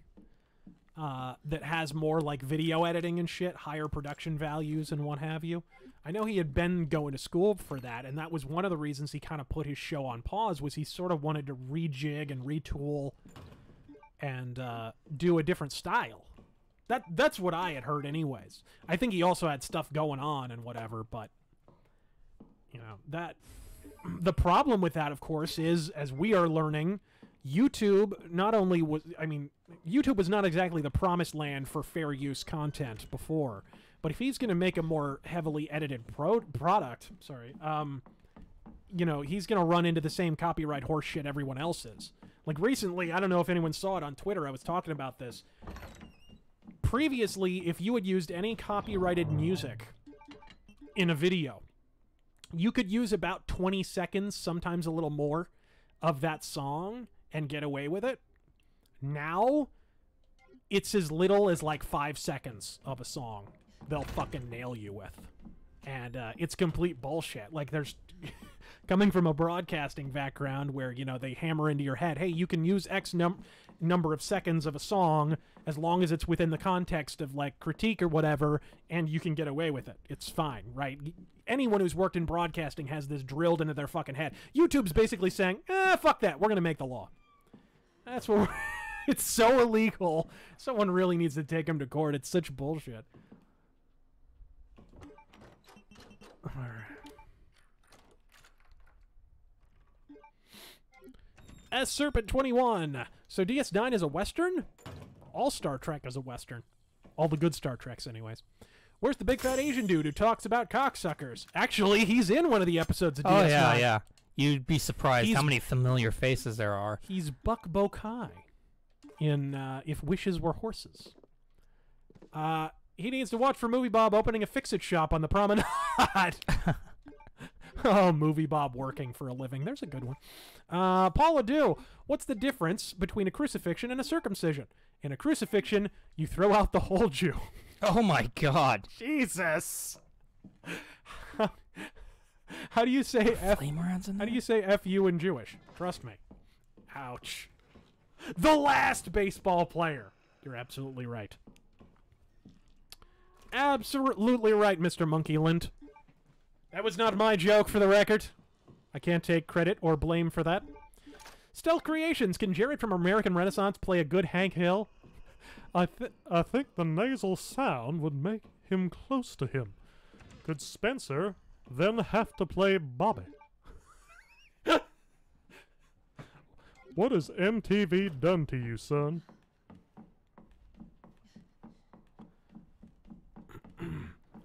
That has more like video editing and shit, higher production values and what have you. I know he had been going to school for that, and that was one of the reasons he kind of put his show on pause, was he sort of wanted to rejig and retool and do a different style. That's what I had heard anyways. I think he also had stuff going on and whatever, but you know, that the problem with that, of course, is, as we are learning, YouTube not only was, I mean, YouTube was not exactly the promised land for fair use content before, but if he's going to make a more heavily edited product, you know, he's going to run into the same copyright horse shit everyone else is. Like recently, I don't know if anyone saw it on Twitter, I was talking about this. Previously, if you had used any copyrighted music in a video, you could use about 20 seconds, sometimes a little more, of that song and get away with it. Now, it's as little as like 5 seconds of a song they'll fucking nail you with. And it's complete bullshit. Like, there's... coming from a broadcasting background where, you know, they hammer into your head, hey, you can use X number of seconds of a song as long as it's within the context of, like, critique or whatever, and you can get away with it. It's fine, right? Anyone who's worked in broadcasting has this drilled into their fucking head. YouTube's basically saying, fuck that, we're going to make the law. That's what we're... It's so illegal. Someone really needs to take him to court. It's such bullshit. All right. As Serpent 21. So DS9 is a Western? All Star Trek is a Western. All the good Star Treks, anyways. Where's the big fat Asian dude who talks about cocksuckers? Actually, he's in one of the episodes of DS9. Oh, yeah, yeah. You'd be surprised how many familiar faces there are. He's Buck Bokai in If Wishes Were Horses. He needs to watch for Movie Bob opening a fix-it shop on the promenade. Oh, Movie Bob working for a living. There's a good one. Paula Dew, what's the difference between a crucifixion and a circumcision? In a crucifixion, you throw out the whole Jew. Oh my God. Jesus. How do you say F? How do you say F-U in Jewish? Trust me. Ouch. The last baseball player. You're absolutely right. Absolutely right, Mr. Monkeyland. That was not my joke, for the record. I can't take credit or blame for that. Stealth Creations. Can Jared from American Renaissance play a good Hank Hill? I think the nasal sound would make him close to him. Could Spencer then have to play Bobby? What has MTV done to you, son?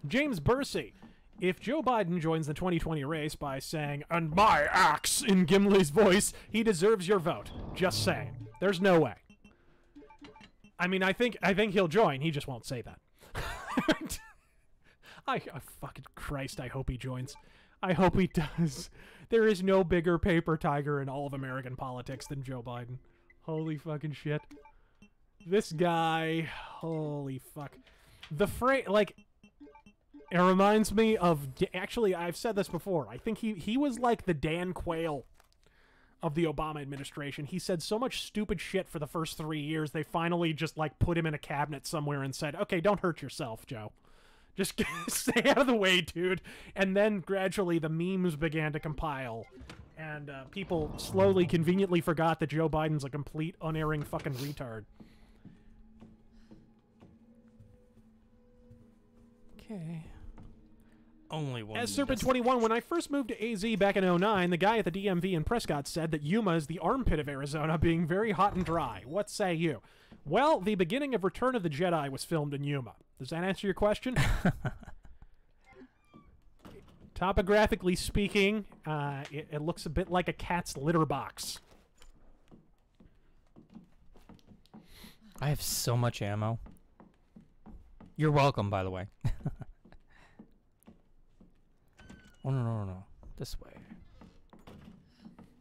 James Bursey. If Joe Biden joins the 2020 race by saying, "and my axe," in Gimli's voice, he deserves your vote. Just saying. There's no way. I mean, I think he'll join. He just won't say that. Fucking Christ, I hope he joins. I hope he does. There is no bigger paper tiger in all of American politics than Joe Biden. Holy fucking shit. This guy, holy fuck. The phrase, like, It reminds me of... Actually, I've said this before. I think he was like the Dan Quayle of the Obama administration. He said so much stupid shit for the first 3 years, they finally just, like, put him in a cabinet somewhere and said, okay, don't hurt yourself, Joe. Just stay out of the way, dude. And then, gradually, the memes began to compile. And people slowly, conveniently forgot that Joe Biden's a complete, unerring fucking retard. Okay. Only one. As Serpent21, when I first moved to AZ back in 2009, the guy at the DMV in Prescott said that Yuma is the armpit of Arizona, being very hot and dry. What say you? Well, the beginning of Return of the Jedi was filmed in Yuma. Does that answer your question? Topographically speaking, it looks a bit like a cat's litter box. I have so much ammo. You're welcome, by the way. Oh, no. This way.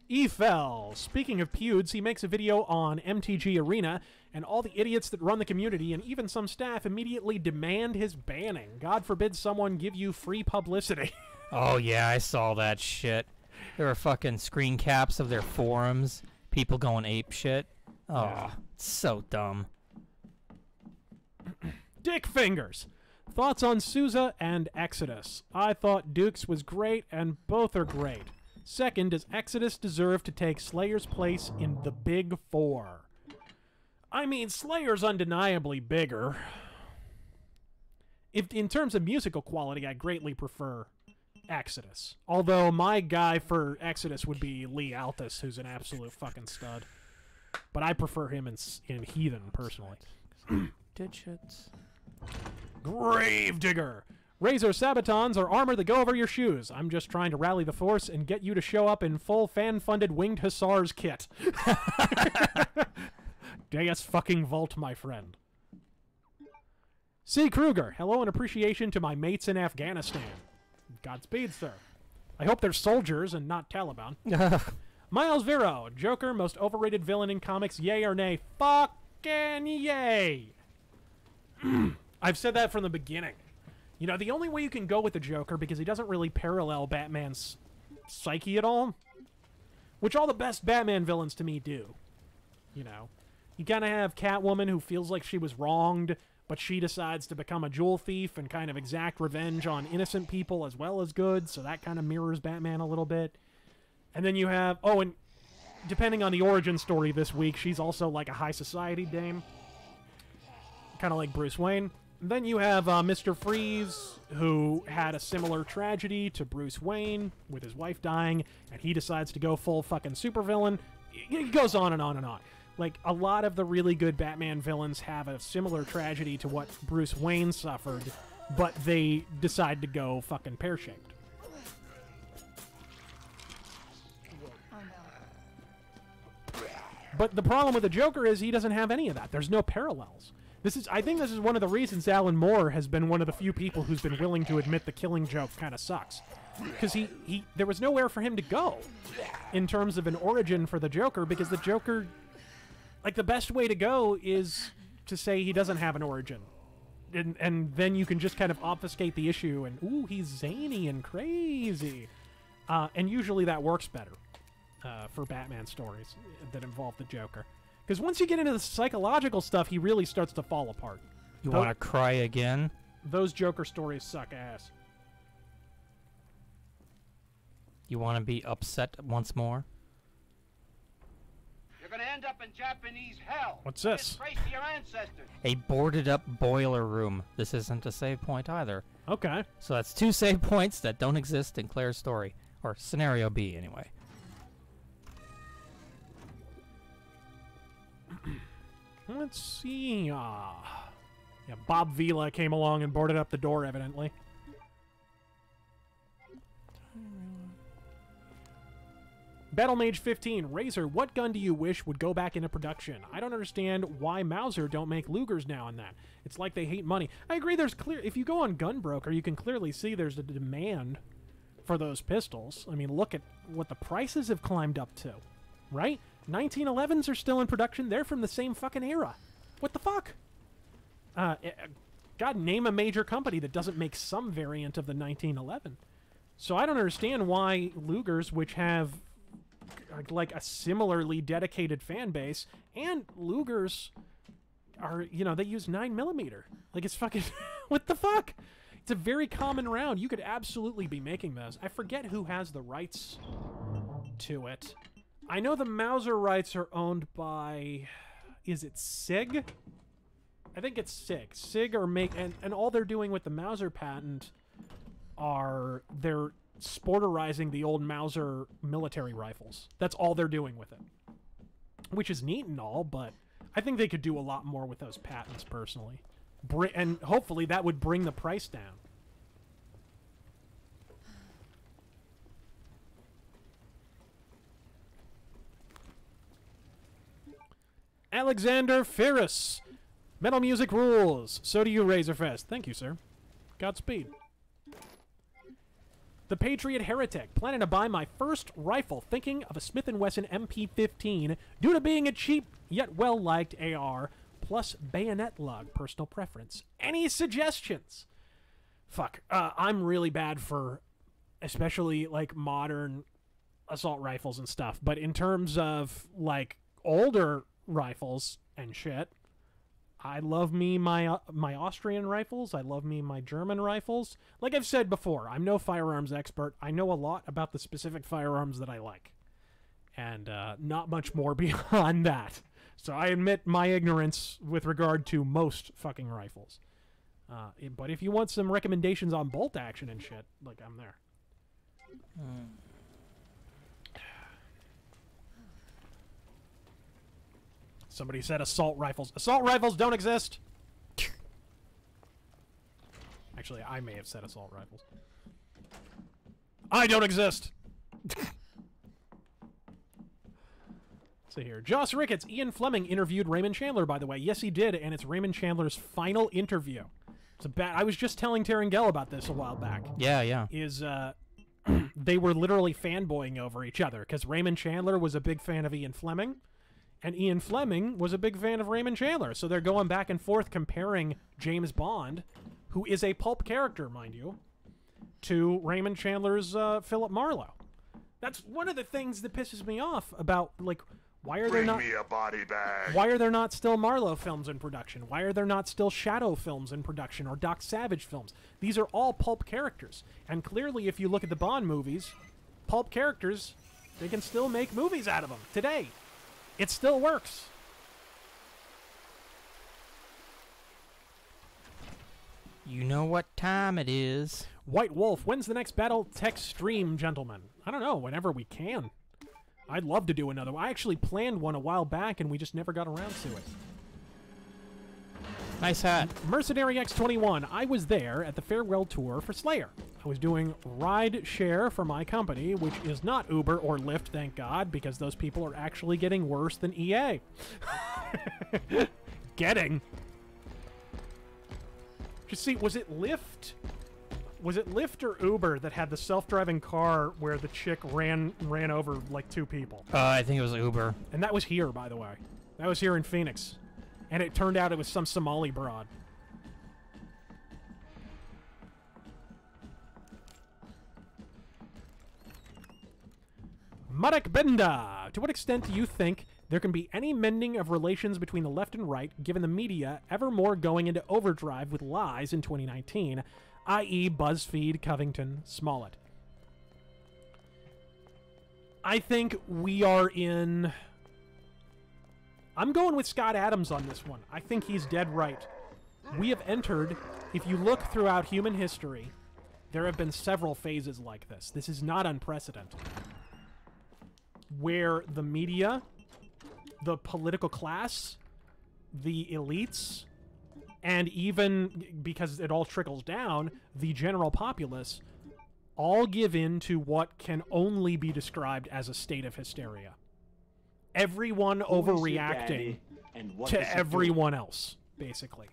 Efel. Speaking of pewds, he makes a video on MTG Arena, and all the idiots that run the community and even some staff immediately demand his banning. God forbid someone give you free publicity. Oh, yeah, I saw that shit. There were fucking screen caps of their forums. People going ape shit. Oh, yeah. So dumb. Dick Fingers. Thoughts on Sousa and Exodus. I thought Dukes was great, and both are great. Second, does Exodus deserve to take Slayer's place in the Big Four? I mean, Slayer's undeniably bigger. In terms of musical quality, I greatly prefer Exodus. Although my guy for Exodus would be Lee Altus, who's an absolute fucking stud. But I prefer him in Heathen, personally. Digits. Gravedigger. Razor Sabatons are armor that go over your shoes. I'm just trying to rally the force and get you to show up in full fan-funded Winged Hussars kit. Deus fucking Vault, my friend. C. Kruger. Hello and appreciation to my mates in Afghanistan. Godspeed, sir. I hope they're soldiers and not Taliban. Miles Vero. Joker, most overrated villain in comics, yay or nay? Fucking yay! I've said that from the beginning. You know, the only way you can go with the Joker, because he doesn't really parallel Batman's psyche at all, which all the best Batman villains to me do. You know, you kind of have Catwoman, who feels like she was wronged, but she decides to become a jewel thief and kind of exact revenge on innocent people as well as good, so that kind of mirrors Batman a little bit. And then you have, oh, and depending on the origin story this week, she's also like a high society dame, kind of like Bruce Wayne. And then you have Mr. Freeze, who had a similar tragedy to Bruce Wayne with his wife dying, and he decides to go full fucking supervillain. It goes on and on and on. Like, a lot of the really good Batman villains have a similar tragedy to what Bruce Wayne suffered, but they decide to go fucking pear-shaped. But the problem with the Joker is he doesn't have any of that. There's no parallels. I think this is one of the reasons Alan Moore has been one of the few people who's been willing to admit the Killing Joke kind of sucks. Because there was nowhere for him to go in terms of an origin for the Joker, because the Joker, like, the best way to go is to say he doesn't have an origin. And then you can just kind of obfuscate the issue and, ooh, he's zany and crazy. And usually that works better for Batman stories that involve the Joker. Because once you get into the psychological stuff, he really starts to fall apart. You want to cry again? Those Joker stories suck ass. You want to be upset once more? You're gonna end up in Japanese hell. What's this? Disgrace to your ancestors. A boarded up boiler room. This isn't a save point either. Okay. So that's 2 save points that don't exist in Claire's story. Or scenario B, anyway. Let's see. Yeah, Bob Vila came along and boarded up the door, evidently. Battlemage 15. Razor, what gun do you wish would go back into production? I don't understand why Mauser don't make Lugers now and that. It's like they hate money. I agree, there's clear... If you go on Gunbroker, you can clearly see there's a demand for those pistols. I mean, look at what the prices have climbed up to, right? 1911s are still in production. They're from the same fucking era. What the fuck? God, name a major company that doesn't make some variant of the 1911. So I don't understand why Lugers, which have like a similarly dedicated fan base, and Lugers are, you know, they use 9mm. Like, it's fucking, what the fuck? It's a very common round. You could absolutely be making those. I forget who has the rights to it. I know the Mauser rights are owned by, is it SIG? I think it's SIG. SIG are and all they're doing with the Mauser patent are they're sporterizing the old Mauser military rifles. That's all they're doing with it. Which is neat and all, but I think they could do a lot more with those patents personally. And hopefully that would bring the price down. Alexander Ferris. Metal music rules. So do you, RazörFist. Thank you, sir. Godspeed. The Patriot Heretic. Planning to buy my first rifle. Thinking of a Smith & Wesson MP15 due to being a cheap yet well-liked AR plus bayonet lug. Personal preference. Any suggestions? Fuck. I'm really bad for especially like modern assault rifles and stuff. But in terms of like older rifles and shit, I love me my Austrian rifles. I love me my German rifles. Like I've said before, I'm no firearms expert. I know a lot about the specific firearms that I like. And not much more beyond that. So I admit my ignorance with regard to most fucking rifles. But if you want some recommendations on bolt action and shit, like, I'm there. Somebody said assault rifles. Assault rifles don't exist! Actually, I may have said assault rifles. I don't exist! See here. Joss Ricketts. Ian Fleming interviewed Raymond Chandler, by the way. Yes, he did, and it's Raymond Chandler's final interview. It's a bad... I was just telling Terengel about this a while back. Yeah. They were literally fanboying over each other, because Raymond Chandler was a big fan of Ian Fleming, and Ian Fleming was a big fan of Raymond Chandler. So they're going back and forth comparing James Bond, who is a pulp character, mind you, to Raymond Chandler's Philip Marlowe. That's one of the things that pisses me off about, like, why are there not... Bring me a body bag. Why are there not still Marlowe films in production? Why are there not still Shadow films in production or Doc Savage films? These are all pulp characters. And clearly, if you look at the Bond movies, pulp characters, they can still make movies out of them today. It still works. You know what time it is. White Wolf, when's the next Battletech stream, gentlemen? I don't know, whenever we can. I'd love to do another one. I actually planned one a while back, and we just never got around to it. Nice hat. Mercenary X21. I was there at the farewell tour for Slayer. I was doing ride share for my company, which is not Uber or Lyft, thank God, because those people are actually getting worse than EA. Getting. Just see, was it Lyft? Was it Lyft or Uber that had the self-driving car where the chick ran over like two people? I think it was Uber. And that was here, by the way. That was here in Phoenix. And it turned out it was some Somali broad. Marek Benda. To what extent do you think there can be any mending of relations between the left and right, given the media ever more going into overdrive with lies in 2019, i.e. BuzzFeed, Covington, Smollett? I think we are in... I'm going with Scott Adams on this one. I think he's dead right. We have entered, if you look throughout human history, there have been several phases like this. This is not unprecedented. Where the media, the political class, the elites, and even, because it all trickles down, the general populace, all give in to what can only be described as a state of hysteria. Everyone overreacting to everyone else, basically.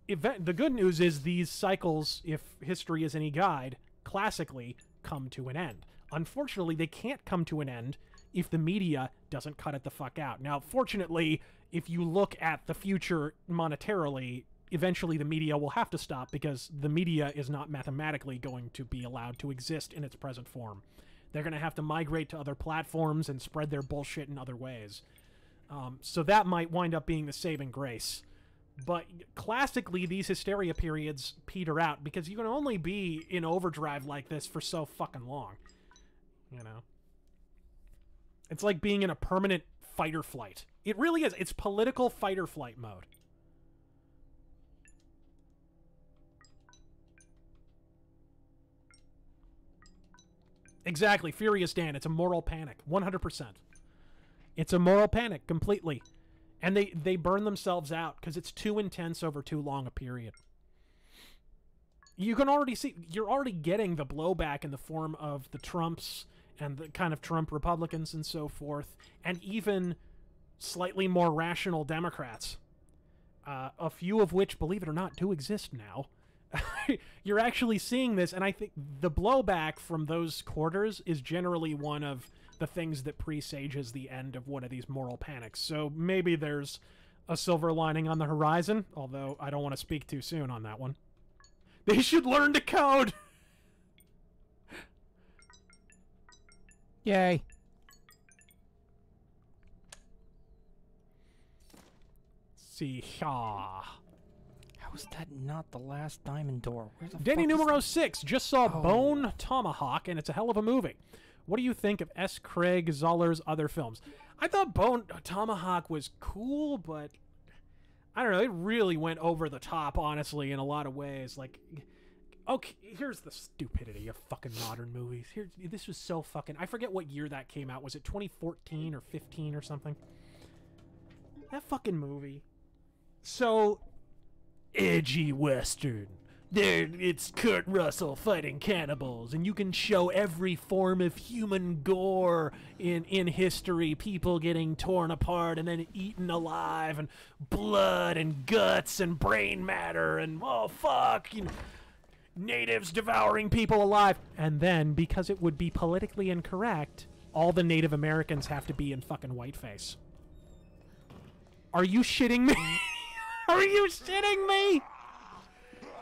The good news is these cycles, if history is any guide, classically come to an end. Unfortunately, they can't come to an end if the media doesn't cut it the fuck out. Now, fortunately, if you look at the future monetarily, eventually the media will have to stop because the media is not mathematically going to be allowed to exist in its present form. They're going to have to migrate to other platforms and spread their bullshit in other ways. So that might wind up being the saving grace. But classically, these hysteria periods peter out because you can only be in overdrive like this for so fucking long. You know? It's like being in a permanent fight or flight. It really is. It's political fight or flight mode. Exactly. Furious Dan. It's a moral panic. 100%. It's a moral panic, completely. And they burn themselves out because it's too intense over too long a period. You can already see, you're already getting the blowback in the form of the Trumps and the kind of Trump Republicans and so forth, and even slightly more rational Democrats. A few of which, believe it or not, do exist now. You're actually seeing this, and I think the blowback from those quarters is generally one of the things that presages the end of one of these moral panics. So maybe there's a silver lining on the horizon, although I don't want to speak too soon on that one. They should learn to code! Yay. See, How is that not the last diamond door? Where the Danny fuck is numero that? 6 just saw Bone Tomahawk, and it's a hell of a movie. What do you think of S. Craig Zoller's other films? I thought Bone Tomahawk was cool, but I don't know. It really went over the top, honestly, in a lot of ways. Like, okay, here's the stupidity of fucking modern movies. This was so fucking... I forget what year that came out. Was it 2014 or 15 or something? That fucking movie. So... edgy Western. There, it's Kurt Russell fighting cannibals, and you can show every form of human gore in history. People getting torn apart and then eaten alive, and blood and guts and brain matter, and oh fuck, you know, natives devouring people alive. And then, because it would be politically incorrect, all the Native Americans have to be in fucking whiteface. Are you shitting me? Are you shitting me?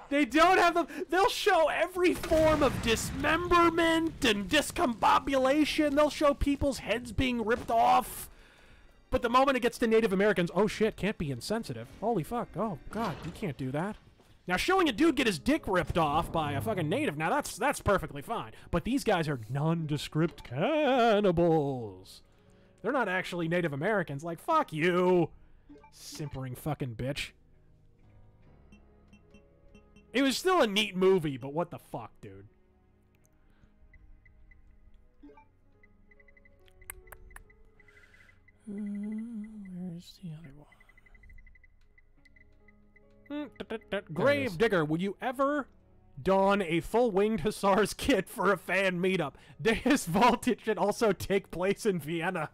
They don't have them. They'll show every form of dismemberment and discombobulation. They'll show people's heads being ripped off. But the moment it gets to Native Americans, oh shit, can't be insensitive. Holy fuck. Oh god, you can't do that. Now showing a dude get his dick ripped off by a fucking native, now that's perfectly fine. But these guys are nondescript cannibals. They're not actually Native Americans. Like, fuck you. Simpering fucking bitch. It was still a neat movie, but what the fuck, dude? Where's the other one? Grave Digger, would you ever don a full Winged Hussars kit for a fan meetup? Deus Voltage should also take place in Vienna.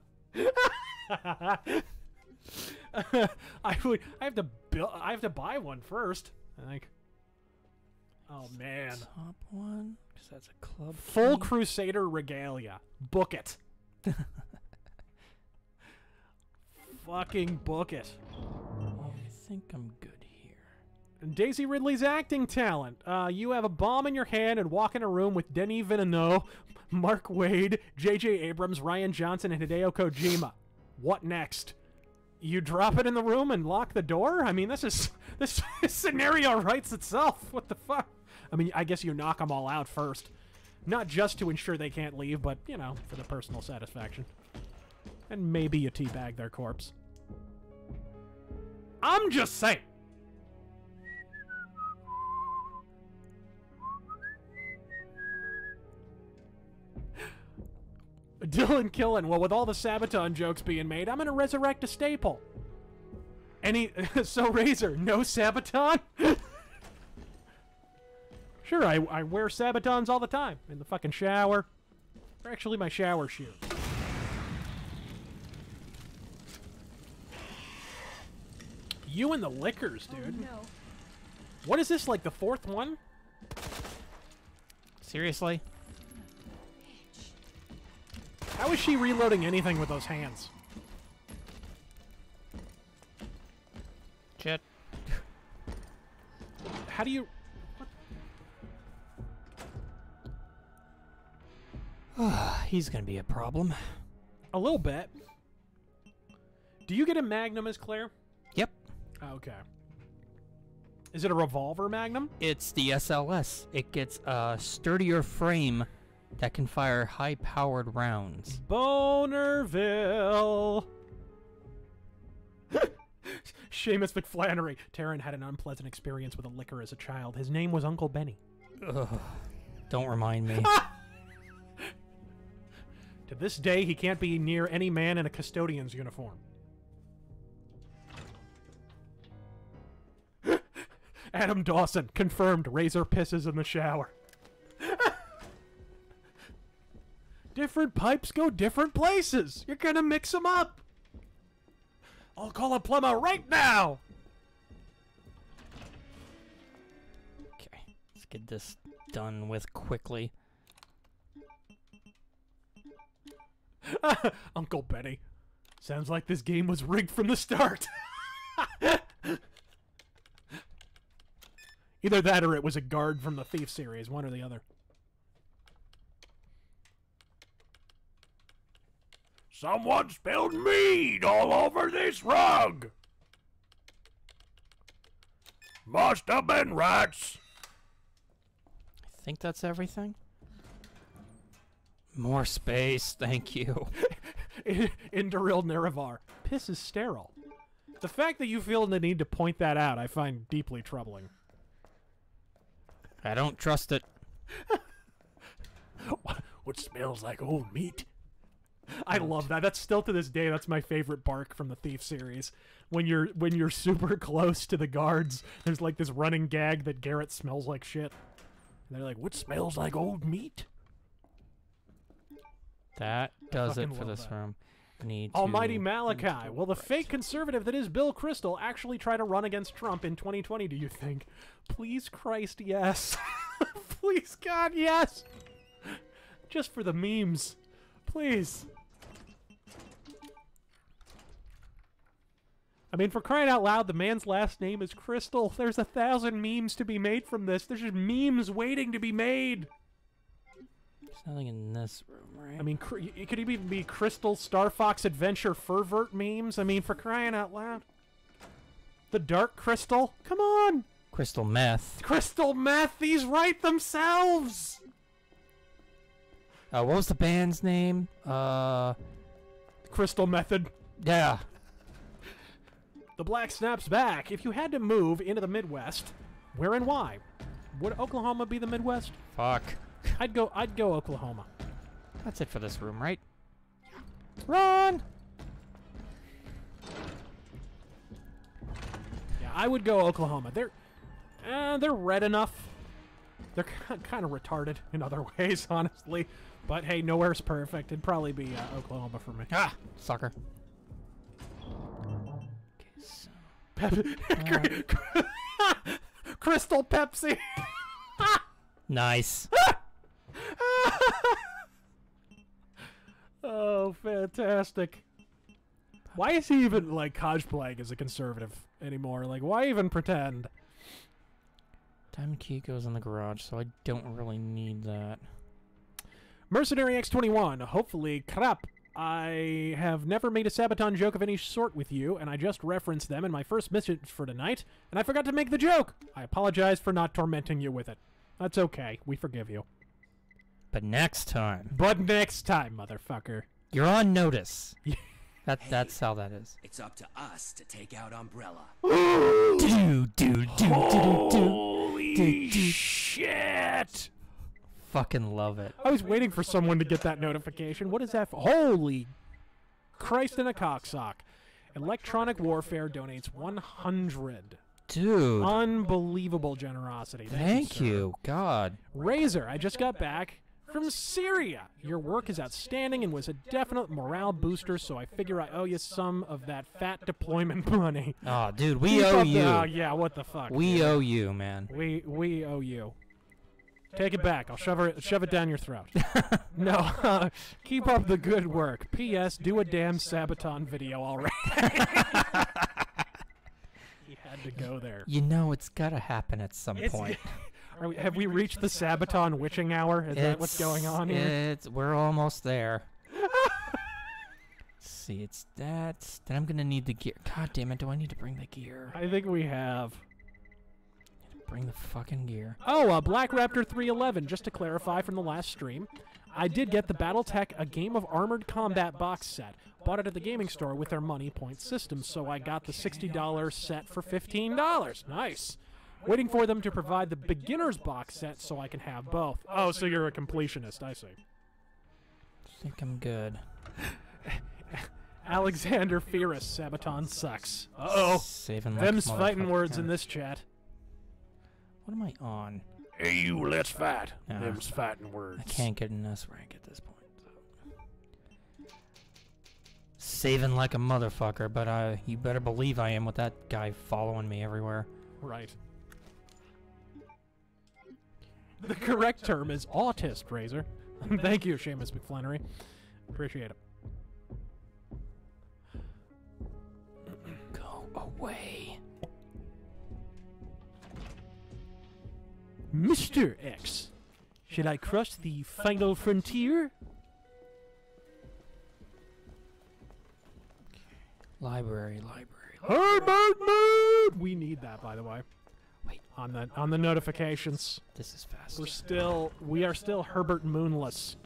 I have to buy one first, I think. Oh man. Top one? Because that's a club. Full key. Crusader regalia. Book it. Fucking book it. I think I'm good here. And Daisy Ridley's acting talent. You have a bomb in your hand and walk in a room with Denis Villeneuve, Mark Waid, J.J. Abrams, Ryan Johnson, and Hideo Kojima. What next? You drop it in the room and lock the door? I mean, this scenario writes itself. What the fuck? I mean, I guess you knock them all out first. Not just to ensure they can't leave, but, you know, for the personal satisfaction. And maybe you teabag their corpse. I'm just saying. Dylan Killen, well, with all the Sabaton jokes being made, I'm gonna resurrect a staple. So Razor, no Sabaton? Sure, I wear Sabatons all the time. In the fucking shower. They're actually my shower shoe. You and the liquors, dude. Oh, no. What is this, like the fourth one? Seriously? How is she reloading anything with those hands? Shit. How do you... He's gonna be a problem. A little bit. Do you get a Magnum as Claire? Yep. Okay. Is it a revolver Magnum? It's the SLS. It gets a sturdier frame that can fire high-powered rounds. Bonerville. Seamus McFlannery. Taryn had an unpleasant experience with a liquor as a child. His name was Uncle Benny. Ugh. Don't remind me. To this day, he can't be near any man in a custodian's uniform. Adam Dawson, confirmed, Razor pisses in the shower. Different pipes go different places. You're gonna mix them up. I'll call a plumber right now. Okay, let's get this done with quickly. Uncle Benny. Sounds like this game was rigged from the start. Either that or it was a guard from the Thief series, one or the other. Someone spilled mead all over this rug. Must have been rats. I think that's everything. More space, thank you. Induril Nerevar. Piss is sterile. The fact that you feel the need to point that out, I find deeply troubling. I don't trust it. What smells like old meat? I love that. That's still to this day, that's my favorite bark from the Thief series. When you're super close to the guards, there's like this running gag that Garrett smells like shit. And they're like, what smells like old meat? That does it fucking for love this that. room. I need to Almighty Malachi. Will the fake conservative that is Bill Kristol actually try to run against Trump in 2020, do you think? Please, Christ, yes. Please, God, yes. Just for the memes. Please. I mean, for crying out loud, the man's last name is Crystal. There's 1,000 memes to be made from this. There's just memes waiting to be made. There's nothing in this room, right? I mean, it could even be Crystal Star Fox Adventure Fervert memes. I mean, for crying out loud. The Dark Crystal? Come on! Crystal meth. Crystal Meth! These write themselves! What was the band's name? Crystal Method. Yeah. The Black snaps back. If you had to move into the Midwest, where and why? Would Oklahoma be the Midwest? Fuck. I'd go Oklahoma. That's it for this room, right? Run! Yeah, I would go Oklahoma. They're red enough. They're kind of retarded in other ways, honestly. But hey, nowhere's perfect. It'd probably be Oklahoma for me. Ah, sucker. Crystal Pepsi. Nice. Oh, fantastic. Why is he even, like, cosplaying as a conservative anymore? Like, why even pretend? Diamond key goes in the garage, so I don't really need that. Mercenary X21. Hopefully, crap. I have never made a Sabaton joke of any sort with you, and I just referenced them in my first message for tonight, and I forgot to make the joke. I apologize for not tormenting you with it. That's okay. We forgive you. But next time. But next time, motherfucker. You're on notice. That's how that is. It's up to us to take out Umbrella. Holy shit! Fucking love it. I was waiting for someone to get that notification. What is that for? Holy Christ in a cocksock. Electronic Warfare donates 100. Dude. Unbelievable generosity. Thank you. God. Razor, I just got back from Syria. Your work is outstanding and was a definite morale booster, so I figure I owe you some of that fat deployment money. Oh, dude, we owe you. Oh, yeah, what the fuck? We owe you, man. We owe you. Take it back. I'll shove it down your throat. No, keep up the good work. P.S. Do a damn Sabaton video already. He had to go there. You know it's It's gotta happen at some point. Have we reached the Sabaton witching hour? Is that what's going on here? We're almost there. See, it's that. Then I'm gonna need the gear. God damn it! Do I need to bring the gear? I think we have. Bring the fucking gear. Oh, Black Raptor 311. Just to clarify from the last stream, I did get the BattleTech A Game of Armored Combat box set. Bought it at the gaming store with their money point system, so I got the $60 set for $15. Nice. Waiting for them to provide the beginner's box set so I can have both. Oh, so you're a completionist, I see. I think I'm good. Alexander Ferris, Sabaton sucks. Uh-oh. Saving like Them's fighting words in this chat. What am I on? Hey, you, let's fight. No. Them's fighting words. I can't get in this rank at this point. So. Saving like a motherfucker, but you better believe I am with that guy following me everywhere. Right. The correct term is autist, Razor. Thank you, Seamus McFlannery. Appreciate it. Go away. Mr. X, should I cross the final frontier? Library. Herbert Mood! We need that, by the way. Wait. On the notifications. This is fast. We are still Herbert Moonless.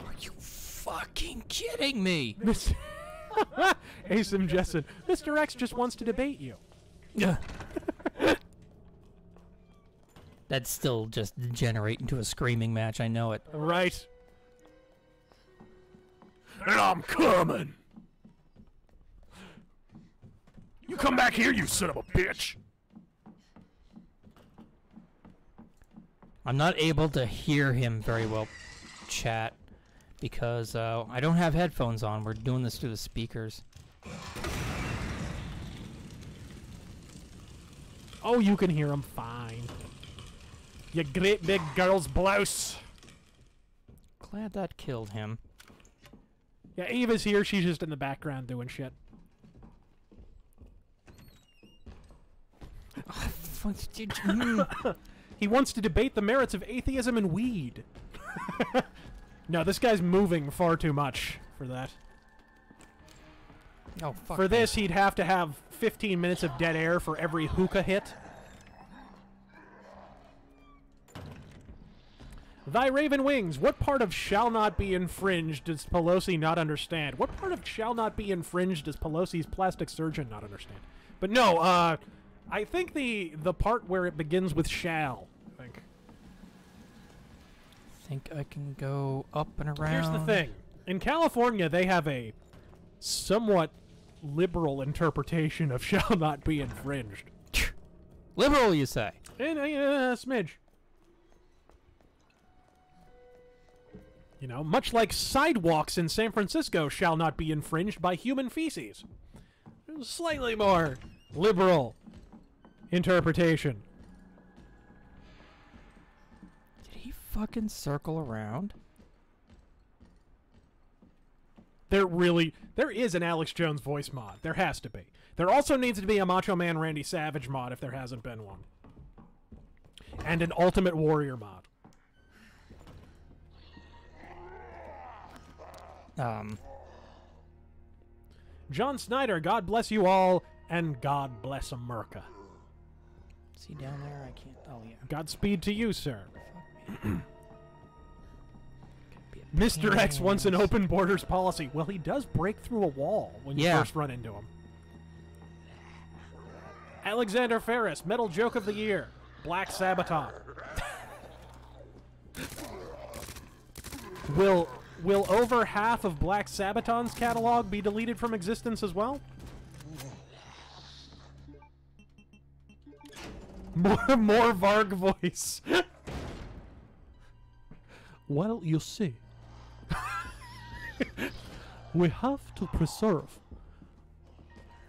Are you fucking kidding me? Asim Jessen. Mr. X just wants to debate you. Yeah. That'd still just degenerate into a screaming match, I know it. Right. And I'm coming. You come back here, you son of a bitch. I'm not able to hear him very well, chat, because I don't have headphones on. We're doing this through the speakers. Oh, you can hear him fine. You great big girl's blouse. Glad that killed him. Yeah, Ava's here. She's just in the background doing shit. He wants to debate the merits of atheism and weed. No, this guy's moving far too much for that. Oh, fuck for me. this, he'd have to have 15 minutes of dead air for every hookah hit. Thy Raven Wings, what part of shall not be infringed does Pelosi not understand? What part of shall not be infringed does Pelosi's plastic surgeon not understand? But no, I think the part where it begins with shall, I think I can go up and around. Here's the thing. In California, they have a somewhat liberal interpretation of shall not be infringed. Liberal, you say? In a smidge. You know, much like sidewalks in San Francisco shall not be infringed by human feces. Slightly more liberal interpretation. Did he fucking circle around? There is an Alex Jones voice mod. There has to be. There also needs to be a Macho Man Randy Savage mod if there hasn't been one. And an Ultimate Warrior mod. John Snyder, God bless you all, and God bless America. Is he down there? I can't. Oh, yeah. Godspeed to you, sir. Mr. X wants an open borders policy. Well, he does break through a wall when you first run into him. Alexander Ferris, Metal Joke of the Year. Black Sabaton. Will over half of Black Sabaton's catalog be deleted from existence as well? More Varg voice. Well, you see, we have to preserve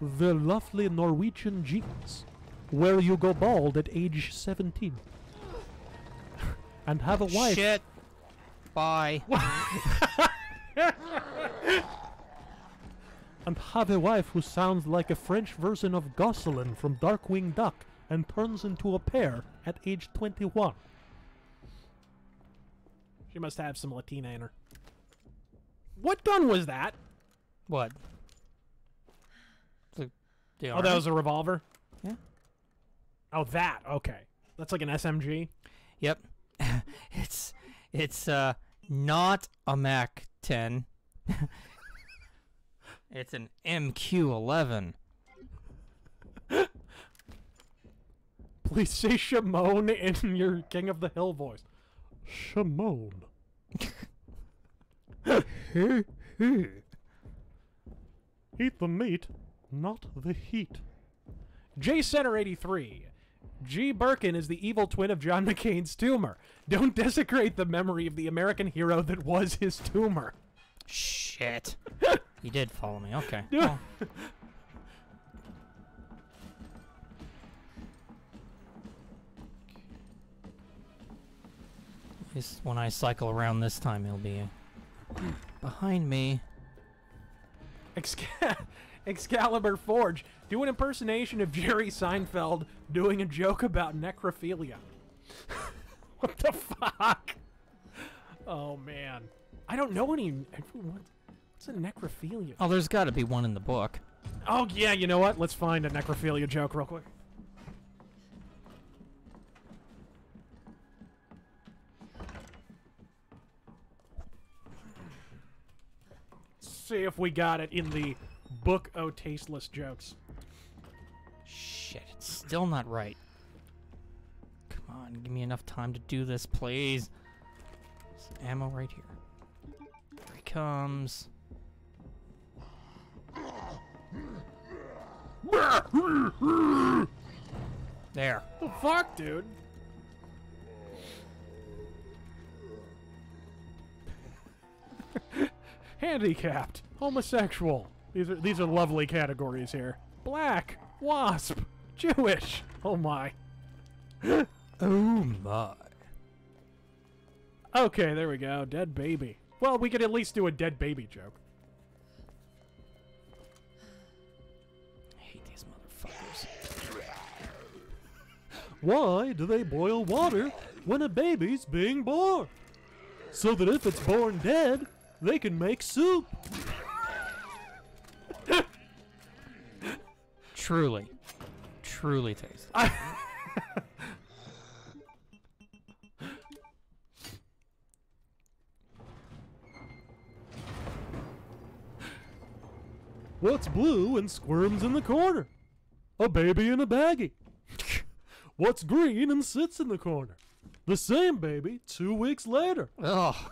the lovely Norwegian genes where you go bald at age 17 and have a wife. Shit. Bye. and have a wife who sounds like a French version of Gosselin from Darkwing Duck and turns into a pear at age 21. She must have some Latina in her. What gun was that? What? The Oh, that was a revolver? Yeah. Oh, that. Okay. That's like an SMG? Yep. It's not a Mac 10. It's an MQ-11. Please say Shimon in your King of the Hill voice. Shimon. Eat the meat, not the heat. J Center 83. G. Birkin is the evil twin of John McCain's tumor. Don't desecrate the memory of the American hero that was his tumor. Shit. You did follow me. Okay. Well. At least when I cycle around this time, he'll be behind me. Excalibur Forge. Do an impersonation of Jerry Seinfeld doing a joke about necrophilia. What the fuck? Oh, man. I don't know any... What's a necrophilia? Oh, there's got to be one in the book. Oh, yeah, you know what? Let's find a necrophilia joke real quick. See if we got it in the book o' tasteless jokes. Shit, it's still not right. Come on, give me enough time to do this, please. There's ammo right here. Here he comes. There. The fuck, dude? Handicapped, homosexual. These are lovely categories here. Black, wasp, Jewish. Oh my. Oh my. Okay, there we go. Dead baby. Well, we could at least do a dead baby joke. I hate these motherfuckers. Why do they boil water when a baby's being born? So that if it's born dead, they can make soup. Truly. Truly tasty. What's blue and squirms in the corner? A baby in a baggie. What's green and sits in the corner? The same baby 2 weeks later. Oh.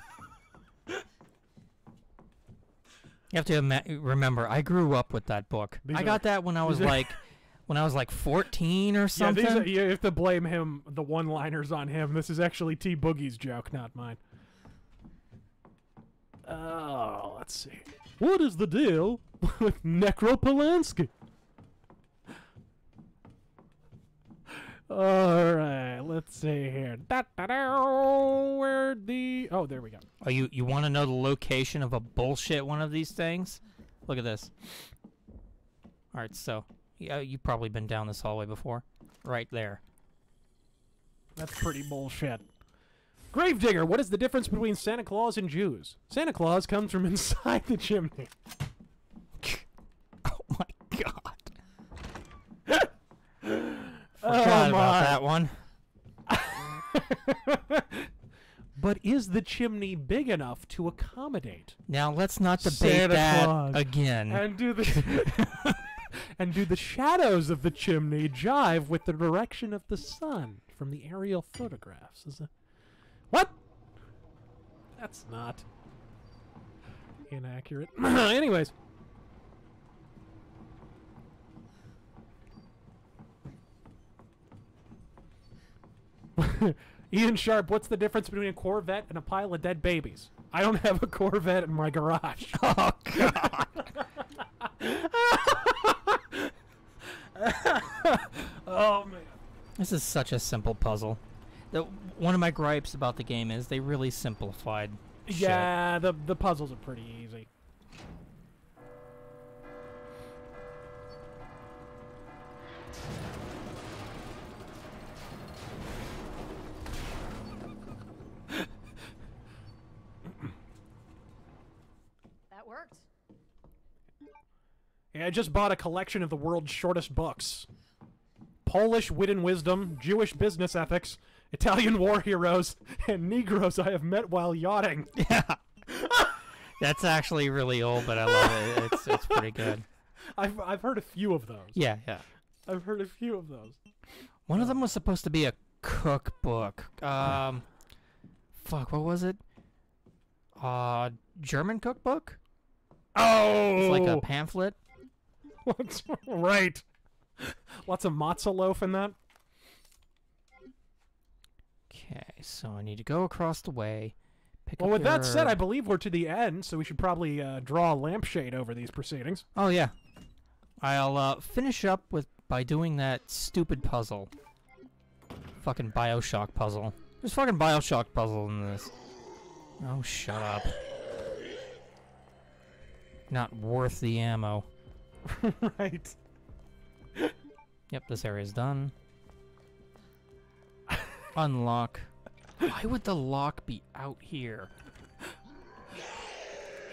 You have to remember, I grew up with that book. I got that when I was like 14 or something. Yeah, you have to blame him, the one-liners on him. This is actually T Boogie's joke, not mine. Oh, let's see. What is the deal with Necropolansky? All right, let's see here. Where the... Oh, there we go. Oh, you want to know the location of a bullshit one of these things? Look at this. All right, so yeah, you've probably been down this hallway before. Right there. That's pretty bullshit. Gravedigger, what is the difference between Santa Claus and Jews? Santa Claus comes from inside the chimney. Oh my god. Forgot about that one. But is the chimney big enough to accommodate? Now let's not debate Santa that Claus. again. And do the shadows of the chimney jive with the direction of the sun from the aerial photographs? What? That's not inaccurate. Anyways. Ian Sharp, what's the difference between a Corvette and a pile of dead babies? I don't have a Corvette in my garage. Oh, God. Oh, man. This is such a simple puzzle. One of my gripes about the game is they really simplified shit. Yeah, the puzzles are pretty easy. Yeah, I just bought a collection of the world's shortest books. Polish wit and wisdom, Jewish business ethics, Italian war heroes, and Negroes I have met while yachting. Yeah. That's actually really old, but I love it. It's pretty good. I've heard a few of those. Yeah, yeah. I've heard a few of those. One of them was supposed to be a cookbook. Fuck, what was it? German cookbook? Oh! It's like a pamphlet. What's right? Lots of matzo loaf in that. Okay, so I need to go across the way. Well, with that said, I believe we're to the end, so we should probably draw a lampshade over these proceedings. Oh, yeah. I'll finish up by doing that stupid puzzle. Fucking Bioshock puzzle. There's fucking Bioshock puzzle in this. Oh, shut up. Not worth the ammo. Right. Yep, this area's done. Unlock. Why would the lock be out here?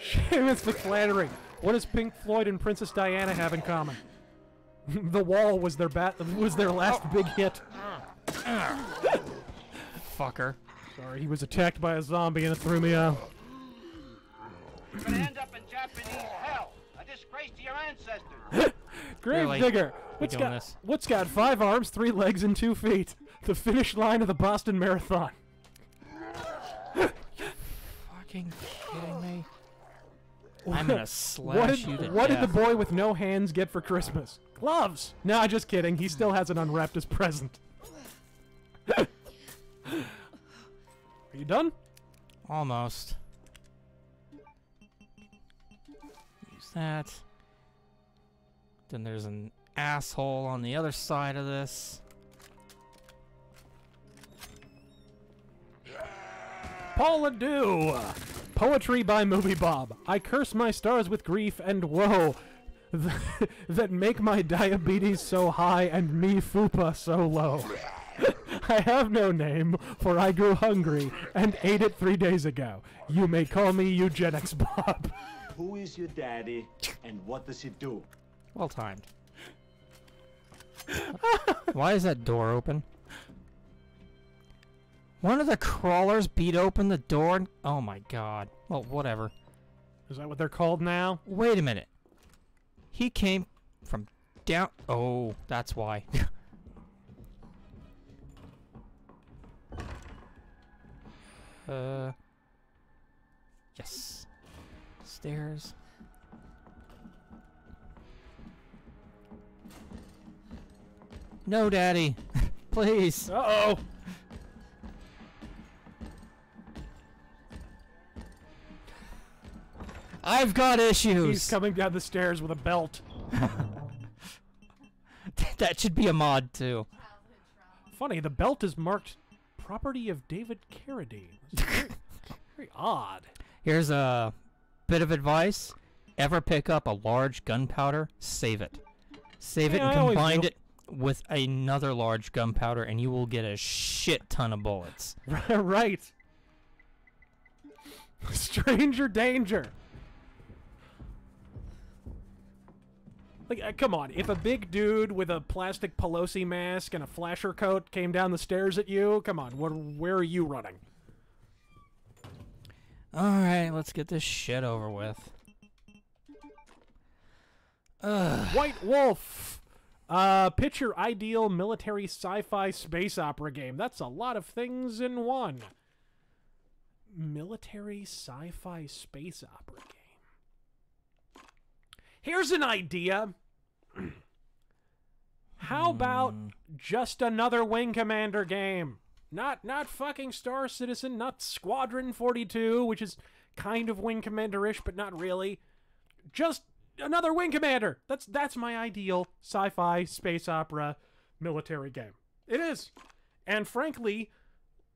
Seamus McFlannery. What does Pink Floyd and Princess Diana have in common? The Wall was their last big hit. Fucker. Sorry, he was attacked by a zombie and it threw me out. You're gonna end up in Japanese hell. A disgrace to your ancestors. Gravedigger. Really? What's got 5 arms, 3 legs, and 2 feet? The finish line of the Boston Marathon. Fucking kidding me? I'm gonna slash you to What did the death. boy with no hands get for Christmas? Gloves! Nah, just kidding. He still hasn't unwrapped his present. Are you done? Almost. Use that. Then there's an asshole on the other side of this. Paula Dew! Poetry by Movie Bob. I curse my stars with grief and woe that make my diabetes so high and me fupa so low. I have no name, for I grew hungry and ate it 3 days ago. You may call me Eugenics Bob. Who is your daddy and what does he do? Well timed. Why is that door open? One of the crawlers beat open the door and... Oh my god. Well, whatever. Is that what they're called now? Wait a minute. He came from down... Oh, that's why. Yes. Stairs. No, Daddy. Please. Uh-oh. I've got issues. He's coming down the stairs with a belt. That should be a mod, too. Funny, the belt is marked property of David Carradine. Very, very odd. Here's a bit of advice. Ever pick up a large gunpowder, save it. Save it and combine it with another large gunpowder, and you will get a shit ton of bullets. Right. Stranger danger. Like, come on, if a big dude with a plastic Pelosi mask and a flasher coat came down the stairs at you, come on, where are you running? Alright, let's get this shit over with. White Wolf! Picture ideal military sci-fi space opera game. That's a lot of things in one. Military sci-fi space opera game. Here's an idea. How about just another Wing Commander game? Not fucking Star Citizen, not Squadron 42, which is kind of Wing Commander-ish, but not really. Just another Wing Commander. That's my ideal sci-fi space opera military game. It is. And frankly,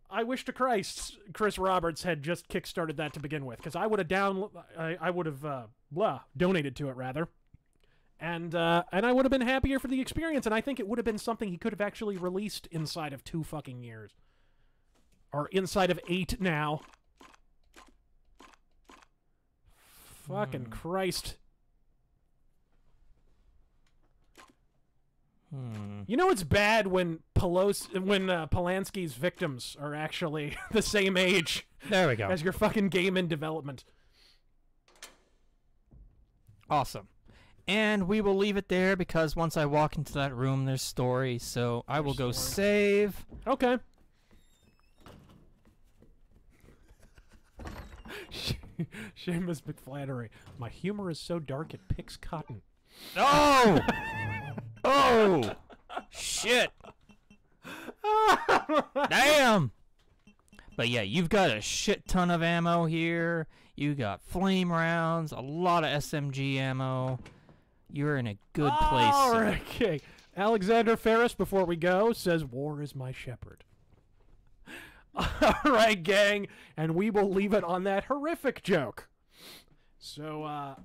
I wish to Christ Chris Roberts had just kickstarted that to begin with, because I would have donated to it rather. And I would have been happier for the experience, and I think it would have been something he could have actually released inside of 2 fucking years. Or inside of 8 now. Fucking Christ. You know it's bad when Polanski's victims are actually the same age. There we go. As your fucking game in development. Awesome. And we will leave it there because once I walk into that room, there's story. So I will go save. Okay. Seamus McFlattery. My humor is so dark it picks cotton. Oh! Oh! Shit! Damn! But yeah, you've got a shit ton of ammo here. You got flame rounds, a lot of SMG ammo. You're in a good place. All right, okay. Alexander Ferris, before we go, says, "War is my shepherd." All right, gang, and we will leave it on that horrific joke. So,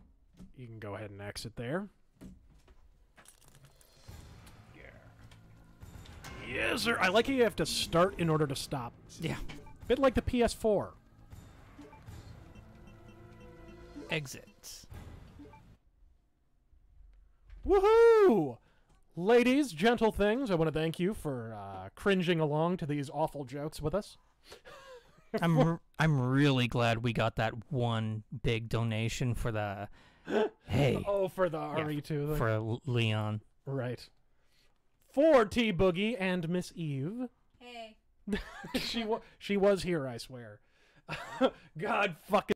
you can go ahead and exit there. Yes, sir. I like how you have to start in order to stop. Yeah. Bit like the PS4. Exit. Woohoo! Ladies, gentle things, I want to thank you for cringing along to these awful jokes with us. I'm really glad we got that one big donation for the hey. Oh, for the RE2 thing. For Leon. Right. For T Boogie and Miss Eve. Hey. She was here, I swear. God fucking